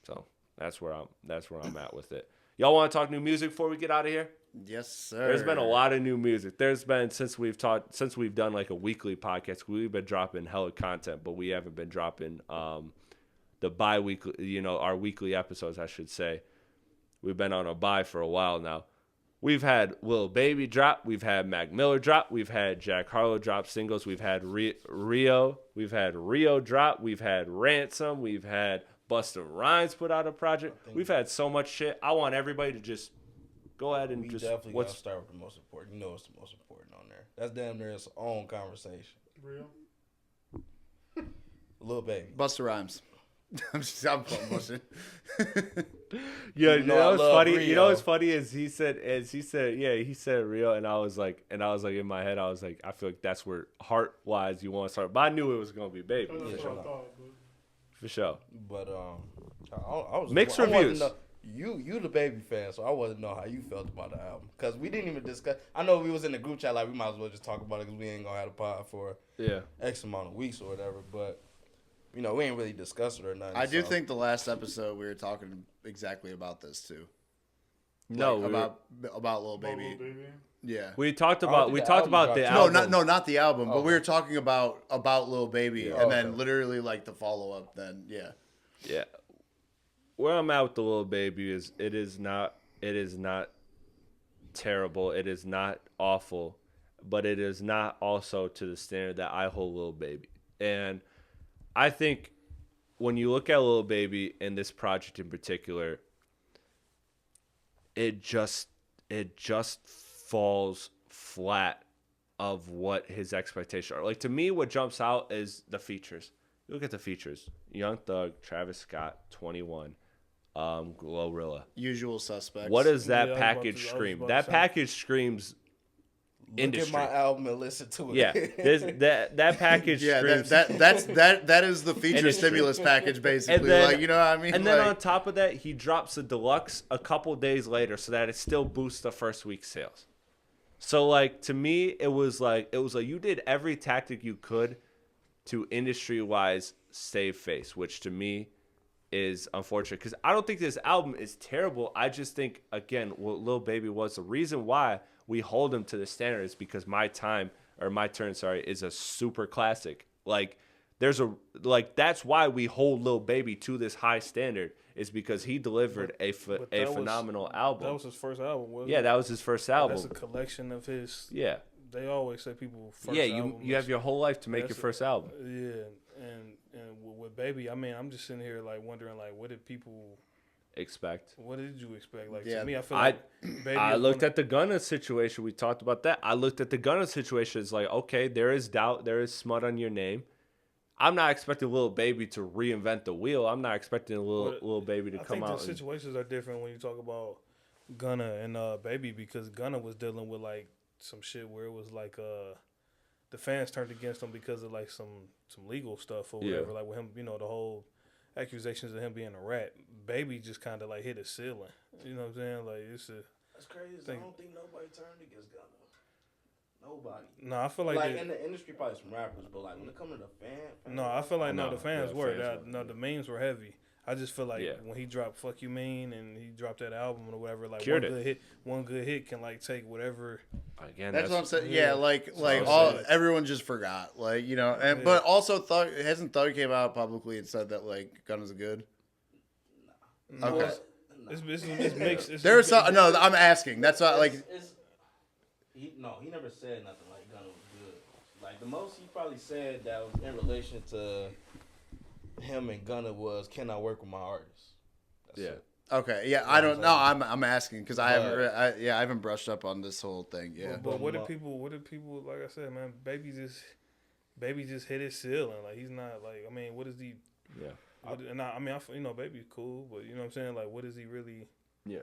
Speaker 2: So
Speaker 1: that's where I'm at with it. Y'all want to talk new music before we get out of here?
Speaker 2: Yes, sir.
Speaker 1: There's been a lot of new music. There's been, since we've done like a weekly podcast, we've been dropping hella content, but we haven't been dropping the bi-weekly, our weekly episodes, I should say. We've been on a bye for a while now. We've had Lil Baby drop. We've had Mac Miller drop. We've had Jack Harlow drop singles. We've had Rio. We've had Rio drop. We've had Ransom. We've had Busta Rhymes put out a project. We've had so much shit. I want everybody to just go ahead and
Speaker 6: we
Speaker 1: just.
Speaker 6: Definitely gotta start with the most important. You know what's the most important on there? That's damn near its own conversation.
Speaker 5: Real.
Speaker 6: Lil Baby.
Speaker 2: Busta Rhymes. I'm pushing.
Speaker 1: Yeah,
Speaker 6: You know
Speaker 1: what's funny?
Speaker 6: Rio.
Speaker 1: You know what's funny is he said Rio, and I was like in my head, I was like, I feel like that's where heart wise you want to start. But I knew it was gonna be Baby.
Speaker 5: That's what I thought,
Speaker 1: For sure.
Speaker 6: But I was
Speaker 1: mixed
Speaker 6: I
Speaker 1: reviews.
Speaker 6: You the Baby fan, so I wasn't know how you felt about the album, because we didn't even discuss. I know we was in the group chat like we might as well just talk about it because we ain't gonna have a pod for X amount of weeks or whatever. But we ain't really discussed it or nothing.
Speaker 2: I do think the last episode we were talking exactly about this too.
Speaker 1: No,
Speaker 2: like, about Lil Baby.
Speaker 5: Lil Baby.
Speaker 2: Yeah.
Speaker 1: we talked about the
Speaker 6: dropped.
Speaker 1: album.
Speaker 2: No, not the album, but
Speaker 6: Okay.
Speaker 2: we were talking about Lil Baby,
Speaker 6: Yeah.
Speaker 2: and then
Speaker 6: Okay.
Speaker 2: literally like the follow up. Then
Speaker 1: Yeah. Where I'm at with the Lil Baby is it is not terrible. It is not awful, but it is not also to the standard that I hold Lil Baby. And I think when you look at Lil Baby and this project in particular, it just falls flat of what his expectations are. Like, to me, what jumps out is the features. You look at the features: Young Thug, Travis Scott, 21, Glorilla.
Speaker 2: Usual Suspects.
Speaker 1: What does
Speaker 3: Yeah, I
Speaker 1: that
Speaker 3: was
Speaker 1: package
Speaker 3: about to
Speaker 1: scream?
Speaker 3: say.
Speaker 1: That package screams
Speaker 6: Look
Speaker 1: industry.
Speaker 6: at my album and listen to it.
Speaker 1: Yeah, that package
Speaker 2: Yeah,
Speaker 1: screams.
Speaker 2: that is the feature
Speaker 1: Industry.
Speaker 2: stimulus package basically.
Speaker 1: And then-
Speaker 2: like, you know what I mean?
Speaker 1: And then
Speaker 2: like,
Speaker 1: on top of that, he drops a deluxe a couple days later, so that it still boosts the first week's sales. So, like, to me, it was like you did every tactic you could to industry-wise save face, which to me is unfortunate, because I don't think this album is terrible. I just think, again, what Lil Baby was, the reason why we hold him to the standard is because My Turn, is a super classic. Like, that's why we hold Lil Baby to this high standard, is because he delivered a phenomenal album.
Speaker 3: That was his first album, wasn't
Speaker 1: Yeah,
Speaker 3: it?
Speaker 1: that was his first album.
Speaker 3: That's a collection of his.
Speaker 1: Yeah.
Speaker 3: They always say people first
Speaker 1: Yeah,
Speaker 3: album
Speaker 1: you have
Speaker 3: is-
Speaker 1: your whole life to make your
Speaker 3: that's
Speaker 1: first album.
Speaker 3: Yeah, and with Baby, I mean, I'm just sitting here like wondering, like, what did people?
Speaker 1: Expect.
Speaker 3: What did you expect? Like,
Speaker 2: Yeah,
Speaker 3: to me, I feel
Speaker 1: I
Speaker 3: like Baby.
Speaker 1: I
Speaker 3: is
Speaker 1: looked
Speaker 3: one
Speaker 1: at the Gunna situation. We talked about that. I looked at the Gunna situation. It's like, okay, there is doubt. There is smut on your name. I'm not expecting Lil Baby to reinvent the wheel. I'm not expecting Lil Baby to
Speaker 3: I
Speaker 1: come
Speaker 3: think
Speaker 1: out.
Speaker 3: the situations are different when you talk about Gunna and Baby, because Gunna was dealing with like some shit where it was like the fans turned against him because of like some legal stuff or whatever.
Speaker 1: Yeah.
Speaker 3: Like with him, the whole accusations of him being a rat. Baby just kind of like hit a ceiling, You know what I'm saying? Like it's a.
Speaker 6: That's crazy. I don't think nobody turned against Gunna. Nobody.
Speaker 3: No, I feel
Speaker 6: like in the industry, probably some rappers, but like when it comes to the fans.
Speaker 3: No, I feel like the fans
Speaker 1: yeah,
Speaker 3: were.
Speaker 1: fans
Speaker 3: No, the memes were heavy. I just feel like when he dropped "Fuck You Mean" and he dropped that album or whatever, like one good hit can like take whatever.
Speaker 1: Again,
Speaker 2: that's what I'm saying. Yeah, like everyone just forgot, like but also hasn't Thug came out publicly and said that like Gunna's good.
Speaker 3: No. Okay, it's mixed.
Speaker 2: There's some. No, I'm asking. That's not like.
Speaker 6: He never said nothing like Gunna was good. Like the most he probably said that was in relation to him and Gunna was, "Can I work with my artists?" That's it.
Speaker 2: Okay. Yeah. I don't know. I'm asking because I haven't brushed up on this whole thing. Yeah.
Speaker 3: But what did people? Like I said, man, Baby just hit his ceiling. Like he's not like. I mean, what is he?
Speaker 1: Yeah.
Speaker 3: Baby's cool, but you know what I'm saying. Like, what is he really?
Speaker 1: Yeah.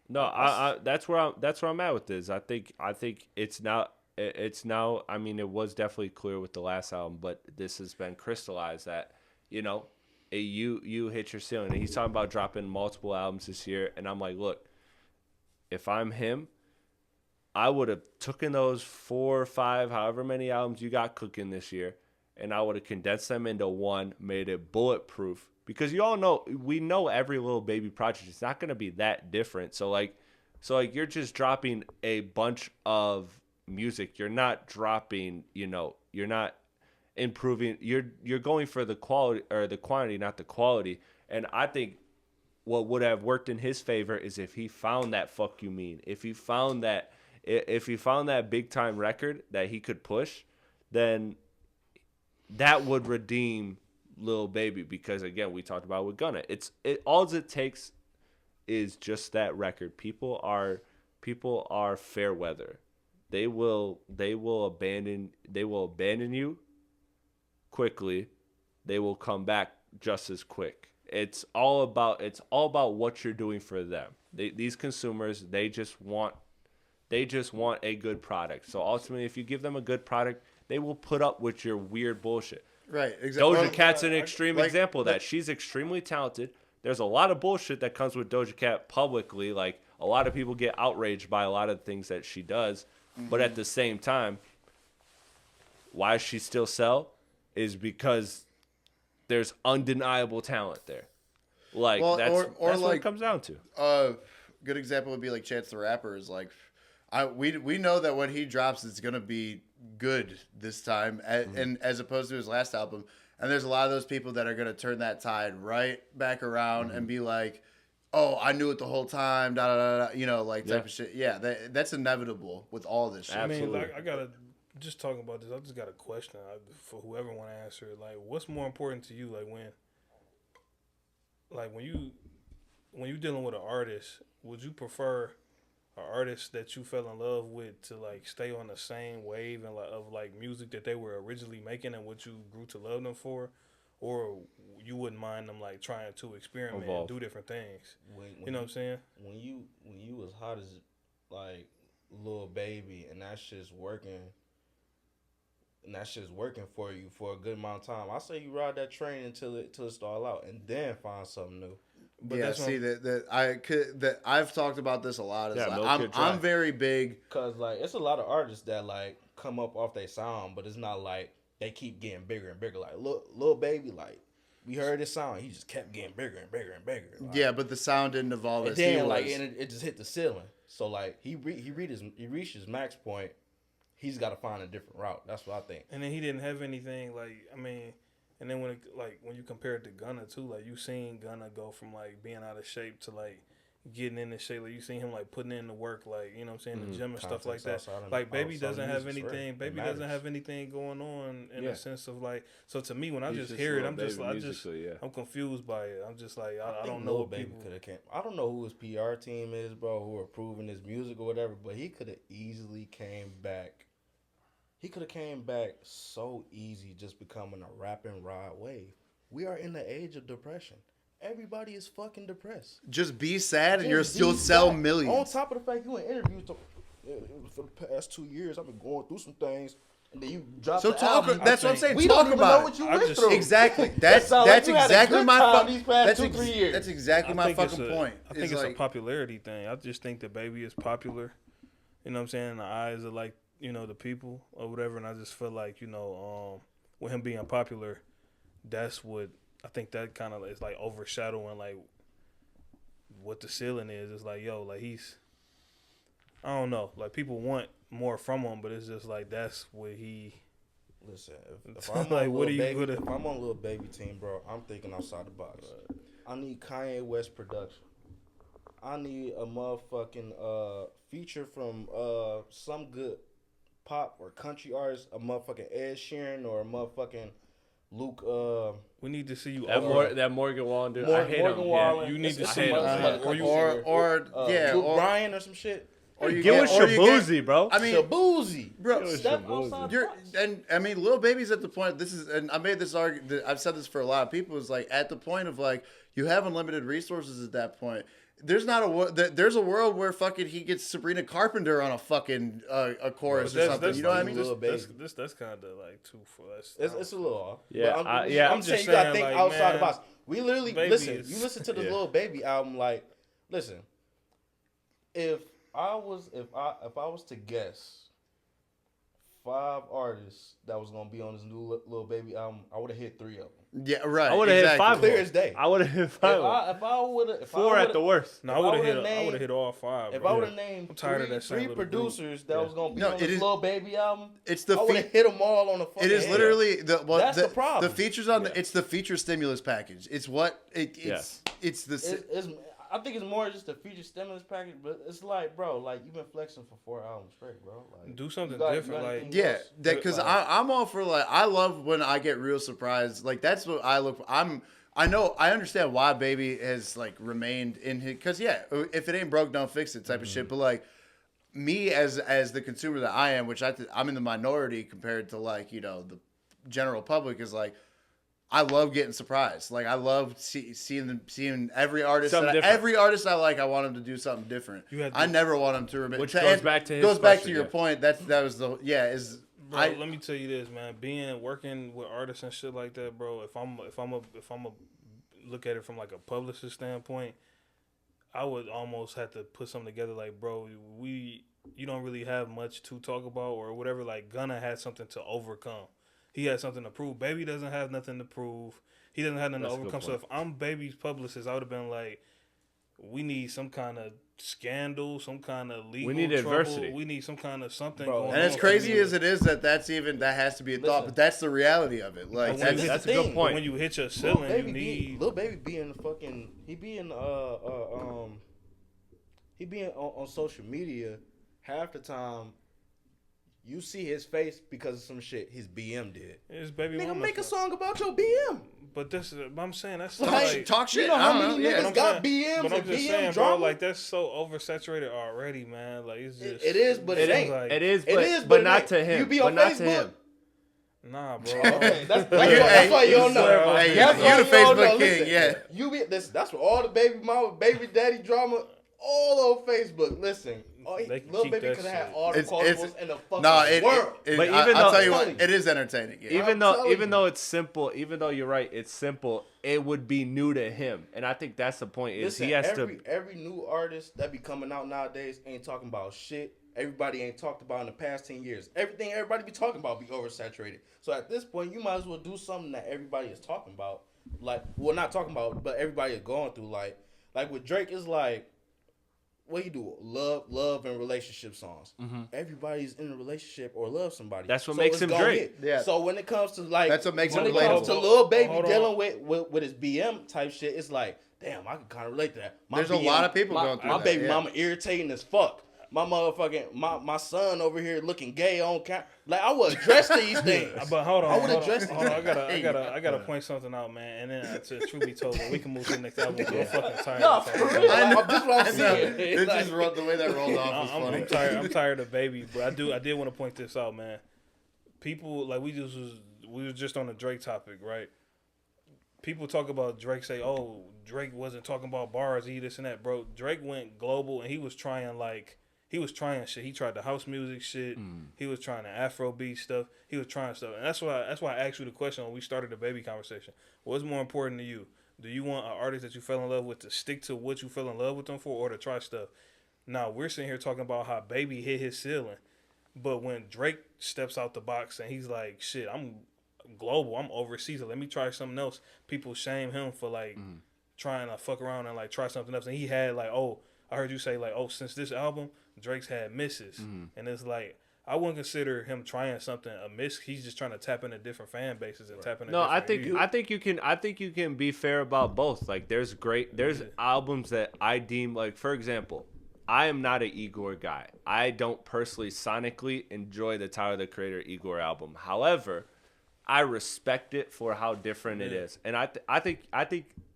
Speaker 1: No, that's where I'm at with this. I think it's now. I mean, it was definitely clear with the last album, but this has been crystallized that you hit your ceiling. And he's talking about dropping multiple albums this year, and I'm like, look, if I'm him, I would have taken those 4 or 5, however many albums you got cooking this year, and I would have condensed them into one, made it bulletproof. Because we know every Lil Baby project is not going to be that different. So you're just dropping a bunch of music. You're not dropping, you're not improving. You're going for the quality or the quantity, not the quality. And I think what would have worked in his favor is if he found that Fuck You Mean. If he found that big time record that he could push, then that would redeem Lil Baby, because again, we talked about with Gunna. All it takes is just that record. People are fair weather. They will abandon you quickly. They will come back just as quick. It's all about what you're doing for them. These consumers, they just want a good product. So ultimately, if you give them a good product, they will put up with your weird bullshit.
Speaker 2: Right, exactly.
Speaker 1: Doja Cat's an extreme example of that. She's extremely talented. There's a lot of bullshit that comes with Doja Cat publicly. Like, a lot of people get outraged by a lot of the things that she does. Mm-hmm. But at the same time, why she still sell is because there's undeniable talent there. Like, that's what it comes down to.
Speaker 2: Good example would be like Chance the Rapper is like, we know that when he drops, it's gonna be good this time, and as opposed to his last album. And there's a lot of those people that are gonna turn that tide right back around and be like, "Oh, I knew it the whole time." Da da da. Type of shit. Yeah, that's inevitable with all this shit.
Speaker 1: Absolutely.
Speaker 3: I mean, I gotta just talking about this. I just got a question for whoever want to answer it. Like, what's more important to you? When you dealing with an artist, would you prefer an artist that you fell in love with to like stay on the same wave and of music that they were originally making and what you grew to love them for, or you wouldn't mind them like trying to experiment and do different things? You know what I'm saying?
Speaker 6: When you was hot as like Lil Baby and that shit's working. And that shit's working for you for a good amount of time. I say you ride that train until it stall out, and then find something new.
Speaker 2: But yeah, see that I've talked about this a lot. I'm very big
Speaker 6: because like it's a lot of artists that like come up off their sound, but it's not like they keep getting bigger and bigger. Like Lil Baby, like we heard his sound, he just kept getting bigger and bigger and bigger. Like,
Speaker 2: yeah, but the sound didn't evolve.
Speaker 6: And then it just hit the ceiling. So like he reached his max point. He's got to find a different route. That's what I think.
Speaker 3: And then he didn't have anything and then when you compare it to Gunna too, like you seen Gunna go from like being out of shape to like getting into shape. Like you seen him like putting in the work, like you know what I'm saying, the gym and stuff like that. Like Baby doesn't have anything. Baby doesn't have anything going on in the sense of like. So to me, when I just hear it, I'm confused by it. I'm just like I don't know what
Speaker 6: Baby could have came. I don't know who his PR team is, bro, who are approving his music or whatever. But he could have easily came back. He could have came back so easy just becoming a rap and ride wave. We are in the age of depression. Everybody is fucking depressed.
Speaker 2: Just be sad and you'll still sell millions.
Speaker 6: On top of the fact you in interviews for the past 2 years, I've been going through some things. Then you drop
Speaker 2: So
Speaker 6: the
Speaker 2: talk.
Speaker 6: album.
Speaker 2: That's what I'm saying.
Speaker 6: We
Speaker 2: Talk
Speaker 6: don't even know
Speaker 2: about
Speaker 6: what
Speaker 2: it.
Speaker 6: you
Speaker 3: I
Speaker 6: went
Speaker 3: just-
Speaker 6: through.
Speaker 2: Exactly. That's
Speaker 6: sound like you had a
Speaker 2: exactly
Speaker 6: good
Speaker 2: my
Speaker 6: time
Speaker 2: fucking.
Speaker 6: these past
Speaker 2: That's
Speaker 6: 2-3 years.
Speaker 2: That's exactly my fucking point.
Speaker 3: I think
Speaker 2: It's
Speaker 3: it's
Speaker 2: like,
Speaker 3: a popularity thing. I just think the Baby is popular. You know what I'm saying? In the eyes of like, you know, the people or whatever. And I just feel like, you know, with him being popular, that's what I think that kind of is like overshadowing like what the ceiling is. It's like, yo, like he's, I don't know, like people want more from him, but it's just like that's what he.
Speaker 6: Listen, if I'm
Speaker 3: Like,
Speaker 6: on
Speaker 3: what
Speaker 6: Lil
Speaker 3: are you
Speaker 6: Baby,
Speaker 3: gonna-
Speaker 6: if I'm on Lil Baby team, bro, I'm thinking outside the box. I need Kanye West production. I need a motherfucking feature from some good pop or country artist, a motherfucking Ed Sheeran or a motherfucking Luke.
Speaker 3: We need to see you
Speaker 1: That Morgan Wallen dude. I hate
Speaker 6: Morgan
Speaker 1: him.
Speaker 6: Wallen.
Speaker 3: you need to
Speaker 6: It's
Speaker 3: see
Speaker 6: somebody-
Speaker 3: it.
Speaker 6: somebody
Speaker 3: Or
Speaker 6: country
Speaker 3: you-
Speaker 6: singer. Luke
Speaker 2: or
Speaker 6: Bryan or some shit.
Speaker 2: or you
Speaker 1: Give
Speaker 2: get,
Speaker 1: us
Speaker 2: or you get-
Speaker 1: Shabuzi, bro.
Speaker 2: I mean,
Speaker 6: Shabuzi.
Speaker 2: bro,
Speaker 6: Step outside the
Speaker 2: You're
Speaker 6: box.
Speaker 2: and I mean, Lil Baby's at the point. This is, and I made this argument. I've said this for a lot of people. Is like at the point of like you have unlimited resources at that point. There's not there's a world where fucking he gets Sabrina Carpenter on a fucking a chorus or something. You know what I mean?
Speaker 6: Lil Baby.
Speaker 3: That's kind of like too far.
Speaker 6: It's a little off.
Speaker 1: Yeah,
Speaker 6: But I'm
Speaker 1: yeah.
Speaker 6: I'm
Speaker 1: I'm
Speaker 6: saying
Speaker 3: just
Speaker 6: you gotta
Speaker 3: saying,
Speaker 6: think
Speaker 3: like,
Speaker 6: outside the
Speaker 3: man,
Speaker 6: box. We literally
Speaker 3: Baby
Speaker 6: listen.
Speaker 3: is-
Speaker 6: You listen to the
Speaker 1: Yeah.
Speaker 6: Lil Baby album. Like, listen. If I was to guess 5 artists that was gonna be on this new Lil Baby album, I would have hit 3 of them.
Speaker 2: Yeah, right.
Speaker 1: I would have hit 5.
Speaker 6: Clear as day.
Speaker 1: I would have hit 5.
Speaker 6: If I would have
Speaker 1: 4 at the worst.
Speaker 3: No,
Speaker 6: If
Speaker 3: I would
Speaker 6: I
Speaker 3: have
Speaker 6: would've
Speaker 3: hit. I would
Speaker 6: named-
Speaker 3: have hit all 5.
Speaker 6: If
Speaker 3: bro.
Speaker 6: I would have named
Speaker 3: I'm tired of that same
Speaker 6: three
Speaker 3: little group.
Speaker 6: producers that was gonna be
Speaker 2: No,
Speaker 6: on
Speaker 2: it
Speaker 6: this
Speaker 2: is-
Speaker 6: Lil Baby album,
Speaker 2: It's the
Speaker 6: I would have hit them all on the fucking
Speaker 2: It is
Speaker 6: head.
Speaker 2: literally
Speaker 6: That's the problem.
Speaker 2: The features on it's the feature stimulus package. It's what it's
Speaker 6: It's I think it's more just a feature stimulus package, but it's like, bro, like you've been flexing for 4 albums straight, bro. Like,
Speaker 3: Do something
Speaker 6: you got
Speaker 3: different, like-
Speaker 6: anything
Speaker 2: yeah,
Speaker 6: else?
Speaker 2: that because
Speaker 6: Like,
Speaker 2: I'm all for like I love when I get real surprised. Like that's what I look for. I understand why Baby has like remained in his because if it ain't broke, don't fix it type of shit. But like me as the consumer that I am, which I'm in the minority compared to like the general public is like. I love getting surprised. Like I love seeing every artist. Every artist I like, I want them to do something different. I never want them to remain.
Speaker 1: Which goes back to his
Speaker 2: goes back to
Speaker 1: question,
Speaker 2: your
Speaker 1: yeah.
Speaker 2: point. That was the is.
Speaker 3: Bro, let me tell you this, man. Working with artists and shit like that, bro. If I'm a look at it from like a publisher standpoint, I would almost have to put something together. Like, bro, you don't really have much to talk about or whatever. Like, Gunna had something to overcome. He had something to prove. Baby doesn't have nothing to prove. He doesn't have nothing to overcome. So if I'm Baby's publicist, I would have been like, we need some kind of scandal, some kind of legal
Speaker 1: We need
Speaker 3: trouble.
Speaker 1: adversity.
Speaker 3: We need some kind of something
Speaker 6: Bro,
Speaker 3: going on.
Speaker 2: And as crazy as it is that that has to be a thought,
Speaker 6: Listen.
Speaker 2: but that's the reality of it. Like
Speaker 3: That's
Speaker 1: That's a
Speaker 6: the
Speaker 1: good
Speaker 6: thing.
Speaker 1: point.
Speaker 3: When you hit your
Speaker 6: Lil
Speaker 3: ceiling,
Speaker 6: Baby
Speaker 3: you need...
Speaker 6: Lil Baby be in the fucking he be in he be on social media half the time. You see his face because of some shit his BM did.
Speaker 3: It's Baby
Speaker 6: Nigga,
Speaker 3: mama's
Speaker 6: make a
Speaker 3: fault.
Speaker 6: song about your BM.
Speaker 3: But I'm saying that's
Speaker 6: Like,
Speaker 2: talk shit.
Speaker 6: You know
Speaker 2: I
Speaker 6: how
Speaker 2: don't
Speaker 6: many
Speaker 2: know, yeah.
Speaker 6: niggas
Speaker 3: But I'm
Speaker 6: got
Speaker 3: saying-
Speaker 6: BMs
Speaker 3: But I'm
Speaker 6: and
Speaker 3: just
Speaker 6: BM
Speaker 3: saying,
Speaker 6: drama?
Speaker 3: bro, like that's so oversaturated already, man. Like it's just
Speaker 6: It is, but it ain't.
Speaker 3: like,
Speaker 1: It is,
Speaker 6: It
Speaker 1: but,
Speaker 6: is,
Speaker 1: but
Speaker 6: it
Speaker 1: not
Speaker 6: ain't.
Speaker 1: to him.
Speaker 6: You be
Speaker 1: but
Speaker 6: on
Speaker 1: not
Speaker 6: Facebook?
Speaker 1: to him.
Speaker 3: Nah, bro.
Speaker 6: Okay, that's
Speaker 2: Hey,
Speaker 6: why you don't know.
Speaker 2: Hey,
Speaker 6: That's why
Speaker 2: you the
Speaker 6: you don't
Speaker 2: Facebook
Speaker 6: know.
Speaker 2: king,
Speaker 6: Listen,
Speaker 2: yeah.
Speaker 6: You be that's what all the baby mama, baby daddy drama, all on Facebook. Listen,
Speaker 3: They can
Speaker 6: Lil
Speaker 3: keep
Speaker 6: Baby
Speaker 3: that
Speaker 6: could have had
Speaker 3: shit.
Speaker 6: all the
Speaker 2: It's
Speaker 6: quotables in the fucking
Speaker 2: No,
Speaker 6: world.
Speaker 1: But
Speaker 2: I'll
Speaker 1: even though-
Speaker 2: tell you
Speaker 6: I'm
Speaker 2: what,
Speaker 6: telling
Speaker 2: it is entertaining. Yeah.
Speaker 1: Even
Speaker 6: telling
Speaker 1: though
Speaker 6: you.
Speaker 1: it's simple, even though you're right, it's simple. It would be new to him, and I think that's the point. Is
Speaker 6: Listen,
Speaker 1: he has
Speaker 6: every new artist that be coming out nowadays ain't talking about shit. Everybody ain't talked about in the past 10 years. Everything everybody be talking about be oversaturated. So at this point, you might as well do something that everybody is talking about. Like, well, not talking about, but everybody is going through. Like with Drake, is like, what he do? Love, and relationship songs. Everybody's in a relationship or love somebody.
Speaker 1: That's what
Speaker 6: So
Speaker 1: makes
Speaker 6: it's
Speaker 1: him
Speaker 6: gonna
Speaker 1: Drake.
Speaker 6: hit.
Speaker 2: Yeah.
Speaker 6: So when it comes to like,
Speaker 2: That's what makes
Speaker 6: when
Speaker 2: him
Speaker 6: it comes to
Speaker 3: relatable.
Speaker 6: Lil Baby
Speaker 3: Hold on.
Speaker 6: dealing with his BM type shit, it's like, damn, I can kind of relate to that.
Speaker 2: There's a lot of people going through
Speaker 6: my
Speaker 2: that,
Speaker 6: baby
Speaker 2: yeah.
Speaker 6: mama irritating as fuck. My motherfucking my son over here looking gay on camera. Like I would address these things.
Speaker 3: But hold on,
Speaker 6: I would
Speaker 3: hold on,
Speaker 6: address
Speaker 3: hold on. I
Speaker 6: these
Speaker 3: gotta point something out, man. And then, to truth be told, we can move to the next album. I'm fucking tired.
Speaker 6: No,
Speaker 3: of
Speaker 6: for
Speaker 3: talking
Speaker 6: real.
Speaker 3: about it.
Speaker 6: Like, this is what I'm saying.
Speaker 2: It
Speaker 6: Like,
Speaker 2: just rolled, the way that rolled off was funny.
Speaker 3: I'm tired. I'm tired of Baby, but I did want to point this out, man. People like we was just on the Drake topic, right? People talk about Drake, say, "Oh, Drake wasn't talking about bars, this and that." Bro, Drake went global, and he was trying he was trying shit. He tried the house music shit. He was trying the Afrobeat stuff. He was trying stuff, and that's why I asked you the question when we started the Baby conversation. What's more important to you? Do you want an artist that you fell in love with to stick to what you fell in love with them for, or to try stuff? Now we're sitting here talking about how Baby hit his ceiling, but when Drake steps out the box and he's like, "Shit, I'm global. I'm overseas. So let me try something else." People shame him for like trying to fuck around and like try something else. And he had like, "Oh, I heard you say like, oh, since this album, Drake's had misses," and it's like I wouldn't consider him trying something a miss. He's just trying to tap into different fan bases and tap into.
Speaker 1: No, I think you can be fair about both. Like there's albums that I deem like, for example, I am not an Igor guy. I don't personally sonically enjoy the Tyler the Creator Igor album. However, I respect it for how different it is, and I think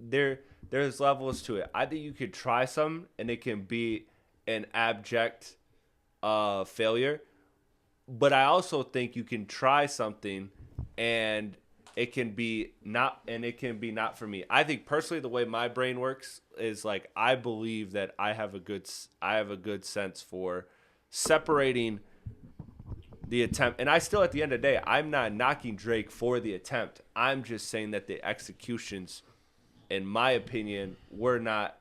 Speaker 1: there's levels to it. I think you could try some, and it can be an abject failure. But I also think you can try something, and it can be not for me. I think personally, the way my brain works is like I believe that I have a good sense for separating the attempt. And I still, at the end of the day, I'm not knocking Drake for the attempt. I'm just saying that the executions, in my opinion, were not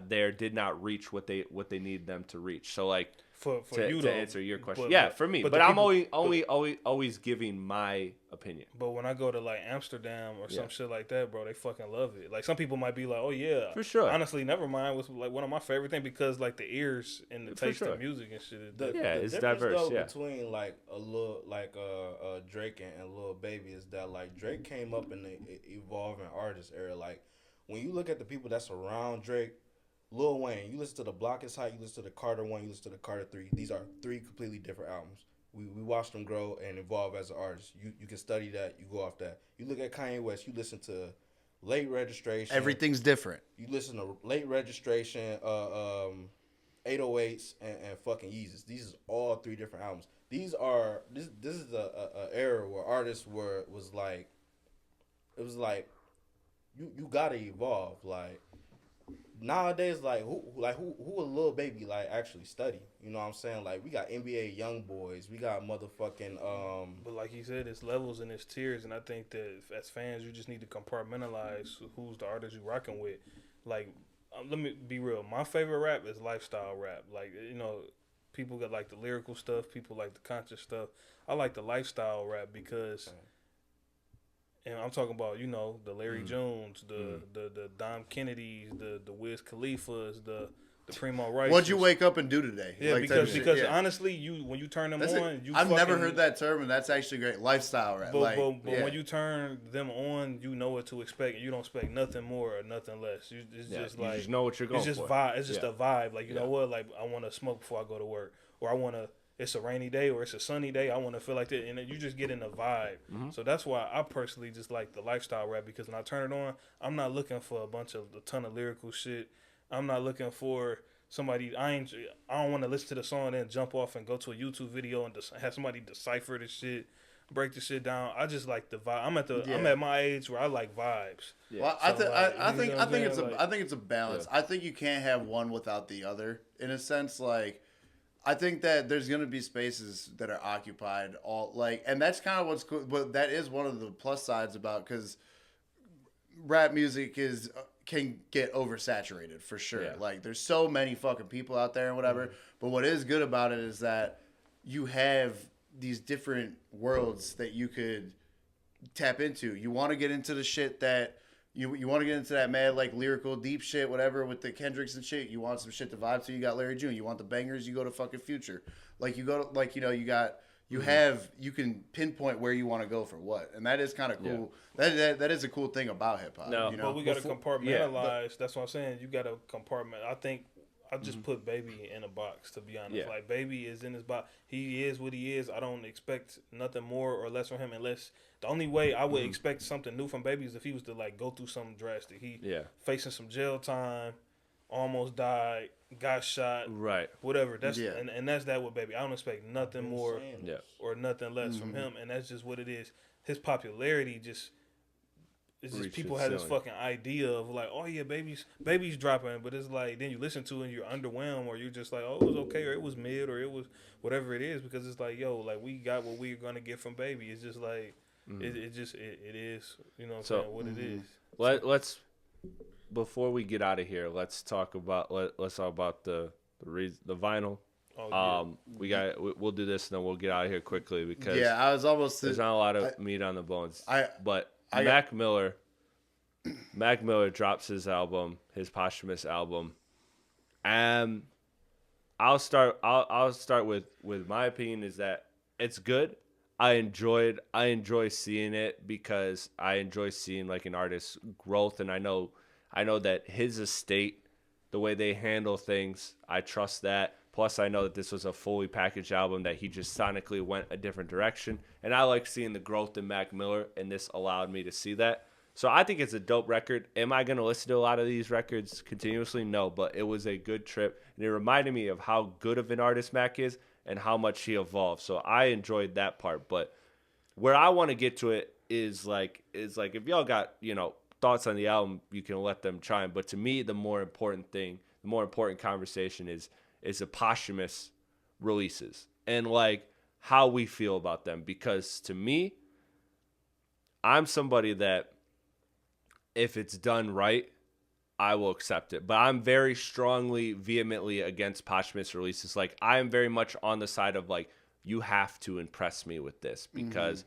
Speaker 1: there, did not reach what they need them to reach. So like
Speaker 3: for
Speaker 1: to,
Speaker 3: you
Speaker 1: to
Speaker 3: though,
Speaker 1: answer your question,
Speaker 3: but
Speaker 1: for me. But
Speaker 3: the
Speaker 1: I'm
Speaker 3: people,
Speaker 1: always giving my opinion.
Speaker 3: But when I go to like Amsterdam or some shit like that, bro, they fucking love it. Like some people might be like, "Oh yeah,
Speaker 1: for sure."
Speaker 3: Honestly, Nevermind was like one of my favorite things because like the ears and the taste of music and shit.
Speaker 1: It's diverse.
Speaker 6: Though, between like a little like Drake and Lil Baby is that like Drake came up in the evolving artist era. Like when you look at the people that's around Drake. Lil Wayne, you listen to the Block Is Hot, you listen to the Carter 1, you listen to the Carter 3. These are three completely different albums. We watched them grow and evolve as an artist. You can study that, you go off that. You look at Kanye West, you listen to Late Registration.
Speaker 2: Everything's different.
Speaker 6: You listen to Late Registration, 808s, and fucking Yeezus. These is all three different albums. This is a era where artists was like, it was like, you gotta evolve, like. Nowadays, like who a Lil Baby like actually study? You know what I'm saying? Like we got NBA young boys, we got motherfucking
Speaker 3: But like you said, it's levels and it's tiers, and I think that as fans, you just need to compartmentalize who's the artist you rocking with. Like, let me be real. My favorite rap is lifestyle rap. Like people got like the lyrical stuff, people like the conscious stuff. I like the lifestyle rap because. And I'm talking about, the Larry Jones, the Dom Kennedys, the Wiz Khalifas, the Primo Rice.
Speaker 2: What'd you wake up and do today?
Speaker 3: Yeah,
Speaker 2: like
Speaker 3: because honestly, when you turn them on,
Speaker 2: I've never heard that term, and that's actually great. Lifestyle rap.
Speaker 3: But when you turn them on, you know what to expect, and you don't expect nothing more or nothing less. Just like
Speaker 1: you just know what you're going for.
Speaker 3: It's just vibe. It's just a vibe. Like you know what? Like I want to smoke before I go to work, or I want to. It's a rainy day or it's a sunny day. I want to feel like that, and then you just get in the vibe. Mm-hmm. So that's why I personally just like the lifestyle rap because when I turn it on, I'm not looking for a ton of lyrical shit. I'm not looking for somebody. I don't want to listen to the song and then jump off and go to a YouTube video and have somebody decipher the shit, break the shit down. I just like the vibe. I'm at my age where I like vibes.
Speaker 2: Yeah. Well, I think it's a balance. Yeah. I think you can't have one without the other in a sense. Like. I think that there's going to be spaces that are occupied and that's kind of what's cool, but that is one of the plus sides about because rap music can get oversaturated for sure. Yeah. Like there's so many fucking people out there and whatever, but what is good about it is that you have these different worlds that you could tap into. You want to get into the shit that You want to get into that mad, like, lyrical, deep shit, whatever, with the Kendricks and shit. You want some shit to vibe to, you got Larry June. You want the bangers, you go to fucking Future. Like, you go to, like, you can pinpoint where you want to go for what. And that is kind of cool. Yeah. That is a cool thing about hip-hop.
Speaker 3: No, but we got to compartmentalize. That's what I'm saying. You got to compartment. I think I just put Baby in a box, to be honest. Yeah. Like, Baby is in his box. He is what he is. I don't expect nothing more or less from him unless the only way I would expect something new from Baby is if he was to, like, go through something drastic. He facing some jail time, almost died, got shot, right? Whatever. That's and that's that with Baby. I don't expect nothing more or nothing less from him, and that's just what it is. His popularity just it's just
Speaker 1: reach
Speaker 3: people
Speaker 1: its
Speaker 3: have this
Speaker 1: ceiling.
Speaker 3: fucking idea of like, oh yeah, baby's dropping, but it's like then you listen to it and you're underwhelmed, or you're just like, oh, it was okay, or it was mid, or it was whatever it is, because it's like, yo, like we got what we're gonna get from Baby. It's just like it is, you know what I'm saying, what it is.
Speaker 1: Let's before we get out of here, let's talk about the vinyl.
Speaker 3: Oh, yeah.
Speaker 1: We'll do this and then we'll get out of here quickly because
Speaker 2: I was almost.
Speaker 1: there's not a lot of meat on the bones. But
Speaker 2: I
Speaker 1: Mac Miller drops his album, his posthumous album, and I'll start with my opinion is that it's good. I enjoy seeing it because I enjoy seeing like an artist's growth, and I know that his estate, the way they handle things, I trust that. Plus, I know that this was a fully packaged album that he just sonically went a different direction, and I like seeing the growth in Mac Miller, and this allowed me to see that. So I think it's a dope record. Am I going to listen to a lot of these records continuously? No, but it was a good trip, and it reminded me of how good of an artist Mac is and how much he evolved. So I enjoyed that part. But where I want to get to it is like if y'all got, thoughts on the album, you can let them chime. But to me, the more important conversation is the posthumous releases and like how we feel about them. Because to me, I'm somebody that if it's done right, I will accept it. But I'm very strongly, vehemently against posthumous releases. Like I am very much on the side of like, you have to impress me with this because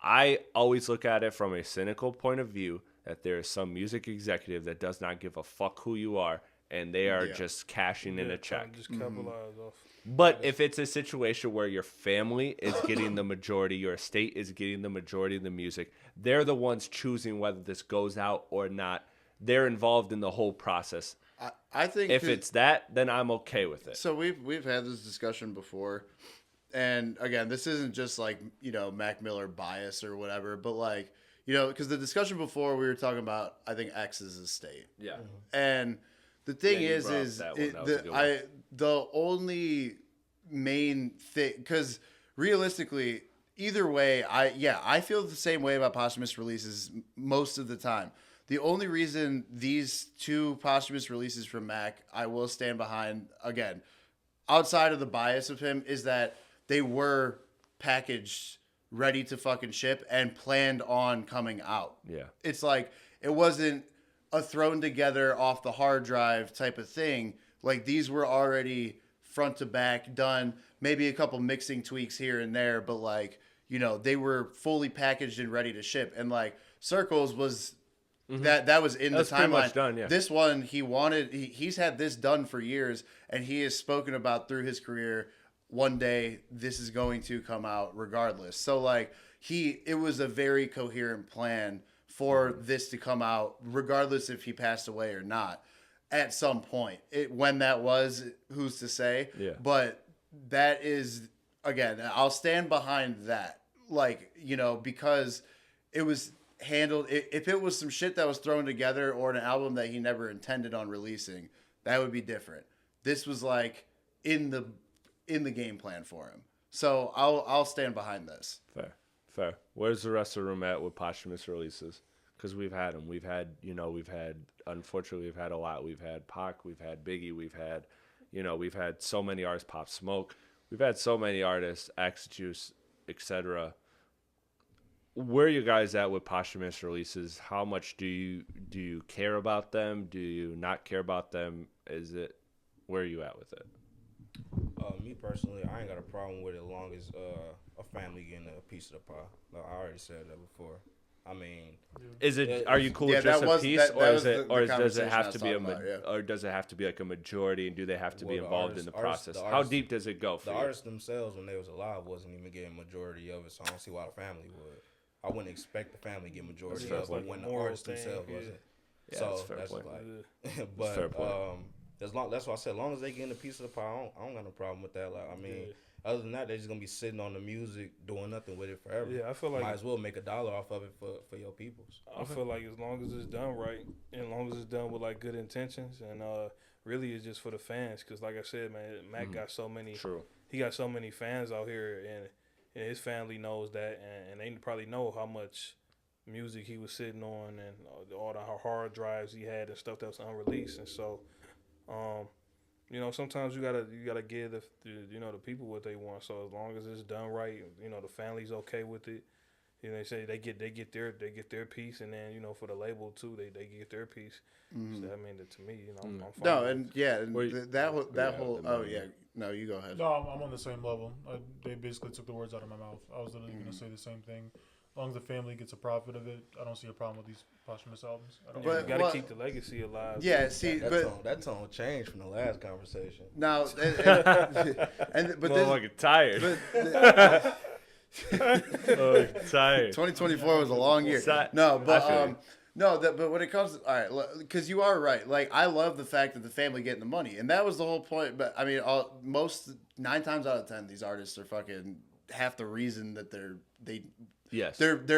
Speaker 1: I always look at it from a cynical point of view that there is some music executive that does not give a fuck who you are and they are just cashing in a check.
Speaker 3: Just capitalize off.
Speaker 1: But if it's a situation where your family is getting the majority, your estate is getting the majority of the music, they're the ones choosing whether this goes out or not. They're involved in the whole process.
Speaker 2: I think
Speaker 1: if it's that, then I'm okay with it.
Speaker 2: So we've had this discussion before, and again, this isn't just like Mac Miller bias or whatever, but like because the discussion before we were talking about I think X's estate.
Speaker 1: Yeah,
Speaker 2: and the thing is the only main thing, because realistically, either way, I feel the same way about posthumous releases most of the time. The only reason these two posthumous releases from Mac I will stand behind, again, outside of the bias of him, is that they were packaged, ready to fucking ship, and planned on coming out.
Speaker 1: Yeah.
Speaker 2: It's like, it wasn't a thrown together off the hard drive type of thing. Like, these were already front to back done, maybe a couple mixing tweaks here and there, but like, they were fully packaged and ready to ship. And like, Circles was... That was in the timeline. Pretty much done, yeah. This one, he's had this done for years, and he has spoken about through his career, one day this is going to come out regardless. So like it was a very coherent plan for this to come out regardless if he passed away or not at some point. When that was, who's to say?
Speaker 1: Yeah.
Speaker 2: But that is, again, I'll stand behind that. Like, because it was handled. If it was some shit that was thrown together or an album that he never intended on releasing, that would be different. This was like in the game plan for him. So I'll stand behind this.
Speaker 1: Fair. Where's the rest of the room at with posthumous releases? Because we've had them. Unfortunately, we've had a lot. We've had Pac, we've had Biggie, we've had so many artists, Pop Smoke. We've had so many artists, X Juice, etc. Where are you guys at with posthumous releases? How much do you care about them? Do you not care about them? Where are you at with it?
Speaker 6: Me personally, I ain't got a problem with it as long as a family getting a piece of the pie. Like, I already said that before. I mean,
Speaker 1: are you cool with just a piece, or does it have to be or does it have to be like a majority, and do they have to be involved in the process? How deep does it go for
Speaker 6: the
Speaker 1: you?
Speaker 6: artists themselves, when they was alive, wasn't even getting majority of it, so I don't see why the family would. I wouldn't expect the family to get majority of it when the artists themselves wasn't.
Speaker 1: Yeah,
Speaker 6: so
Speaker 1: that's fair point.
Speaker 6: But that's why I said, as long as they getting a piece of the pie, I don't got no problem with that. Like, I mean, other than that, they're just gonna be sitting on the music, doing nothing with it forever.
Speaker 3: Yeah, I feel like
Speaker 6: might as well make $1 off of it for your peoples.
Speaker 3: I feel like as long as it's done right, and as long as it's done with like good intentions, and really it's just for the fans. Because like I said, man, Mac got so many.
Speaker 1: True.
Speaker 3: He got so many fans out here, and his family knows that, and they probably know how much music he was sitting on and all the hard drives he had and stuff that was unreleased. And so, sometimes you gotta give the people what they want. So as long as it's done right, the family's okay with it. They say they get their piece, and then for the label too, they get their piece. So, I mean, to me, I'm fine.
Speaker 2: No,
Speaker 3: with
Speaker 2: and
Speaker 3: it.
Speaker 2: that whole. Oh yeah, no, you go ahead.
Speaker 5: No, I'm on the same level. They basically took the words out of my mouth. I was literally going to say the same thing. As long as the family gets a profit of it, I don't see a problem with these posthumous albums. I don't.
Speaker 3: You gotta keep the legacy alive.
Speaker 2: Yeah, see,
Speaker 6: that tone changed from the last conversation.
Speaker 2: Now, but
Speaker 1: this like tired. Tired.
Speaker 2: 2024 was a long year. No, but but when it comes to, all right, because you are right. Like, I love the fact that the family getting the money, and that was the whole point. But I mean, 9 times out of 10, these artists are fucking half the reason that they're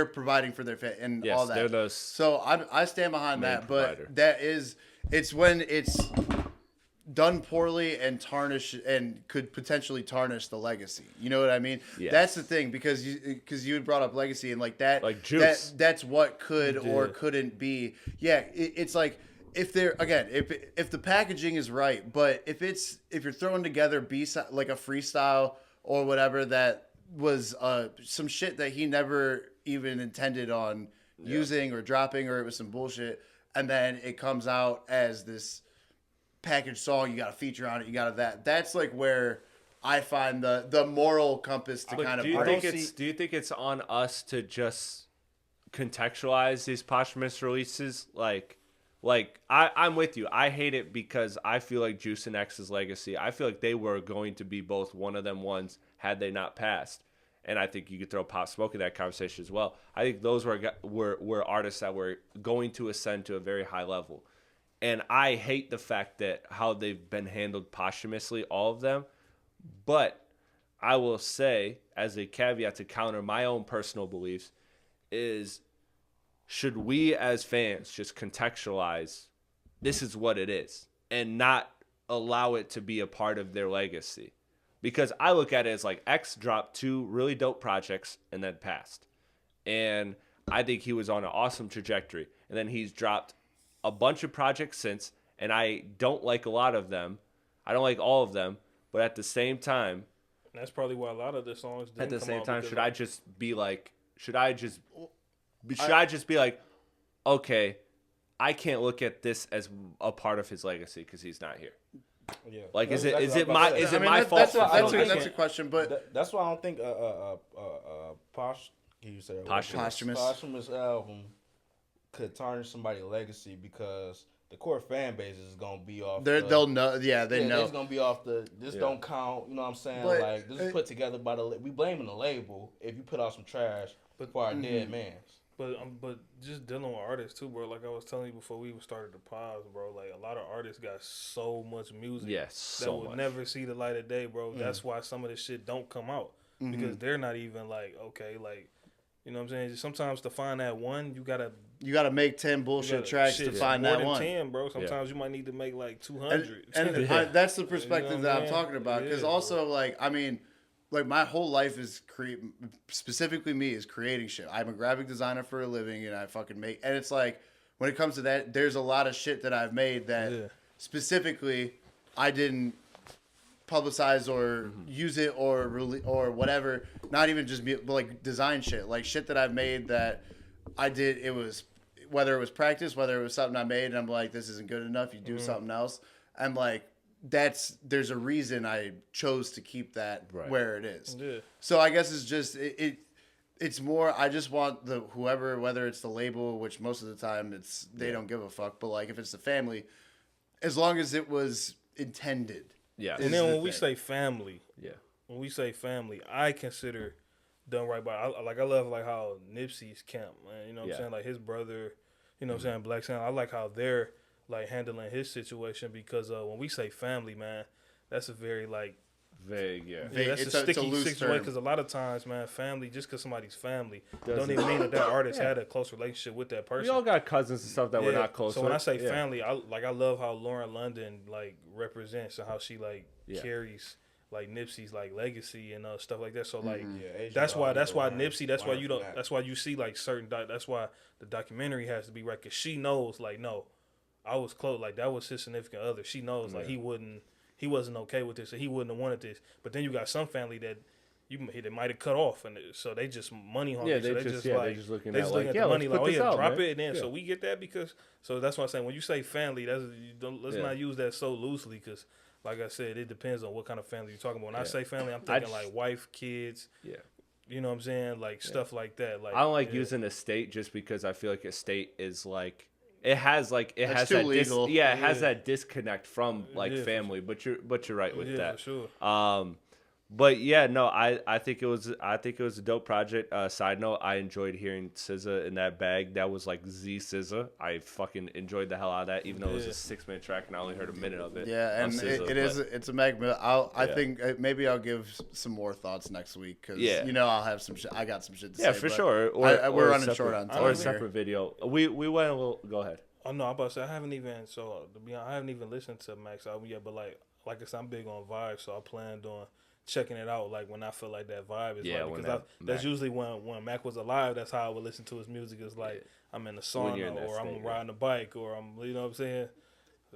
Speaker 2: providing for their family and all that. So I stand behind that, provider. But it's when it's done poorly and tarnish and could potentially tarnish the legacy. You know what I mean? Yes. That's the thing, because you had brought up legacy and like that, like Juice. That's what could or couldn't be. Yeah, it's like if the packaging is right, but if you're throwing together B-side, like a freestyle or whatever that was some shit that he never even intended on using or dropping, or it was some bullshit, and then it comes out as this package song, you got a feature on it, you got that. That's like where I find the moral compass to kind of.
Speaker 1: Do you think it's on us to just contextualize these posthumous releases? Like I'm with you. I hate it because I feel like Juice and X's legacy. I feel like they were going to be both one of them ones had they not passed. And I think you could throw Pop Smoke in that conversation as well. I think those were artists that were going to ascend to a very high level. And I hate the fact that how they've been handled posthumously, all of them. But I will say, as a caveat to counter my own personal beliefs, is should we as fans just contextualize this is what it is and not allow it to be a part of their legacy? Because I look at it as like X dropped 2 really dope projects and then passed. And I think he was on an awesome trajectory. And then he's dropped a bunch of projects since, and I don't like a lot of them. I don't like all of them, but at the same time,
Speaker 3: that's probably why a lot of the songs didn't
Speaker 1: at the
Speaker 3: come
Speaker 1: same
Speaker 3: out,
Speaker 1: time, should I just be like, okay, I can't look at this as a part of his legacy because he's not here.
Speaker 6: Yeah.
Speaker 1: Like, is it my fault?
Speaker 2: That's a question, but
Speaker 6: that's why I don't think posthumous album could tarnish somebody's legacy, because the core fan base is gonna be off.
Speaker 2: They'll know. Yeah, they know.
Speaker 6: It's gonna be off this don't count. You know what I'm saying?
Speaker 2: But,
Speaker 6: like, this is put together by we blaming the label if you put out some trash for our dead mans.
Speaker 3: But just dealing with artists too, bro. Like I was telling you before we even started the pause, bro. Like, a lot of artists got so much music that will never see the light of day, bro. That's why some of this shit don't come out, because they're not even like, okay, like, you know what I'm saying? Sometimes to find that one, you gotta make 10 bullshit tracks to find that one. 10, bro. Sometimes you might need to make like 200.
Speaker 2: And that's the perspective that I'm talking about. Because also, like, I mean, like, my whole life is specifically me is creating shit. I'm a graphic designer for a living, and I fucking make. And it's like, when it comes to that, there's a lot of shit that I've made that specifically I didn't publicize or use it or whatever. Not even just but like design shit, like shit that I've made that I did. It was whether it was practice, whether it was something I made, and I'm like, this isn't good enough. You do something else. I'm like, there's a reason I chose to keep that where it is. Yeah. So I guess it's just it's more. I just want whether it's the label, which most of the time they don't give a fuck. But like, if it's the family, as long as it was intended.
Speaker 3: Yeah. And then when we say family, I consider done right by. I love like how Nipsey's camp, man. You know what I'm saying? Like his brother, you know what I'm saying, Black Sound. I like how they're like handling his situation, because when we say family, man, that's a very like
Speaker 1: vague,
Speaker 3: that's a sticky situation, because a lot of times, man, family, just because somebody's family don't even mean that artist had a close relationship with that person.
Speaker 1: We all got cousins and stuff that we're not close
Speaker 3: so
Speaker 1: with.
Speaker 3: When I say family, I love how Lauren London like represents and how she like carries Nipsey's like legacy and stuff like that. So like
Speaker 6: Asian
Speaker 3: that's why
Speaker 6: dogs learn-
Speaker 3: Nipsey. That's why
Speaker 6: learn
Speaker 3: you
Speaker 6: from
Speaker 3: don't.
Speaker 6: that.
Speaker 3: That's why you see like certain. That's why the documentary has to be right because she knows like no, I was close. Like that was his significant other. She knows like he wasn't okay with this and he wouldn't have wanted this. But then you got some family that they might have cut off and so they just money hungry.
Speaker 1: Yeah,
Speaker 3: so they just like
Speaker 1: they're just looking
Speaker 3: they
Speaker 1: at
Speaker 3: just
Speaker 1: like,
Speaker 3: looking
Speaker 1: yeah,
Speaker 3: at the money
Speaker 1: let's
Speaker 3: like
Speaker 1: put this out,
Speaker 3: drop
Speaker 1: man.
Speaker 3: it and then
Speaker 1: Yeah.
Speaker 3: so we get that because so that's why I'm saying when you say family let's not use that so loosely because like I said it depends on what kind of family you're talking about. When I say family I'm thinking like wife, kids.
Speaker 1: Yeah.
Speaker 3: You know what I'm saying? Like stuff like that. Like
Speaker 1: I don't like using estate just because I feel like estate is like it has that
Speaker 2: legal.
Speaker 1: it has that disconnect from like
Speaker 3: is.
Speaker 1: family. But you're right with that.
Speaker 3: For sure.
Speaker 1: But yeah, no, I think it was a dope project. Side note, I enjoyed hearing SZA in that bag. That was like Z SZA. I fucking enjoyed the hell out of that, even though it was a 6-minute track and I only heard a minute of it.
Speaker 2: Yeah, and
Speaker 1: SZA,
Speaker 2: it's a Mac Miller. I think maybe I'll give some more thoughts next week because I'll have some shit. I got some shit to say.
Speaker 1: Yeah, for
Speaker 2: but
Speaker 1: sure.
Speaker 2: we're
Speaker 1: a
Speaker 2: running
Speaker 1: separate-
Speaker 2: short on time.
Speaker 1: or a
Speaker 2: here.
Speaker 1: separate video. We went a little. Go ahead.
Speaker 3: Oh no, I'm about to say I haven't even to be honest, I haven't even listened to Mac's album yet. But like I said, I'm big on vibes, so I planned on checking it out like when I feel like that vibe is right because that's usually when Mac was alive. That's how I would listen to his music. It's like I'm in the sauna or I'm riding a bike or I'm you know what I'm saying.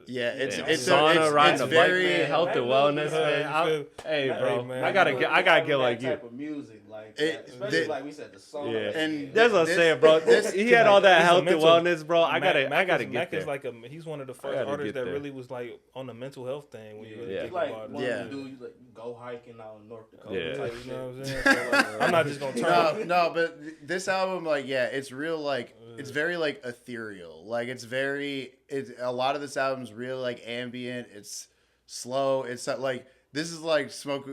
Speaker 2: Yeah, it's
Speaker 1: sauna, riding
Speaker 2: it's
Speaker 1: a bike,
Speaker 2: very
Speaker 1: man, health and wellness, man. Hey, bro,
Speaker 3: man,
Speaker 1: I gotta get like
Speaker 6: that
Speaker 1: you.
Speaker 6: type of music, like especially like we said, the song.
Speaker 1: Yeah,
Speaker 2: And
Speaker 1: that's what I'm saying, bro. He had all that health and
Speaker 3: mental-
Speaker 1: wellness, bro. I gotta
Speaker 3: Mac
Speaker 1: get
Speaker 3: is
Speaker 1: there.
Speaker 3: like he's one of the first
Speaker 1: gotta
Speaker 3: artists
Speaker 1: get
Speaker 3: that
Speaker 1: there.
Speaker 3: really was like on the mental health thing when you really
Speaker 1: Yeah.
Speaker 3: think
Speaker 6: Like
Speaker 3: about
Speaker 6: one
Speaker 3: it.
Speaker 2: Yeah.
Speaker 6: of the dudes like go hiking out in North Dakota.
Speaker 1: Yeah.
Speaker 6: type
Speaker 3: You know
Speaker 6: shit.
Speaker 3: what I'm saying? So, like, I'm not just gonna turn.
Speaker 2: no, but this album, like, it's real, like, it's very like ethereal. Like, a lot of this album's real like ambient. It's slow. It's like this is like smoke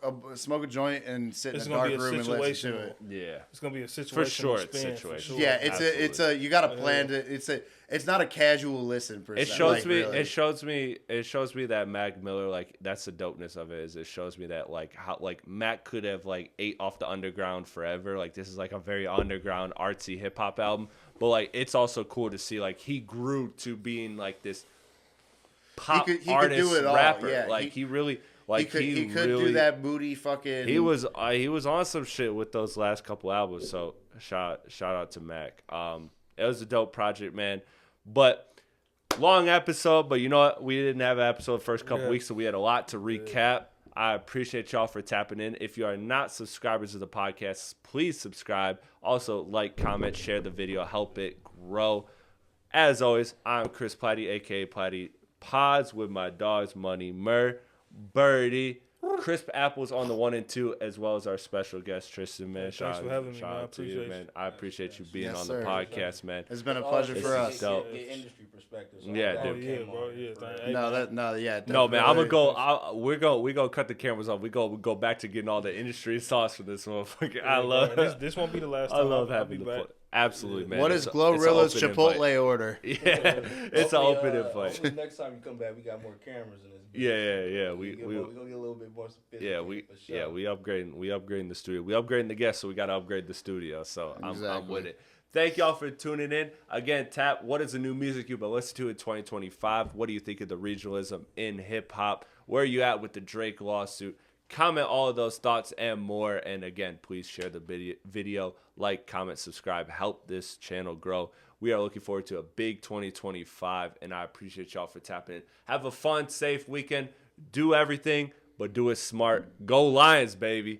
Speaker 2: a joint and sit in
Speaker 3: It's
Speaker 2: a
Speaker 3: gonna
Speaker 2: dark
Speaker 3: be a
Speaker 2: room and listen to
Speaker 3: situational.
Speaker 2: it.
Speaker 1: Yeah.
Speaker 3: It's gonna be a situation.
Speaker 1: For sure, it's situational.
Speaker 2: Yeah,
Speaker 1: Absolutely.
Speaker 2: it's a you gotta plan to. It's not a casual listen per se.
Speaker 1: It shows
Speaker 2: like,
Speaker 1: me.
Speaker 2: really.
Speaker 1: It shows me that Mac Miller, like, that's the dopeness of it. Is it shows me that like how like Mac could have like ate off the underground forever. Like this is like a very underground artsy hip hop album, but like it's also cool to see like he grew to being like this pop
Speaker 2: he could
Speaker 1: artist
Speaker 2: do it all.
Speaker 1: rapper.
Speaker 2: Yeah,
Speaker 1: like he really like
Speaker 2: he could
Speaker 1: really
Speaker 2: do that moody fucking.
Speaker 1: He was on some shit with those last couple albums. So shout out to Mac. It was a dope project, man. But long episode, but you know what? We didn't have an episode the first couple weeks, so we had a lot to recap. I appreciate y'all for tapping in. If you are not subscribers to the podcast, please subscribe. Also, like, comment, share the video, help it grow. As always, I'm Chris Platte, aka Platte Pods, with my dogs, Money, Mer, Birdie, Crisp Apples on the 1 and 2, as well as our special guest Tristian, man.
Speaker 3: Thanks for having me, man. I
Speaker 1: out to you,
Speaker 3: appreciate you.
Speaker 1: man. I appreciate you being
Speaker 2: Yes,
Speaker 1: on
Speaker 2: sir.
Speaker 1: the podcast, man.
Speaker 2: It's been a pleasure
Speaker 1: This
Speaker 2: for
Speaker 1: is
Speaker 2: us.
Speaker 1: dope.
Speaker 6: Get industry perspective. So
Speaker 1: Yeah,
Speaker 6: I'm glad
Speaker 1: dude.
Speaker 6: you
Speaker 3: Yeah,
Speaker 6: came
Speaker 3: bro.
Speaker 6: on.
Speaker 3: Yeah,
Speaker 2: Yeah.
Speaker 1: No, man, I'm gonna
Speaker 2: definitely.
Speaker 1: go. We're gonna cut the cameras off. We go back to getting all the industry sauce for this motherfucker. I
Speaker 3: Yeah,
Speaker 1: love.
Speaker 3: bro, this won't be the last time.
Speaker 1: I love
Speaker 3: I'll
Speaker 1: having
Speaker 3: be
Speaker 1: the
Speaker 3: back.
Speaker 1: fun. Absolutely, man.
Speaker 2: What
Speaker 1: It's
Speaker 2: is
Speaker 1: a-
Speaker 2: Glorilla's
Speaker 1: it's an
Speaker 2: Chipotle
Speaker 1: open invite.
Speaker 2: order?
Speaker 1: Yeah, it's an open invite.
Speaker 6: Hopefully next time you come back, we got more cameras in this.
Speaker 1: Yeah.
Speaker 6: We gonna get a little bit more sophisticated. for sure.
Speaker 1: We upgrading the studio. We upgrading the guests, so we gotta upgrade the studio. So I'm
Speaker 2: Exactly.
Speaker 1: with it. Thank y'all for tuning in. Again, Tap, what is the new music you've been listening to in 2025? What do you think of the regionalism in hip hop? Where are you at with the Drake lawsuit? Comment all of those thoughts and more. And again, please share the video, like, comment, subscribe, help this channel grow. We are looking forward to a big 2025, and I appreciate y'all for tapping in. Have a fun, safe weekend. Do everything, but do it smart. Go Lions, baby.